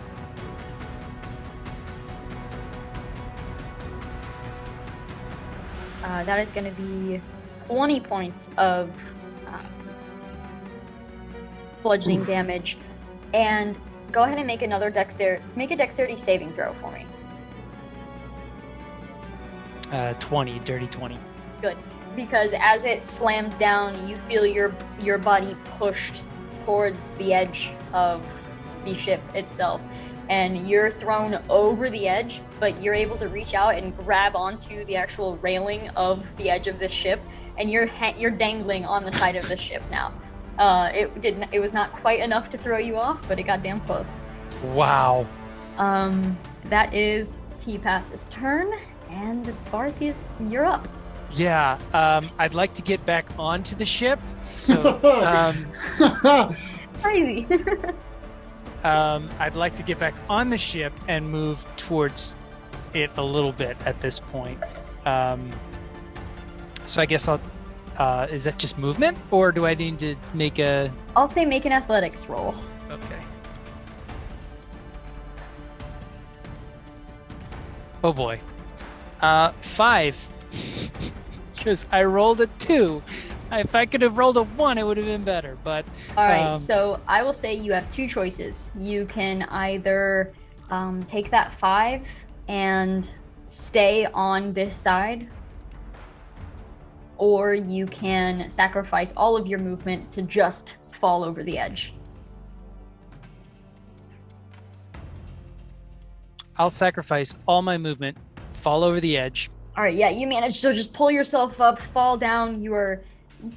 That is going to be 20 points of bludgeoning damage. And go ahead and make another dexterity saving throw for me. 20, dirty 20. Good. Because as it slams down, you feel your body pushed towards the edge of the ship itself. and you're thrown over the edge, but you're able to reach out and grab onto the actual railing of the edge of the ship, and you're dangling on the side of the ship now. It was not quite enough to throw you off, but it got damn close. Wow. That is T-Pass's turn, and Barthius, you're up. Yeah. I'd like to get back onto the ship. So Crazy. I'd like to get back on the ship and move towards it a little bit at this point. So I guess I'll. Is that just movement, or do I need to make a? I'll say make an athletics roll. Okay. Oh boy. 5. Because I rolled a 2. If I could have rolled a 1, it would have been better. But All right, so I will say you have two choices. You can either take that 5 and stay on this side, or you can sacrifice all of your movement to just fall over the edge. I'll sacrifice all my movement, fall over the edge. All right, yeah, you managed to just pull yourself up, fall down. You are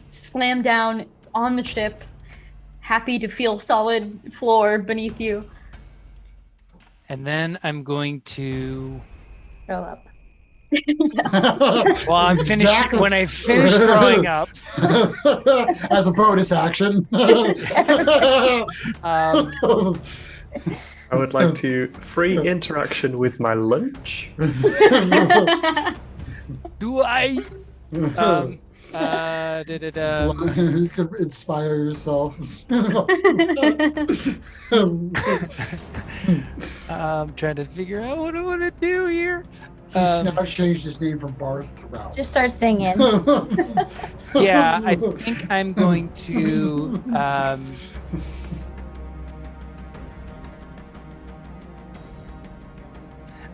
slammed down on the ship, happy to feel solid floor beneath you. And then I'm going to. Throw up. Well, I'm finished. Exactly. When I finish throwing up, As a bonus action. I would like to free interaction with my lunch. do I? You could inspire yourself. I'm trying to figure out what I want to do here. He's now changed his name from Barth to Ralph. Just start singing. Yeah, I think I'm going to.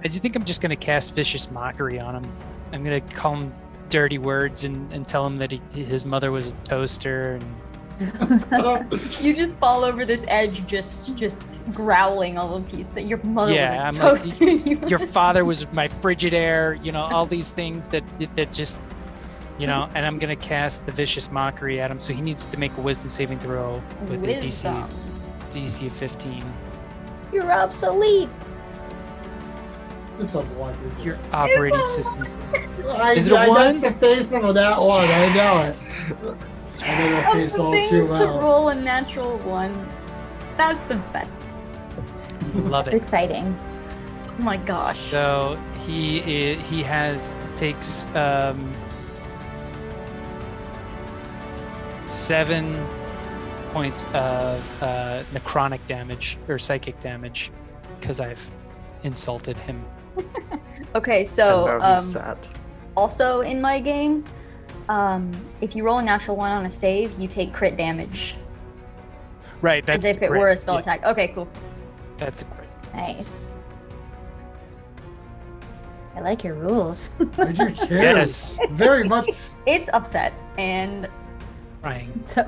I do think I'm just going to cast Vicious Mockery on him. I'm going to call him dirty words and tell him that his mother was a toaster. And You just fall over this edge, just growling all of these that your mother Yeah, was I'm like, toasting you. your father was my Frigidaire, all these things that just, and I'm going to cast the Vicious Mockery at him. So he needs to make a wisdom saving throw with a Wisdom. DC of 15. You're obsolete. It's a one. Isn't Your it? operating systems. Is it a one? That's the face of that one. I know it. I know that Of face the all too things to well. roll a natural 1, that's the best. Love It's it. exciting. Oh my gosh. So he takes 7 points of necrotic damage or psychic damage because I've insulted him. Okay, And so now he's sad. also in my games, if you roll a natural 1 on a save, you take crit damage. Right, that's As if the it crit. were a spell Yeah, attack. Okay, cool. That's a crit. Nice. I like your rules. I do too. Yes, Very much. It's upset and crying So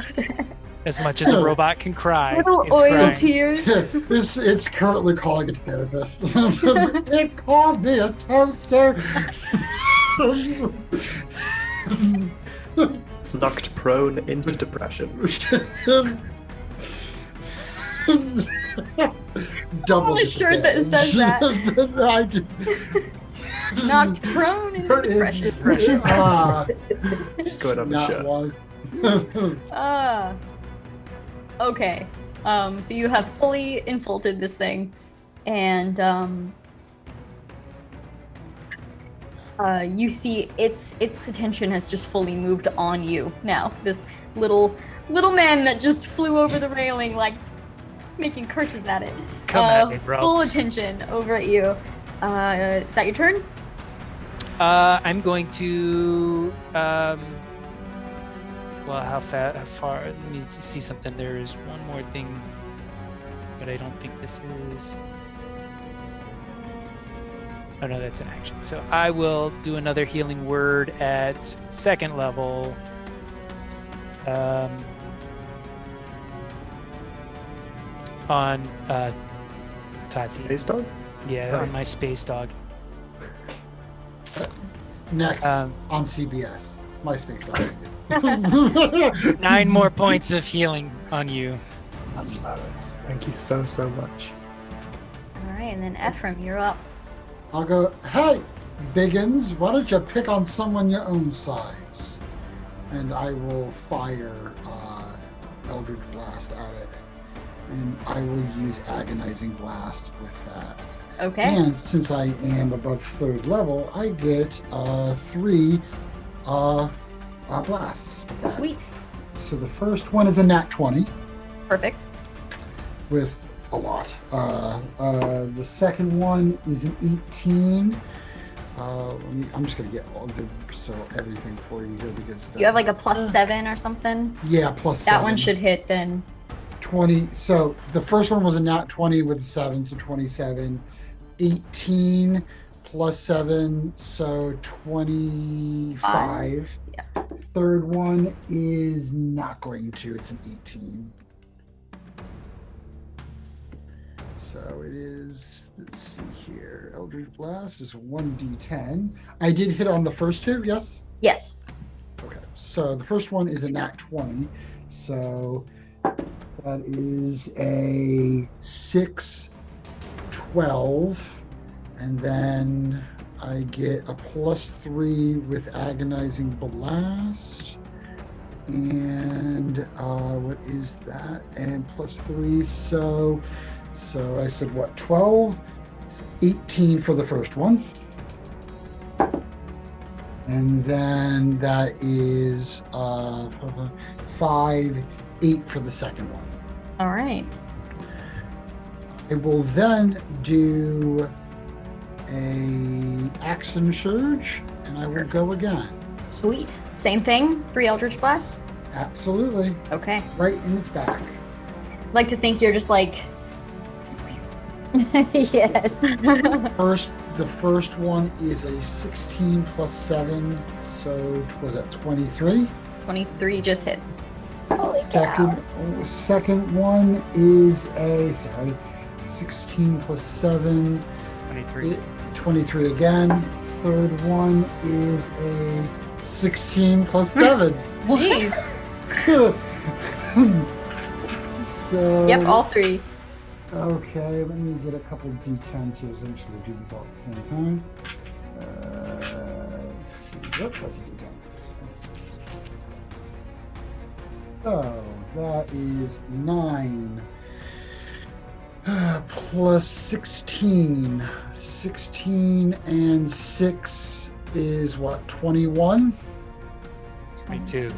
as much as a robot can cry. little it's oil crying. tears. It's currently calling its therapist. It called me a toaster. It's knocked prone into depression. Double I want a shirt that says that. I do. Knocked prone in depression. Ah, It's going on the not shirt. one. Okay. So you have fully insulted this thing, and you see its attention has just fully moved on you now. This little man that just flew over the railing, like making curses at it. Come at me, bro. Full attention over at you. Is that your turn? I'm going to. Well, how far? Let me just see something. There is one more thing, but I don't think this is. Oh no, that's an action. So I will do another healing word at 2nd level. On Tassie. Space dog? Yeah, Right. on my space dog. Next Um, on CBS, my space dog. 9 more points of healing on you. That's loads. Thank you so, so much. All right, and then Ephraim, you're up. I'll go, hey, Biggins, why don't you pick on someone your own size? And I will fire Eldritch Blast at it. And I will use Agonizing Blast with that. Okay. And since I am above 3rd level, I get 3 blasts. Sweet. So the first one is a nat 20 Perfect. with a lot. The second one is an 18. I'm just gonna get everything for you here because You have like a +7 or something. yeah plus That 7. one should hit then. 20. So the first one was a nat 20 with a 7, so 27. 18 plus 7, so 25. Yeah. Third one is not going to. It's an 18. So it is, let's see here. Eldritch Blast is 1d10. I did hit on the first two, yes? Yes. Okay. So the first one is a nat 20. So that is a 6, 12. And then I get a +3 with Agonizing Blast. And what is that? And +3, so I said what, 12? 18 for the first one. And then that is 5, 8 for the second one. All right. I will then do a Action Surge, and I will go again. Sweet. Same thing. 3 Eldritch Blasts. Absolutely, Okay. right in its back. Like to think you're just like. Yes. The first one is a 16 plus 7, so was that 23? 23 just hits. Holy cow. Second one is a 16 plus 7, 23. 23 again. Third one is a 16 plus 7. Jeez. So Yep, all 3. okay, let me get a couple d10s here. So I'm just going to do this all at the same time. Let's see. Yep, that's a d10. So that is 9 plus 16. 16 and 6 is what, 21? 22.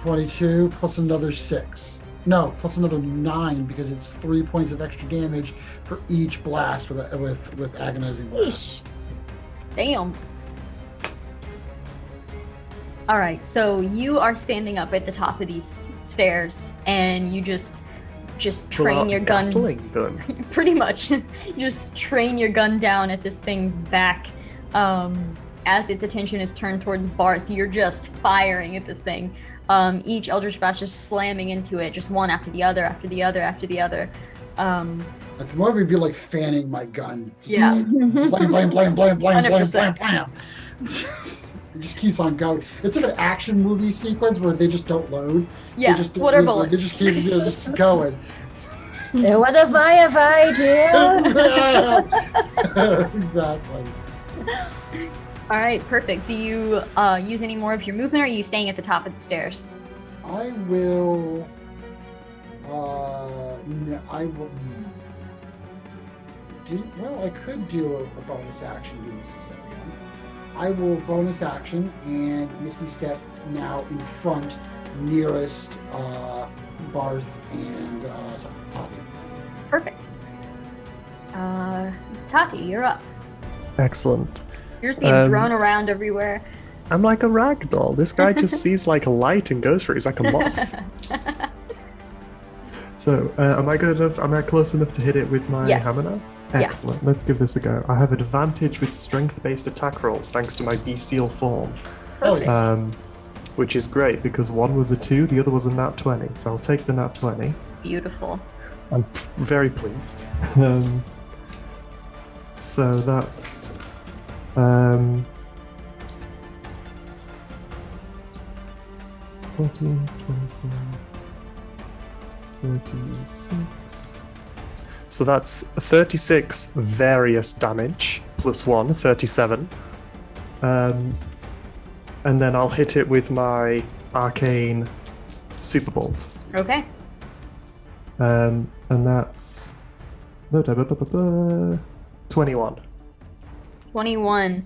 22 plus another 6. No, plus another 9 because it's 3 points of extra damage for each blast with Agonizing Blast. Yeesh. Damn. All right, so you are standing up at the top of these stairs, and you just train your gun. Gatling gun. Pretty much, you just train your gun down at this thing's back. As its attention is turned towards Barth, you're just firing at this thing. Each Eldritch Blast just slamming into it, just one after the other, after the other, after the other. At the moment, it'd be like fanning my gun. Yeah. Blam, blam, blam, blam, blam, blam, 100%. blam. It just keeps on going. It's like an action movie sequence where they just don't load. Yeah, They just, water they bullets. just keep just going. There was a firefight here. Exactly. All right, perfect. Do you use any more of your movement, or are you staying at the top of the stairs? I will. No, I will. I could do a bonus action. Do Misty Step again. I will bonus action and Misty Step now in front, nearest Barth and Tati. Perfect. Tati, you're up. Excellent. You're just being thrown around everywhere. I'm like a rag doll. This guy just sees like a light and goes for it. He's like a moth. So, am I good enough? Am I close enough to hit it with my Yes. hammer now? Yeah. Excellent. Let's give this a go. I have advantage with strength-based attack rolls thanks to my bestial form, Oh, yeah. which is great because one was a 2, the other was a nat 20. So I'll take the nat 20. Beautiful. I'm very pleased. So that's 14, 24, 36. So that's 36 various damage plus 1, 37. And then I'll hit it with my arcane super bolt. Okay. And that's 21. 21.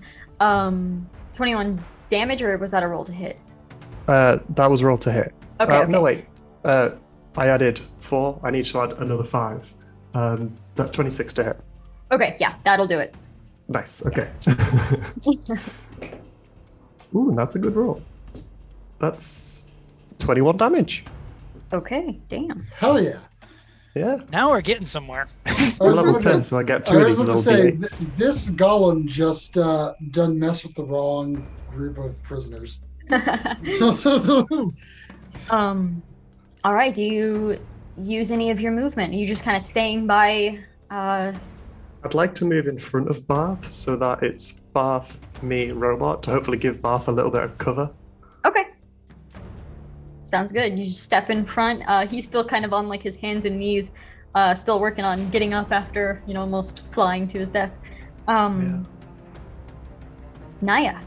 21 damage, or was that a roll to hit? That was roll to hit. Okay, okay. No, wait. I added 4. I need to add another 5. That's 26 to hit. Okay, yeah, that'll do it. Nice. Okay. Ooh, that's a good roll. That's 21 damage. Okay, damn. Hell yeah. Yeah. Now we're getting somewhere. I I'm was level gonna 10, say- so I get I 2 of was these gonna little say, d8s. this golem just done mess with the wrong group of prisoners. All right, do you use any of your movement? Are you just kind of staying by I'd like to move in front of Barth so that it's Barth, me, robot, to hopefully give Barth a little bit of cover. Okay. Sounds good. You just step in front. He's still kind of on like his hands and knees, still working on getting up after, almost flying to his death. Naya.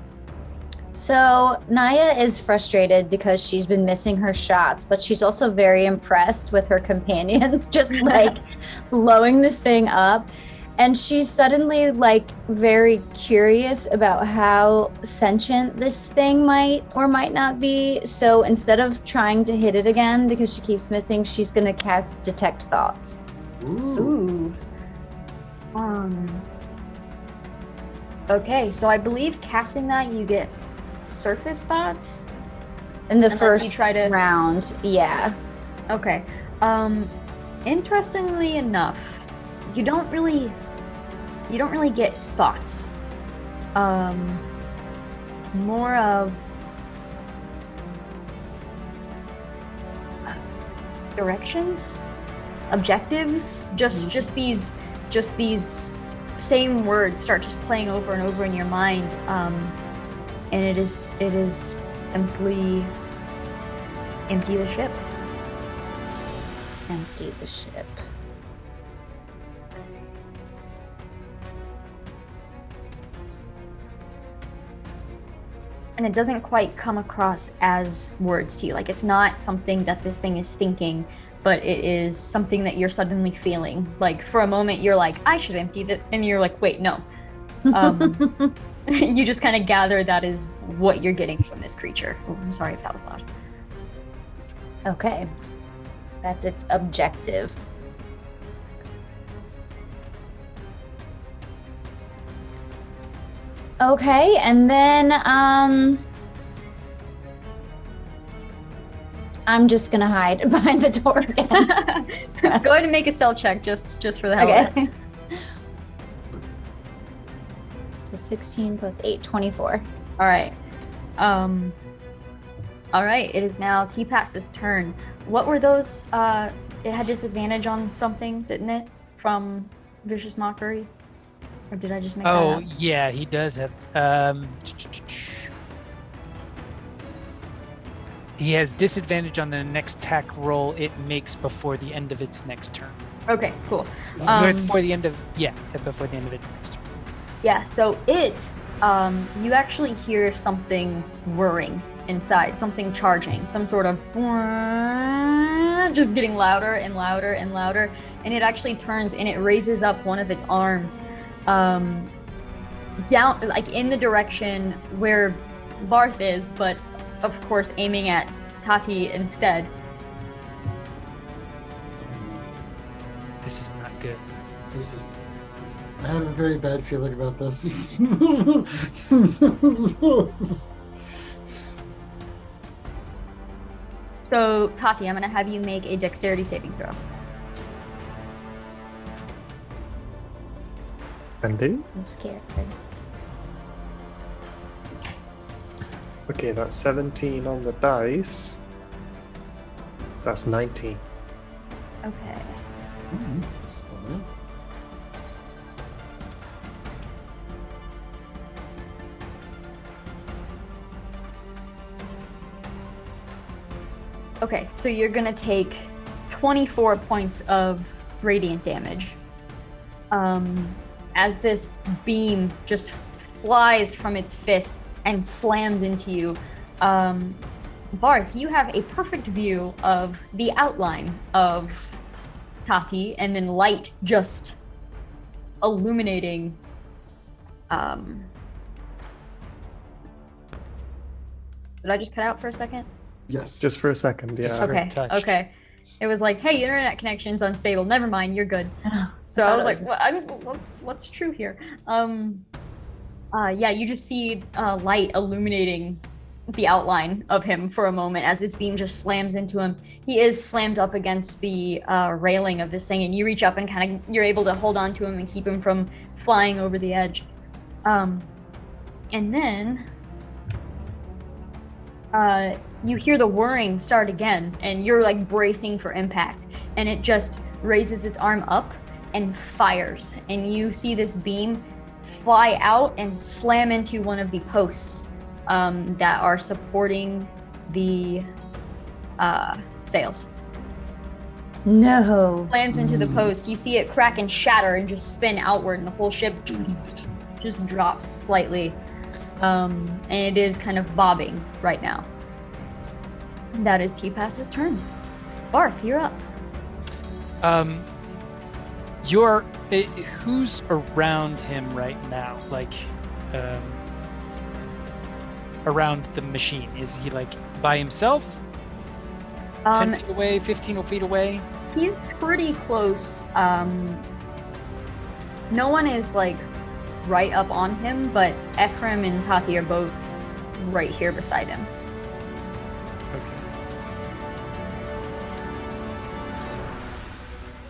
So Naya is frustrated because she's been missing her shots, but she's also very impressed with her companions just like blowing this thing up. And she's suddenly like very curious about how sentient this thing might or might not be. So instead of trying to hit it again because she keeps missing, she's gonna cast Detect Thoughts. Ooh. Okay, so I believe casting that you get surface thoughts. In the Unless first you try to- round, yeah. Okay. Interestingly enough, you don't really get thoughts. More of directions, objectives, just these same words start just playing over and over in your mind. And it is simply empty the ship. Empty the ship. And it doesn't quite come across as words to you. Like, it's not something that this thing is thinking, but it is something that you're suddenly feeling. Like, for a moment, you're like, I should empty that. And you're like, wait, no. You just kind of gather that is what you're getting from this creature. Oh, I'm sorry if that was loud. Okay. That's its objective. Okay, and then I'm just gonna hide behind the door again. Go ahead and make a stealth check just for the hell of it. Okay. So 16 plus 8, 24. All right. All right, it is now T-Pass's turn. What were those? It had disadvantage on something, didn't it? From Vicious Mockery? Or did I just make that Oh, up? yeah, he does have. He has disadvantage on the next attack roll it makes before the end of its next turn. Okay, cool. Before the end of its next turn. Yeah, so you actually hear something whirring inside, something charging, some sort of just getting louder and louder and louder, and it actually turns and it raises up one of its arms down, like in the direction where Barth is, but of course aiming at Tati instead. This is not good. This is. I have a very bad feeling about this. So Tati, I'm gonna have you make a dexterity saving throw. And do? I'm scared. Okay, that's 17 on the dice. That's 19. Okay. Okay, so you're gonna take 24 points of radiant damage. As this beam just flies from its fist and slams into you. Barth, you have a perfect view of the outline of Tati, and then light just illuminating. Did I just cut out for a second? Yes. Just for a second, yeah. Just for- Okay. touched. Okay. It was like, hey, internet connection's unstable. Never mind, you're good. So I was like, what's true here? Yeah, you just see light illuminating the outline of him for a moment as this beam just slams into him. He is slammed up against the railing of this thing, and you reach up and you're able to hold on to him and keep him from flying over the edge. And then you hear the whirring start again, and you're like bracing for impact, and it just raises its arm up and fires, and you see this beam fly out and slam into one of the posts that are supporting the sails. No. Slams into the post. You see it crack and shatter and just spin outward, and the whole ship just drops slightly. And it is kind of bobbing right now. That is T-Pass's turn. Barth, you're up. Who's around him right now? Like, around the machine? Is he like by himself? 10 feet away, 15 feet away? He's pretty close. No one is like right up on him, but Ephraim and Tati are both right here beside him. Okay.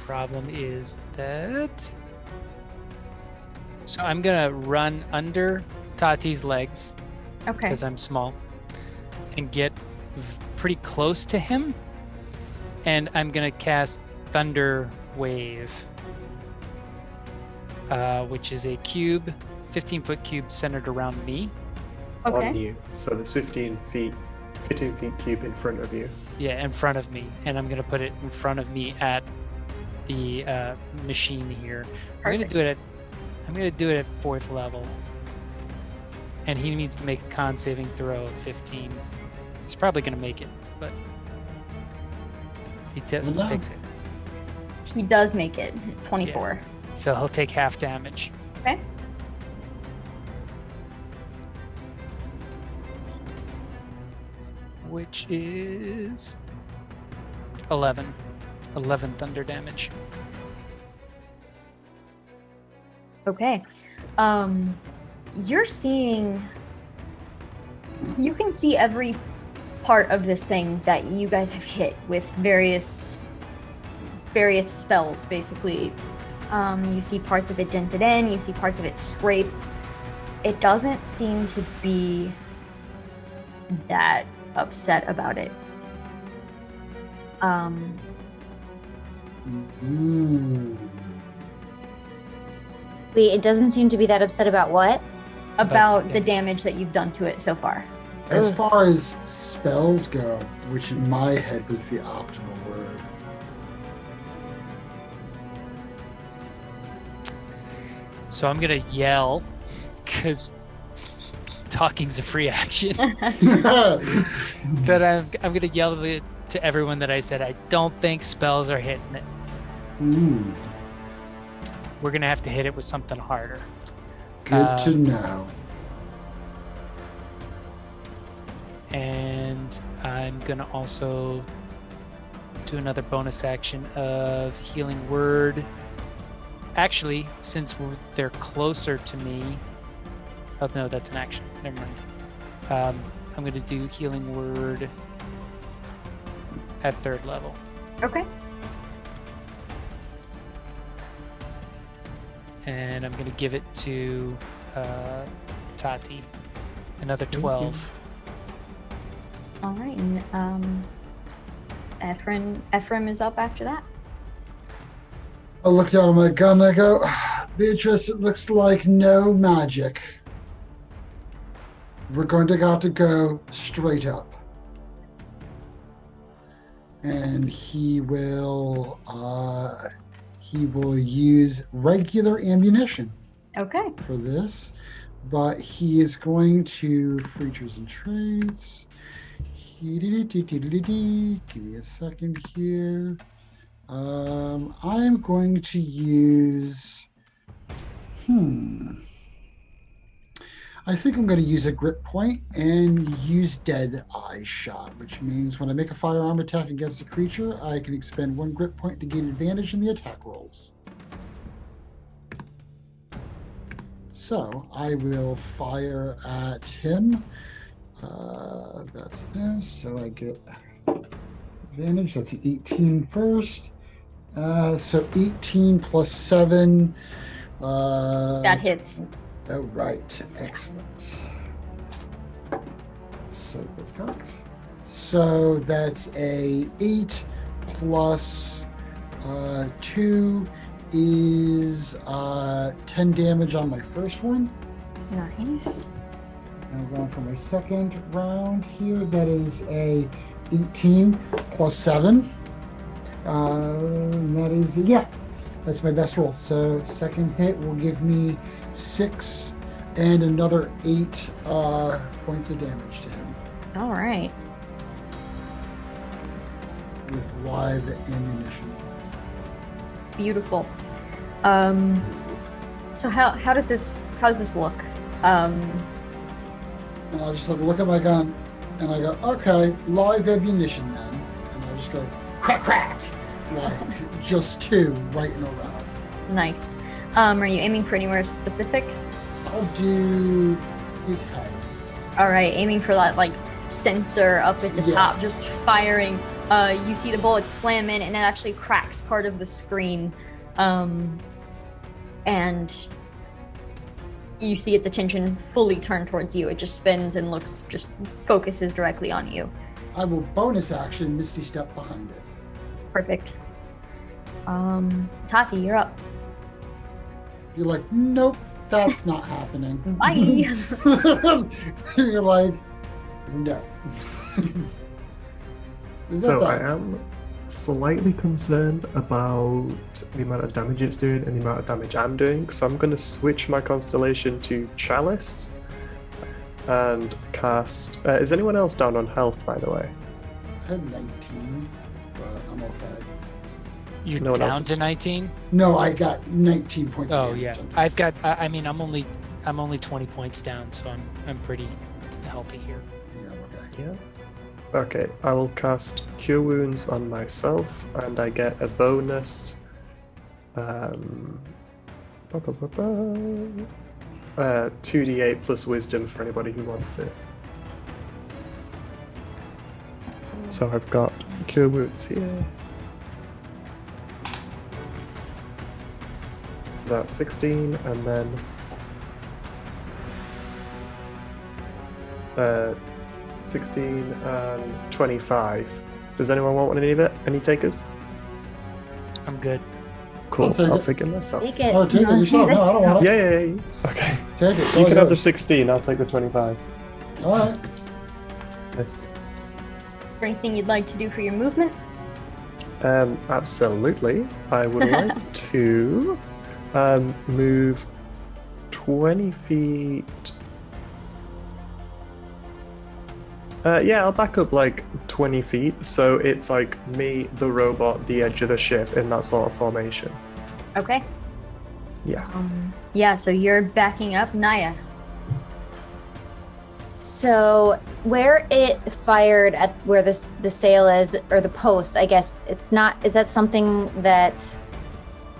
Problem is that... So I'm gonna run under Tati's legs, Okay. because I'm small, and get pretty close to him, and I'm gonna cast Thunder Wave, which is a cube, 15-foot cube centered around me. On Okay. you. So there's 15 feet cube in front of you. Yeah, in front of me, and I'm gonna put it in front of me at the machine here. I'm gonna do it at 4th level, and he needs to make a con saving throw of 15. He's probably gonna make it, but he still takes it. He does make it. 24. So he'll take half damage. Okay. Which is 11. 11 thunder damage. Okay. You're seeing... You can see every part of this thing that you guys have hit with various spells, basically. You see parts of it dented in, you see parts of it scraped. It doesn't seem to be that upset about it. Wait, it doesn't seem to be that upset about what? About Okay. the damage that you've done to it so far. As far as spells go, which in my head was the optimal word. So I'm gonna yell, because talking's a free action. But I'm gonna yell to everyone that I said I don't think spells are hitting it. Mm, We're gonna have to hit it with something harder. good to know. And I'm gonna also do another bonus action of healing word. Actually, since they're closer to me, oh no, that's an action. Never mind. I'm gonna do healing word at 3rd level. Okay. And I'm gonna give it to Tati. Another 12. All right. And Ephraim is up after that. I look down at my gun and I go, Beatrice, it looks like no magic. We're going to have to go straight up. and he will use regular ammunition Okay. for this, but he is going to features and traits. Give me a second here. I'm going to use. I think I'm going to use a grip point and use Dead Eye Shot, which means when I make a firearm attack against a creature, I can expend 1 grip point to gain advantage in the attack rolls. So I will fire at him. That's this. So I get advantage. That's an 18 first. So 18 plus 7. That hits. Oh, right. Excellent. So that's correct. So that's a 8 plus 2 is 10 damage on my first one. Nice. I'm going for my second round here. That is a 18 plus 7. And that is, yeah, that's my best roll. So second hit will give me 6 and another 8 points of damage to him All right. with live ammunition. Beautiful. So how does this look? And I'll just look at my gun and I go, okay, live ammunition then. And I'll just go crack, crack, like just 2 right in a row. Nice. Are you aiming for anywhere specific? I'll do his head. All right, aiming for that like sensor up at the Yeah. top, just firing. You see the bullet slam in, and it actually cracks part of the screen, and you see its attention fully turned towards you. It just spins and just focuses directly on you. I will bonus action Misty Step behind it. Perfect. Tati, you're up. You're like, nope, that's not happening. Bye. You're like, no. Is So that I that? am slightly concerned about the amount of damage it's doing and the amount of damage I'm doing, so I'm going to switch my constellation to Chalice and cast. Is anyone else down on health, by the way? I had 19, but I'm okay. You're No one else down is- to 19. No, I got 19 points. of Oh damage yeah, on I've got. I'm only 20 points down, so I'm pretty healthy here. Yeah, okay. Yeah. Okay, I will cast Cure Wounds on myself, and I get a bonus. 2d8 plus Wisdom for anybody who wants it. So I've got Cure Wounds here. So that's 16, and then 16 and 25. Does anyone want any of it? Any takers? I'm good. Cool. I'll take I'll it. take it myself. Take it. Oh, take it No, yourself. take No, I don't want it. Yeah. Okay. Take it. You can have the 16. I'll take the 25. All right. Nice. Is there anything you'd like to do for your movement? Absolutely. I would like to move 20 feet. Yeah, I'll back up like 20 feet, so it's like me, the robot, the edge of the ship in that sort of formation. Okay. Yeah. Yeah, so you're backing up. Naya. So where it fired at where the sail is, or the post, I guess it's not. Is that something that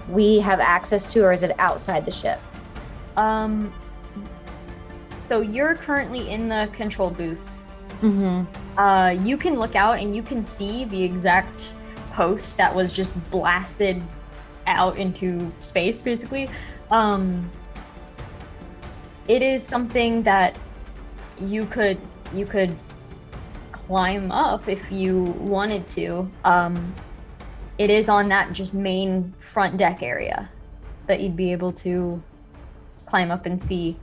we have access to, or is it outside the ship? So you're currently in the control booth. Mm-hmm. You can look out and you can see the exact post that was just blasted out into space, basically. It is something that you could climb up if you wanted to. It is on that just main front deck area that you'd be able to climb up and see.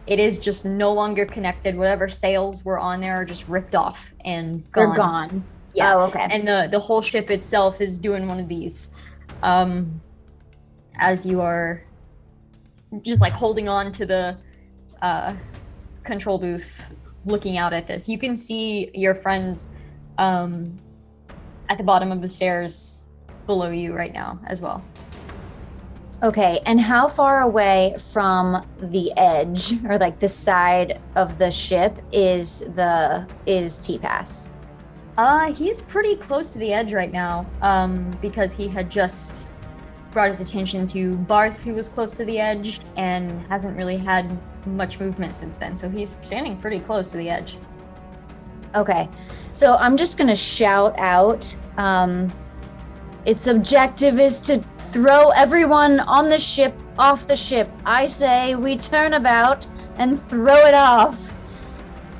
It is just no longer connected. Whatever sails were on there are just ripped off and gone. They're gone. Yeah. Oh, okay. And the whole ship itself is doing one of these. As you are just like holding on to the control booth, looking out at this, you can see your friends at the bottom of the stairs below you right now as well. Okay, and how far away from the edge or like the side of the ship is T-Pass? He's pretty close to the edge right now, because he had just brought his attention to Barth, who was close to the edge, and hasn't really had much movement since then. So he's standing pretty close to the edge. Okay, so I'm just gonna shout out. Its objective is to throw everyone on the ship off the ship. I say we turn about and throw it off.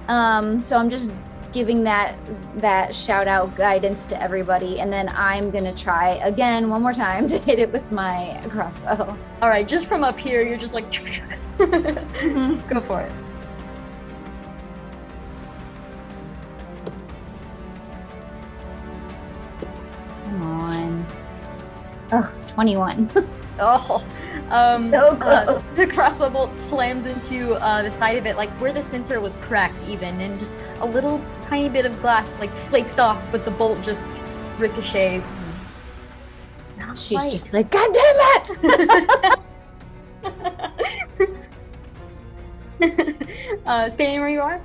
So I'm just giving that shout out guidance to everybody, and then I'm gonna try again one more time to hit it with my crossbow. All right, just from up here, you're just like, go for it. Come on. Ugh, 21. Oh, So close. the crossbow bolt slams into the side of it, like where the center was cracked, even, and just a little tiny bit of glass like flakes off, but the bolt just ricochets. Not She's quite. just like, God damn it! Staying where you are.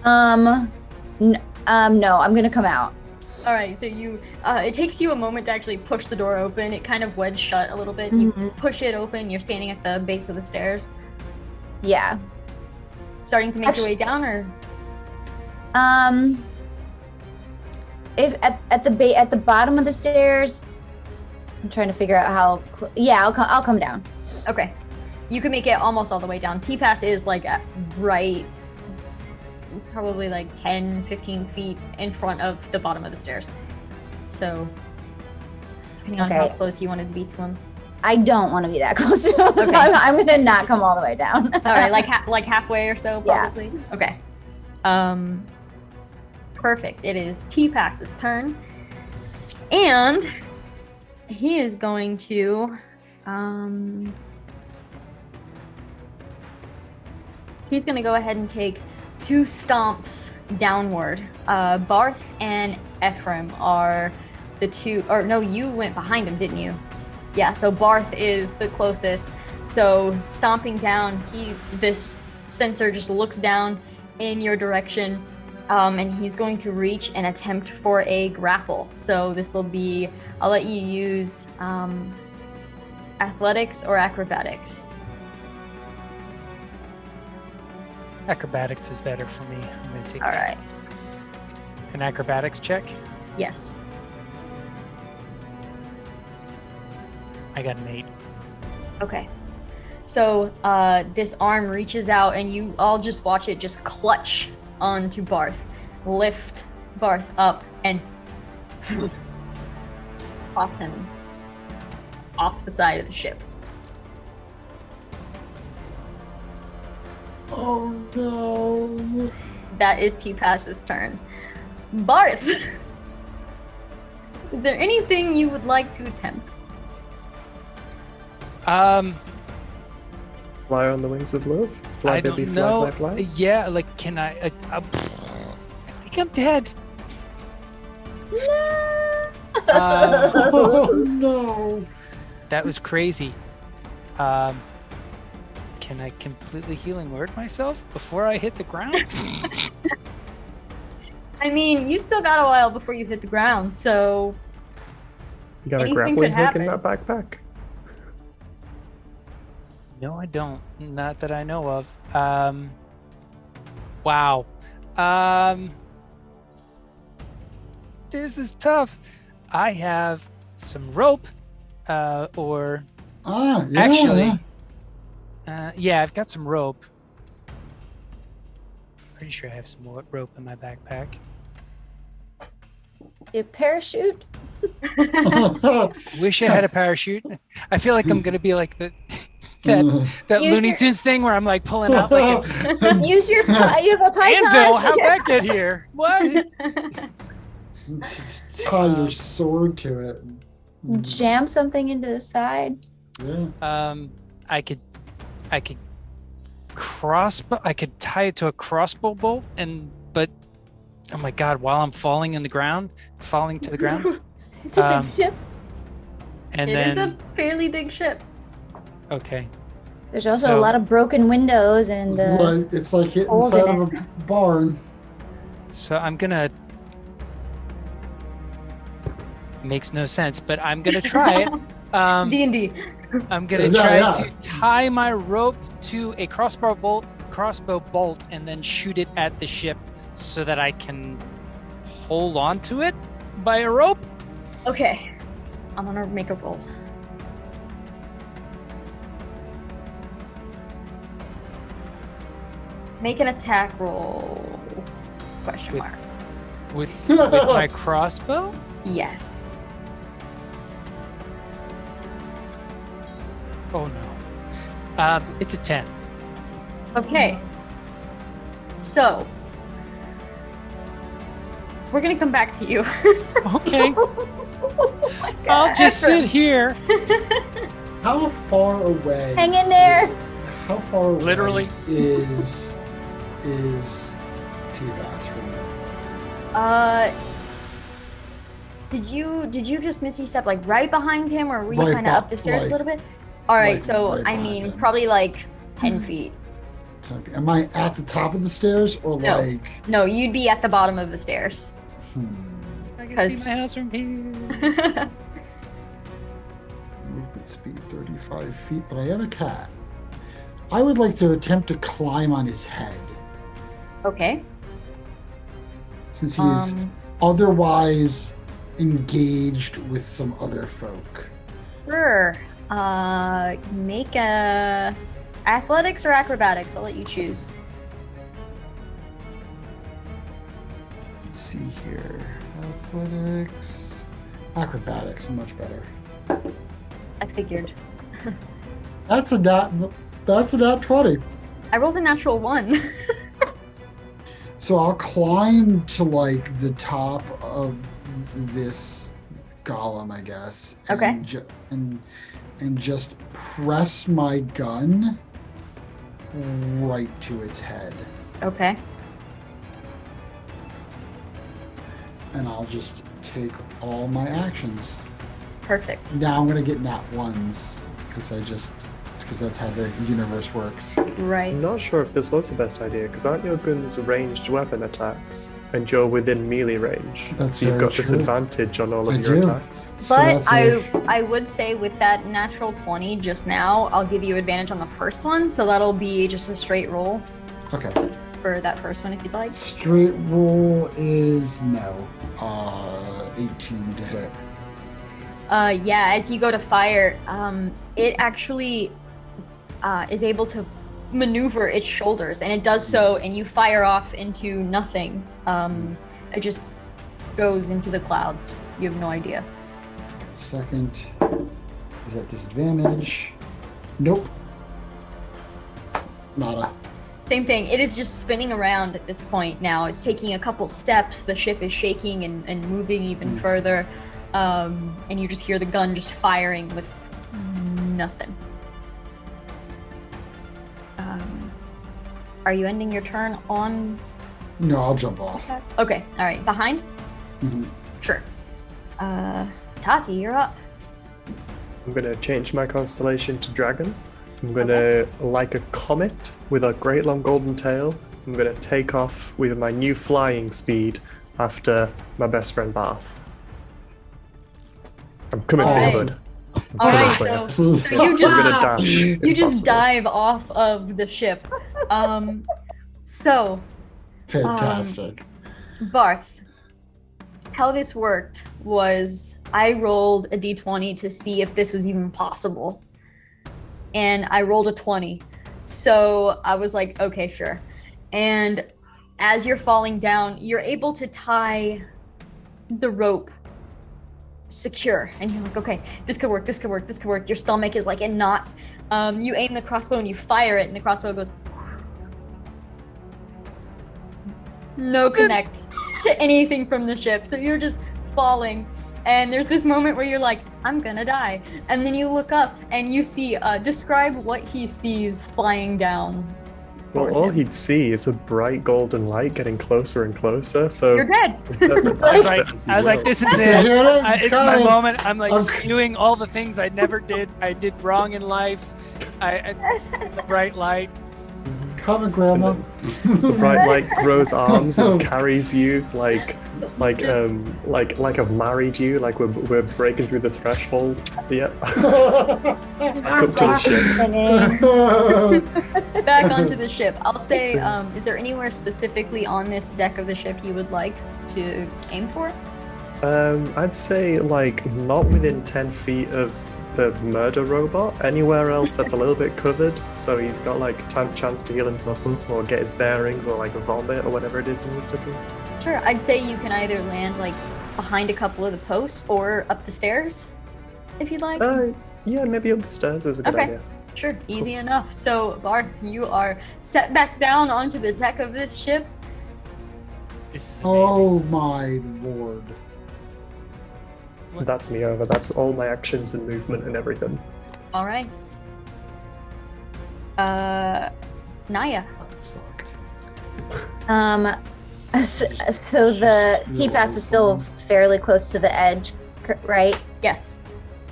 No, I'm gonna come out. All right, so you, it takes you a moment to actually push the door open. It kind of wedged shut a little bit. You push it open. You're standing at the base of the stairs, Yeah. starting to make your way down, or If at the bottom of the stairs, I'm trying to figure out how. I'll come down. okay, you can make it almost all the way down. T-Pass is like right, probably like 10, 15 feet in front of the bottom of the stairs. So, depending on how Okay. close you wanted to be to him. I don't want to be that close to him, so Okay. I'm gonna not come all the way down. All right, like halfway or so, Yeah. probably. Okay. Perfect. It is T-Pass's turn, and he is going to, he's going to go ahead and take 2 stomps downward. Barth and Ephraim are the two, or no, you went behind him, didn't you? Yeah. So Barth is the closest. So stomping down, this sensor just looks down in your direction, and he's going to reach and attempt for a grapple. So this will be, I'll let you use athletics or acrobatics. Acrobatics is better for me. I'm going to take All that. right. An acrobatics check. Yes. I got an 8. Okay. So this arm reaches out, and you all just watch it just clutch onto Barth, lift Barth up, and toss him off the side of the ship. Oh no. That is T-Pass's turn. Barth! Is there anything you would like to attempt? Fly on the wings of love. Fly, I baby, don't fly, know. fly, fly. Yeah, like, can I think I'm dead. Oh no. That was crazy. Can I completely healing word myself before I hit the ground? I mean, you still got a while before you hit the ground, so You got a Anything grappling could hook in that backpack. No, I don't. Not that I know of. Wow. This is tough. I have some rope, or Ah, yeah. actually, yeah, I've got some rope. Pretty sure I have some rope in my backpack. Your parachute? Wish I had a parachute. I feel like I'm gonna be like the that Use Looney your- Tunes thing where I'm like pulling out like an Use your you have a python. anvil. How'd that get here? What? Just tie your sword to it. Jam something into the side. Yeah. I could crossbow. I could tie it to a crossbow bolt, but oh my god! While I'm falling to the ground, It's a Um, big ship. and It is then a fairly big ship. okay, There's also so- a lot of broken windows and It's like hitting the holes side in of a barn. so I'm gonna. Makes no sense, but I'm gonna try it. D&D. I'm gonna Yeah, try yeah. to tie my rope to a crossbow bolt, and then shoot it at the ship so that I can hold on to it by a rope. Okay. I'm gonna make a roll. Make an attack roll. Question With- mark. With my crossbow. Yes. Oh no. It's a 10. Okay. So we're gonna come back to you. Okay. oh my God. I'll just sit here. How far away? Hang in there. How far away Literally. is T-Bass from there? Did you just Missy step like right behind him, or were you Right kind of up the stairs a like- little bit? All right, like so right I behind mean him. probably like 10 feet. Am I at the top of the stairs or No. like? No, you'd be at the bottom of the stairs. I can 'Cause- see my house from here. Movement speed 35 feet, but I have a cat. I would like to attempt to climb on his head Okay. since he is otherwise engaged with some other folk. Sure. Make a athletics or acrobatics. I'll let you choose. Let's see here. Athletics. Acrobatics, much better. I figured. That's a nat 20. I rolled a natural 1. So I'll climb to like the top of this golem, I guess. Okay. And just press my gun right to its head. Okay. And I'll just take all my actions. Perfect. Now I'm gonna get nat ones because that's how the universe works. Right. I'm not sure if this was the best idea, because aren't your guns ranged weapon attacks? And you're within melee range. That's so you've very got true. disadvantage on all of I your do. attacks. So But that's I would say with that natural 20 just now, I'll give you advantage on the first one, so that'll be just a straight roll okay. for that first one if you'd like. Straight roll is no. 18 to hit. Yeah, as you go to fire, it actually is able to maneuver its shoulders, and it does so, and you fire off into nothing. It just goes into the clouds. You have no idea. Second is at disadvantage. Nope. Nada. Same thing. It is just spinning around at this point now. It's taking a couple steps. The ship is shaking and moving even further. And you just hear the gun just firing with nothing. Are you ending your turn on? No, I'll jump off. Okay. All right. Behind? Mhm. Sure. Tati, you're up. I'm going to change my constellation to dragon. I'm going to, like a comet with a great long golden tail, I'm going to take off with my new flying speed after my best friend Barth. I'm coming for Alright. you, bud. I'm All coming right. for you. So you just I'm going to dash. you if just possible. dive off of the ship. So Fantastic. Barth, how this worked was I rolled a d20 to see if this was even possible. And I rolled a 20. So I was like, okay, sure. And as you're falling down, you're able to tie the rope secure, and you're like, okay, this could work, this could work, this could work. Your stomach is like in knots. You aim the crossbow and you fire it, and the crossbow goes. No connect to anything from the ship, so you're just falling. And there's this moment where you're like, I'm gonna die. And then you look up and you see, describe what he sees flying down. Well, toward all him. he'd see is a bright golden light getting closer and closer. So You're dead. I was like, this is So it. here it is, It's my guys. moment. I'm like Okay. doing all the things I never did. I did wrong in life. I the bright light. Come on, Grandma. the bright light grows arms and carries you like Just- I've married you, like we're breaking through the threshold. Yeah. Back up to the ship. Back onto the ship. I'll say, is there anywhere specifically on this deck of the ship you would like to aim for? I'd say like not within 10 feet of the murder robot. Anywhere else that's a little bit covered, so he's got like chance to heal himself up or get his bearings or like vomit or whatever it is he needs to do. Sure. I'd say you can either land like behind a couple of the posts or up the stairs, if you'd like. Yeah, maybe up the stairs is a good Okay. idea. Sure, easy enough. So, Barth, you are set back down onto the deck of this ship. This is amazing. Oh my lord. That's me over. That's all my actions and movement and everything. All right. Naya. That sucked. So the T-Pass is still fairly close to the edge, right? Yes.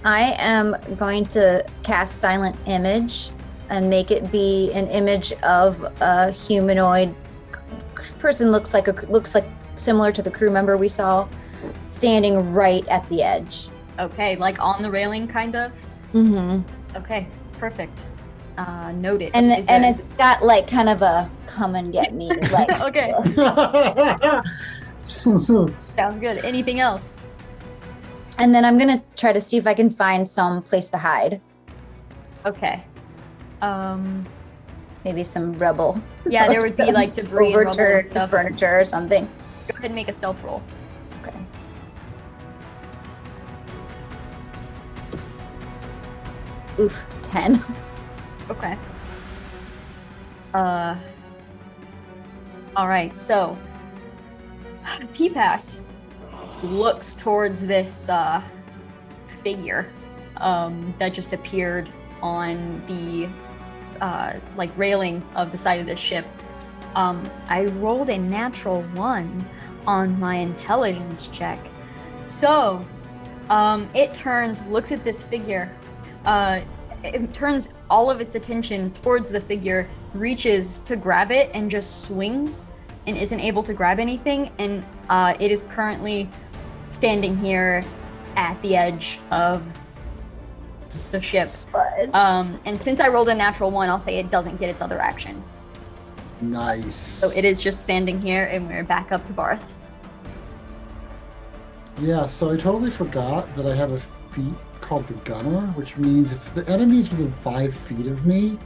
I am going to cast Silent Image and make it be an image of a humanoid person. Looks like similar to the crew member we saw, standing right at the edge. Okay, like on the railing, kind of. Mm-hmm. Okay, perfect. Noted. And Is and there- it's got like kind of a come and get me like. Okay, sounds good. Anything else? And then I'm gonna try to see if I can find some place to hide. Okay. Maybe some rubble. Yeah, there would be like debris and rubble and overturned stuff. furniture or something. Go ahead and make a stealth roll. Okay. Oof, 10. Okay. All right, so T-Pass looks towards this figure that just appeared on the like railing of the side of the ship. I rolled a natural 1 on my intelligence check. So it turns, looks at this figure, it turns all of its attention towards the figure, reaches to grab it, and just swings and isn't able to grab anything. And it is currently standing here at the edge of the ship. Fudge. And since I rolled a natural 1, I'll say it doesn't get its other action. Nice. So it is just standing here, and we're back up to Barth. Yeah, so I totally forgot that I have a feat called the Gunner, which means if the enemy's within 5 feet of me,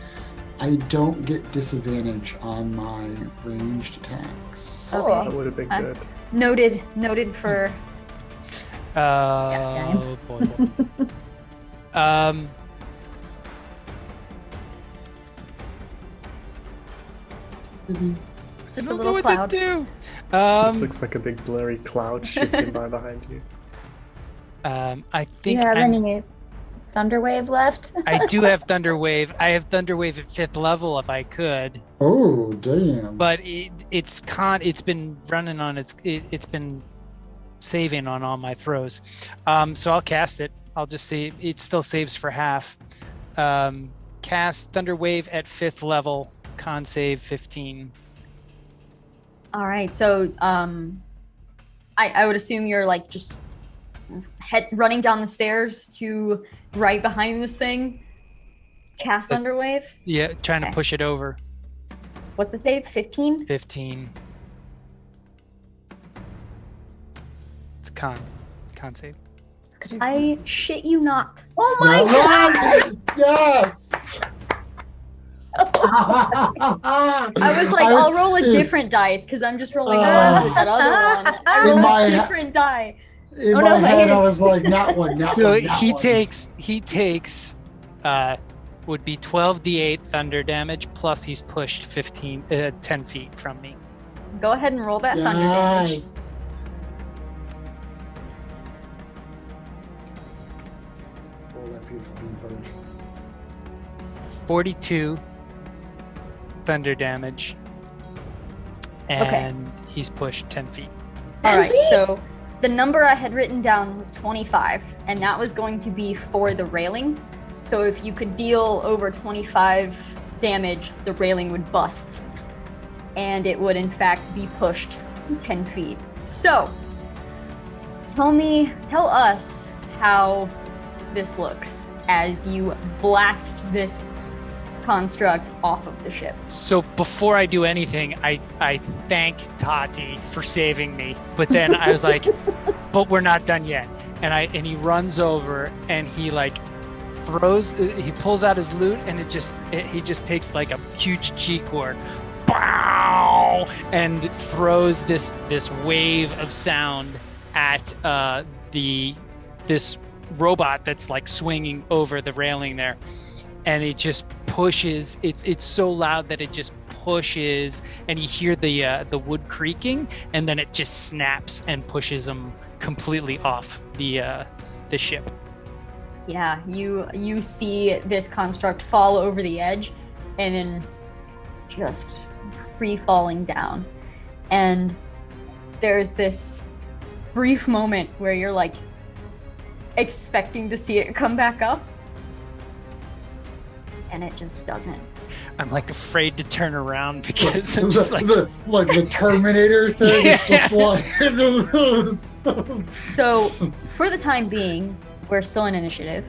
I don't get disadvantage on my ranged attacks. Okay. That would have been Uh, good. Noted for Oh boy. just I a don't know little what cloud. to do. This looks like a big blurry cloud shifting by behind you. I Do you think have I'm- any Thunderwave left? I do have Thunderwave. I have Thunderwave at 5th level if I could, Oh, damn. but it's been running on it's been saving on all my throws. So I'll cast it. I'll just see it still saves for half. Cast Thunderwave at 5th level. Con save 15. All right, so I would assume you're like just running down the stairs to right behind this thing. Cast Thunderwave. Yeah, trying Okay. to push it over. What's the save? 15. 15. It's con save. I shit you not. Oh my god! Yes! I was like, I'll roll a different dice because I'm just rolling ones with that other one. I In roll my a ha- different die. In Oh, my no, head, wait. I was like, not one, not So one, not he one. takes would be 12d8 thunder damage plus he's pushed 10 feet from me. Go ahead and roll that thunder damage. Yes. Oh, that beautiful green footage. 42 thunder damage. And he's pushed 10 feet. All right, so the number I had written down was 25, and that was going to be for the railing. So if you could deal over 25 damage, the railing would bust, and it would in fact be pushed 10 feet. So, tell us how this looks as you blast this construct off of the ship. So before I do anything, I thank Tati for saving me. But then I was like, but we're not done yet. And he runs over and he like he pulls out his lute and he just takes like a huge G-chord, bow, and throws this wave of sound at this robot that's like swinging over the railing there. And it just pushes. It's so loud that it just pushes, and you hear the wood creaking, and then it just snaps and pushes them completely off the ship. Yeah, you see this construct fall over the edge, and then just free falling down. And there's this brief moment where you're like expecting to see it come back up, and it just doesn't. I'm like afraid to turn around because I'm just like like the Terminator thing. Yeah. It's just like. So, for the time being, we're still in initiative.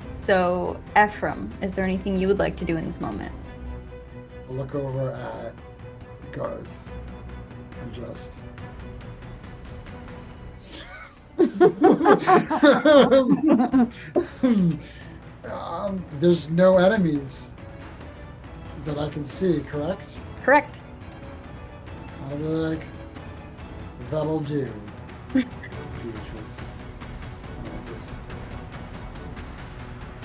So, Ephraim, is there anything you would like to do in this moment? I'll look over at Garth and just. There's no enemies that I can see, correct? Correct. I'll be like, that'll do. Beatrice. And I'll just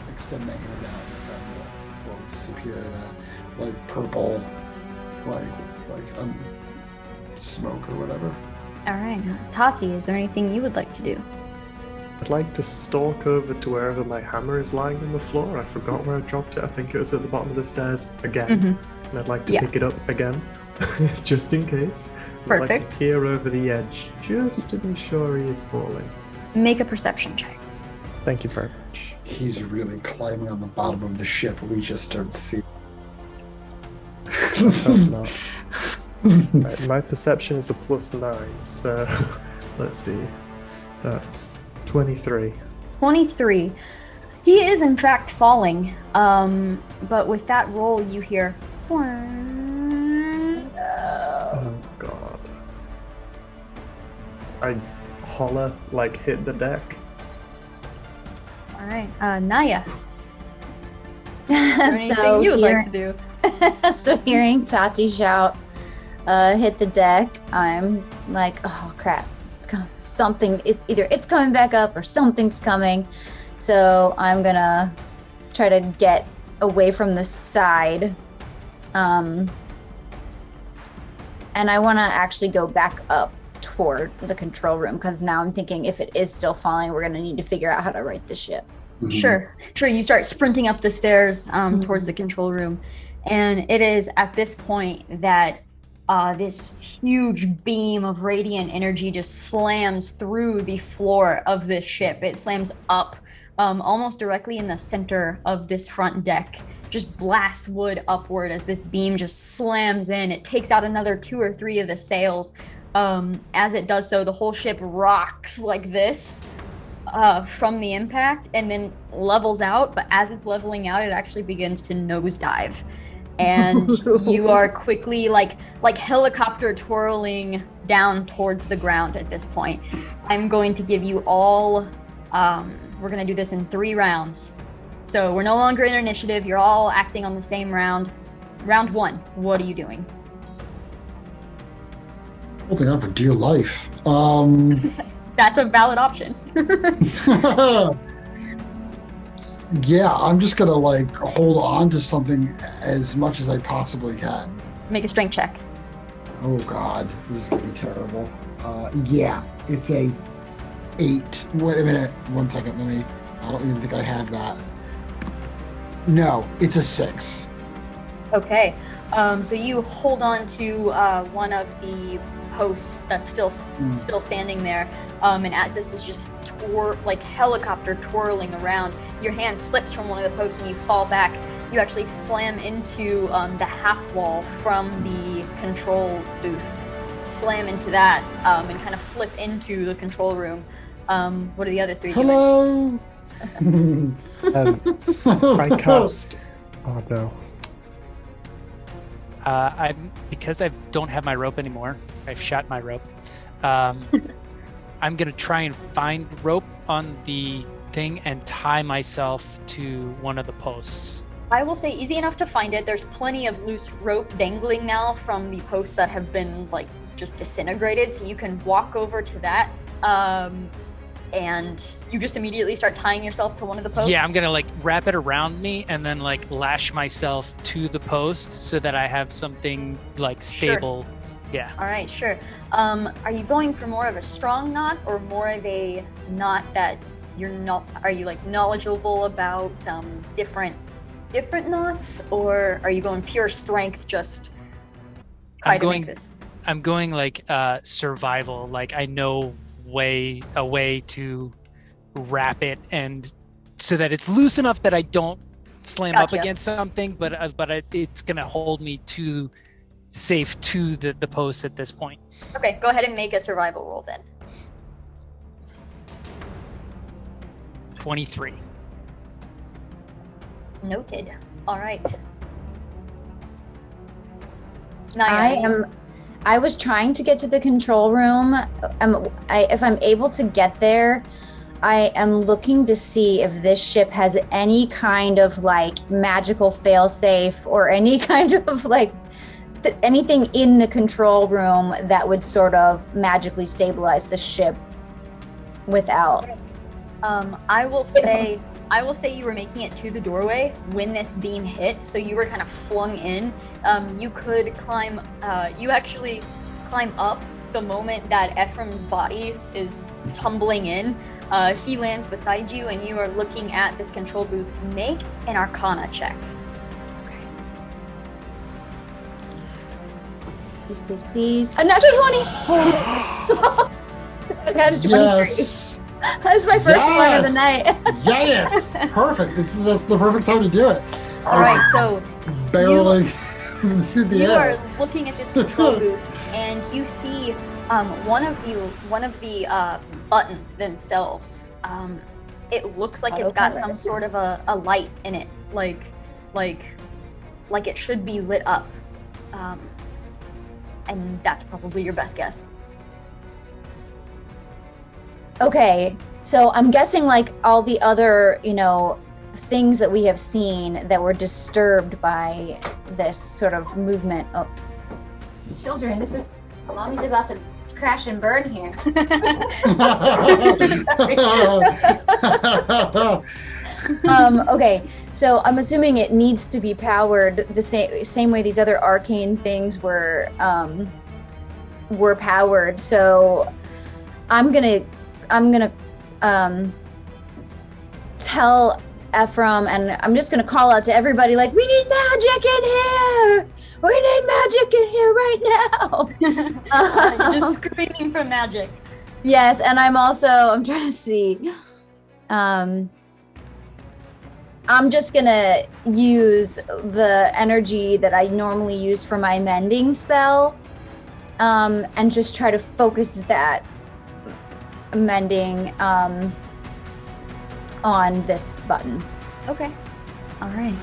extend my hand out and will disappear in a like purple, like smoke or whatever. All right. Tati, is there anything you would like to do? I'd like to stalk over to wherever my hammer is lying on the floor. I forgot where I dropped it. I think it was at the bottom of the stairs again. Mm-hmm. And I'd like to Yeah. pick it up again, just in case. I'd like Perfect. to peer over the edge, just to be sure he is falling. Make a perception check. Thank you very much. He's really climbing on the bottom of the ship. We just don't see. I'm not. My perception is a +9, so let's see. That's 23. 23. He is in fact falling. But with that roll, you hear. Oh god. I holler, like hit the deck. All right, Naya. Is there anything you would like to do? So hearing Tati shout, hit the deck, I'm like, oh crap, something. It's coming back up or something's coming. So I'm gonna try to get away from the side, and I want to actually go back up toward the control room because now I'm thinking if it is still falling, we're gonna need to figure out how to right the ship. Sure. You start sprinting up the stairs towards the control room. And it is at this point that this huge beam of radiant energy just slams through the floor of this ship. It slams up almost directly in the center of this front deck. Just blasts wood upward as this beam just slams in. It takes out another 2 or 3 of the sails. As it does so, the whole ship rocks like this. From the impact and then levels out, but as it's leveling out, it actually begins to nosedive. And you are quickly like helicopter twirling down towards the ground at this point. I'm going to give you all, we're going to do this in 3 rounds. So we're no longer in initiative. You're all acting on the same round. Round 1, what are you doing? Holding on for dear life. That's a valid option. Yeah, I'm just gonna like hold on to something as much as I possibly can. Make a strength check. Oh God, this is gonna be terrible. Yeah, it's a 8. Wait a minute, 1 second. I don't even think I have that. No, it's a 6. Okay. So you hold on to one of the posts that's still standing there, and as this is just like helicopter twirling around, your hand slips from one of the posts and you fall back. You actually slam into the half wall from the control booth. Slam into that and kind of flip into the control room. What are the other three doing? Hello. I cast. Oh no. Because I don't have my rope anymore. I've shot my rope. I'm gonna try and find rope on the thing and tie myself to one of the posts. I will say easy enough to find it. There's plenty of loose rope dangling now from the posts that have been like just disintegrated, so you can walk over to that and you just immediately start tying yourself to one of the posts. Yeah, I'm gonna like wrap it around me and then like lash myself to the post so that I have something like stable. Sure. Yeah. All right, sure. Are you going for more of a strong knot or more of a knot that you're not? Are you like knowledgeable about different knots, or are you going pure strength? Just try to make this. I'm going like survival. Like I know a way to wrap it and so that it's loose enough that I don't slam up against something, but it's gonna hold me safe to the post at this point. Okay, go ahead and make a survival roll then. 23. Noted. All right. I was trying to get to the control room. If I'm able to get there, I am looking to see if this ship has any kind of like magical failsafe or any kind of like anything in the control room that would sort of magically stabilize the ship without. I will say you were making it to the doorway when this beam hit, so you were kind of flung in. You could climb. You actually climb up the moment that Ephraim's body is tumbling in. He lands beside you, and you are looking at this control booth. Make an Arcana check. Please, please. A natural 20! I got a 23. Yes. That's my first one of the night. Yes. Perfect. That's the perfect time to do it. All right, so barreling through the air. You are looking at this control booth, and you see one of the buttons themselves. It looks like it's got some sort of a light in it, like it should be lit up. And that's probably your best guess. Okay, so I'm guessing like all the other, things that we have seen that were disturbed by this sort of movement of children. Mommy's about to crash and burn here. Okay, so I'm assuming it needs to be powered the same way these other arcane things were powered. So I'm gonna tell Ephraim, and I'm just gonna call out to everybody like, we need magic in here. We need magic in here right now. You're just screaming for magic. Yes, and I'm trying to see. I'm just gonna use the energy that I normally use for my mending spell, and just try to focus that mending on this button. Okay. All right.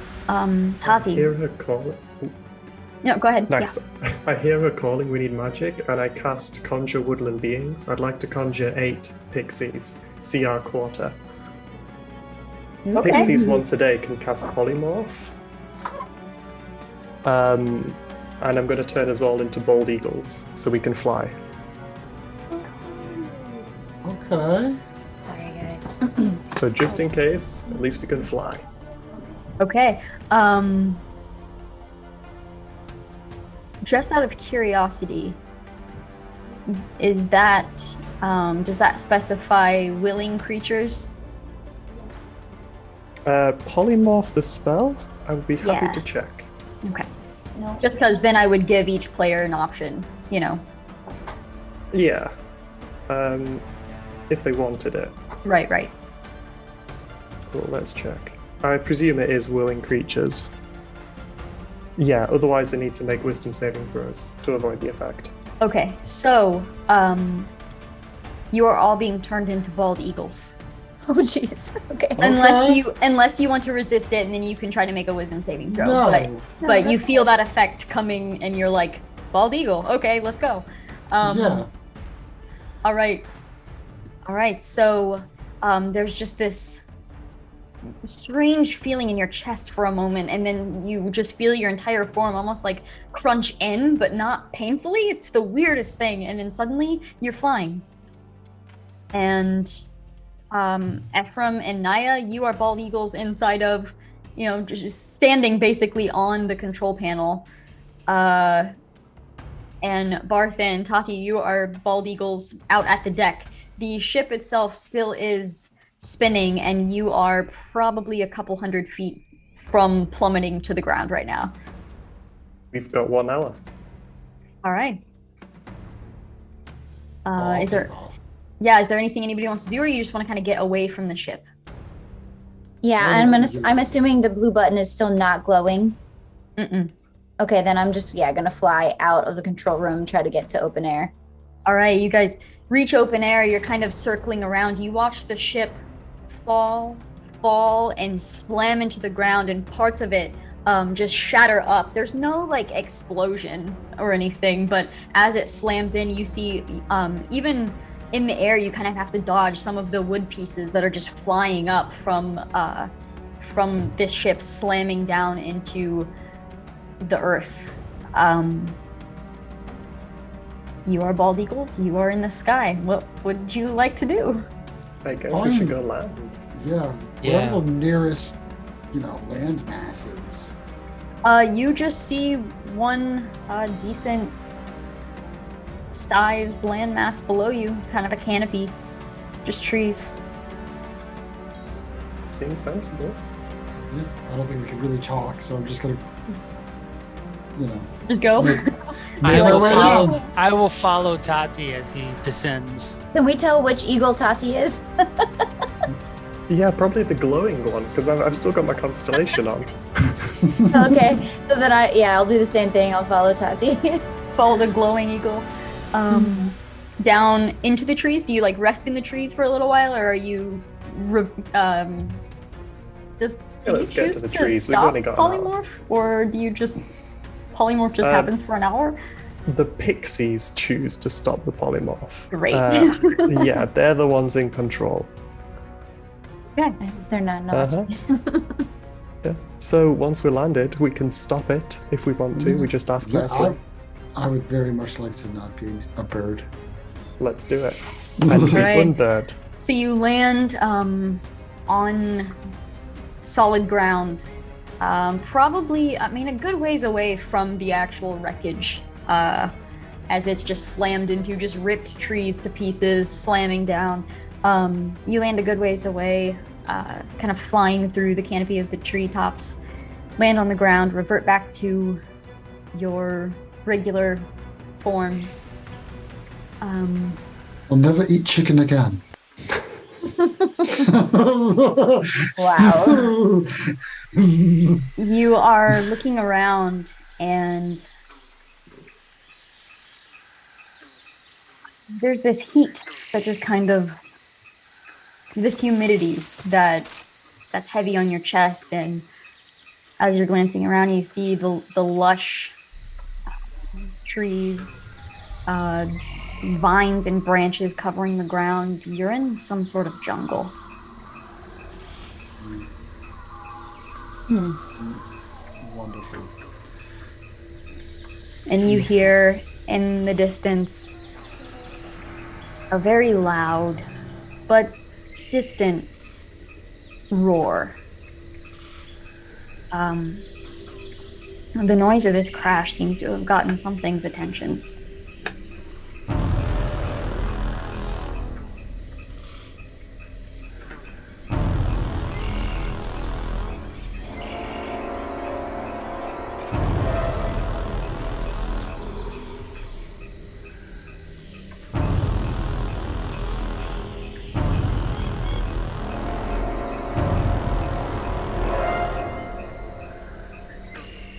Tati. I hear her calling. No, go ahead. Nice. Yeah. I hear her calling, we need magic, and I cast Conjure Woodland Beings. I'd like to conjure 8 pixies, CR quarter. Okay. Pixies once a day can cast Polymorph. And I'm going to turn us all into bald eagles so we can fly. Okay. Sorry, guys. So just in case, at least we can fly. Okay. Just out of curiosity, is that does that specify willing creatures? Polymorph the spell? I would be happy Yeah. to check. Okay. No. Just because then I would give each player an option, you know. Yeah. If they wanted it. Right. Cool, let's check. I presume it is willing creatures. Yeah, otherwise they need to make wisdom saving throws to avoid the effect. Okay, so you are all being turned into bald eagles. Oh, jeez. Okay. Unless you want to resist it, and then you can try to make a wisdom saving throw. No. But you feel that effect coming, and you're like, bald eagle. Okay, let's go. Yeah. All right. So there's just this strange feeling in your chest for a moment, and then you just feel your entire form almost like crunch in, but not painfully. It's the weirdest thing, and then suddenly you're flying. And Ephraim and Naya, you are bald eagles inside of, just standing basically on the control panel. And Barth and Tati, you are bald eagles out at the deck. The ship itself still is spinning, and you are probably a couple hundred feet from plummeting to the ground right now. We've got 1 hour. All right. I'll Is there take off. is there anything anybody wants to do, or you just want to kind of get away from the ship? Yeah, I'm assuming the blue button is still not glowing. Mm-mm. Okay, then I'm just gonna fly out of the control room and try to get to open air. All right, you guys reach open air. You're kind of circling around. You watch the ship fall, and slam into the ground, and parts of it just shatter up. There's no explosion or anything, but as it slams in, you see even in the air, you kind of have to dodge some of the wood pieces that are just flying up from this ship slamming down into the earth. You are bald eagles. You are in the sky. What would you like to do? I guess we should go land. Yeah. Yeah. Wherever the nearest, land mass is. You just see one decent sized landmass below you. It's kind of a canopy, just trees. Seems sensible. Yeah, I don't think we can really talk, so I'm just gonna, Just go. I Yeah, will why follow. not? I will follow Tati as he descends. Can we tell which eagle Tati is? Yeah, probably the glowing one, because I've still got my constellation on. Okay, so then I'll do the same thing. I'll follow Tati. Follow the glowing eagle down into the trees. Do you rest in the trees for a little while, or are you just Yeah, let's do you get choose to the trees. We've stop only got an hour. polymorph, or do you just polymorph just happens for an hour? The pixies choose to stop the polymorph. Great. Yeah, they're the ones in control. Okay. They're not. Uh-huh. Yeah. So once we're landed, we can stop it if we want to. We just ask yeah, nicely. I would very much like to not be a bird. Let's do it. And keep Right. one bird. So you land on solid ground, probably, a good ways away from the actual wreckage, as it's just slammed into, just ripped trees to pieces, slamming down. You land a good ways away, kind of flying through the canopy of the treetops, land on the ground, revert back to your regular forms. I'll never eat chicken again. Wow. You are looking around, and there's this heat that just kind of, this humidity that's heavy on your chest, and as you're glancing around, you see the lush trees, vines and branches covering the ground. You're in some sort of jungle. Wonderful. And you hear in the distance a very loud but distant roar. The noise of this crash seemed to have gotten something's attention.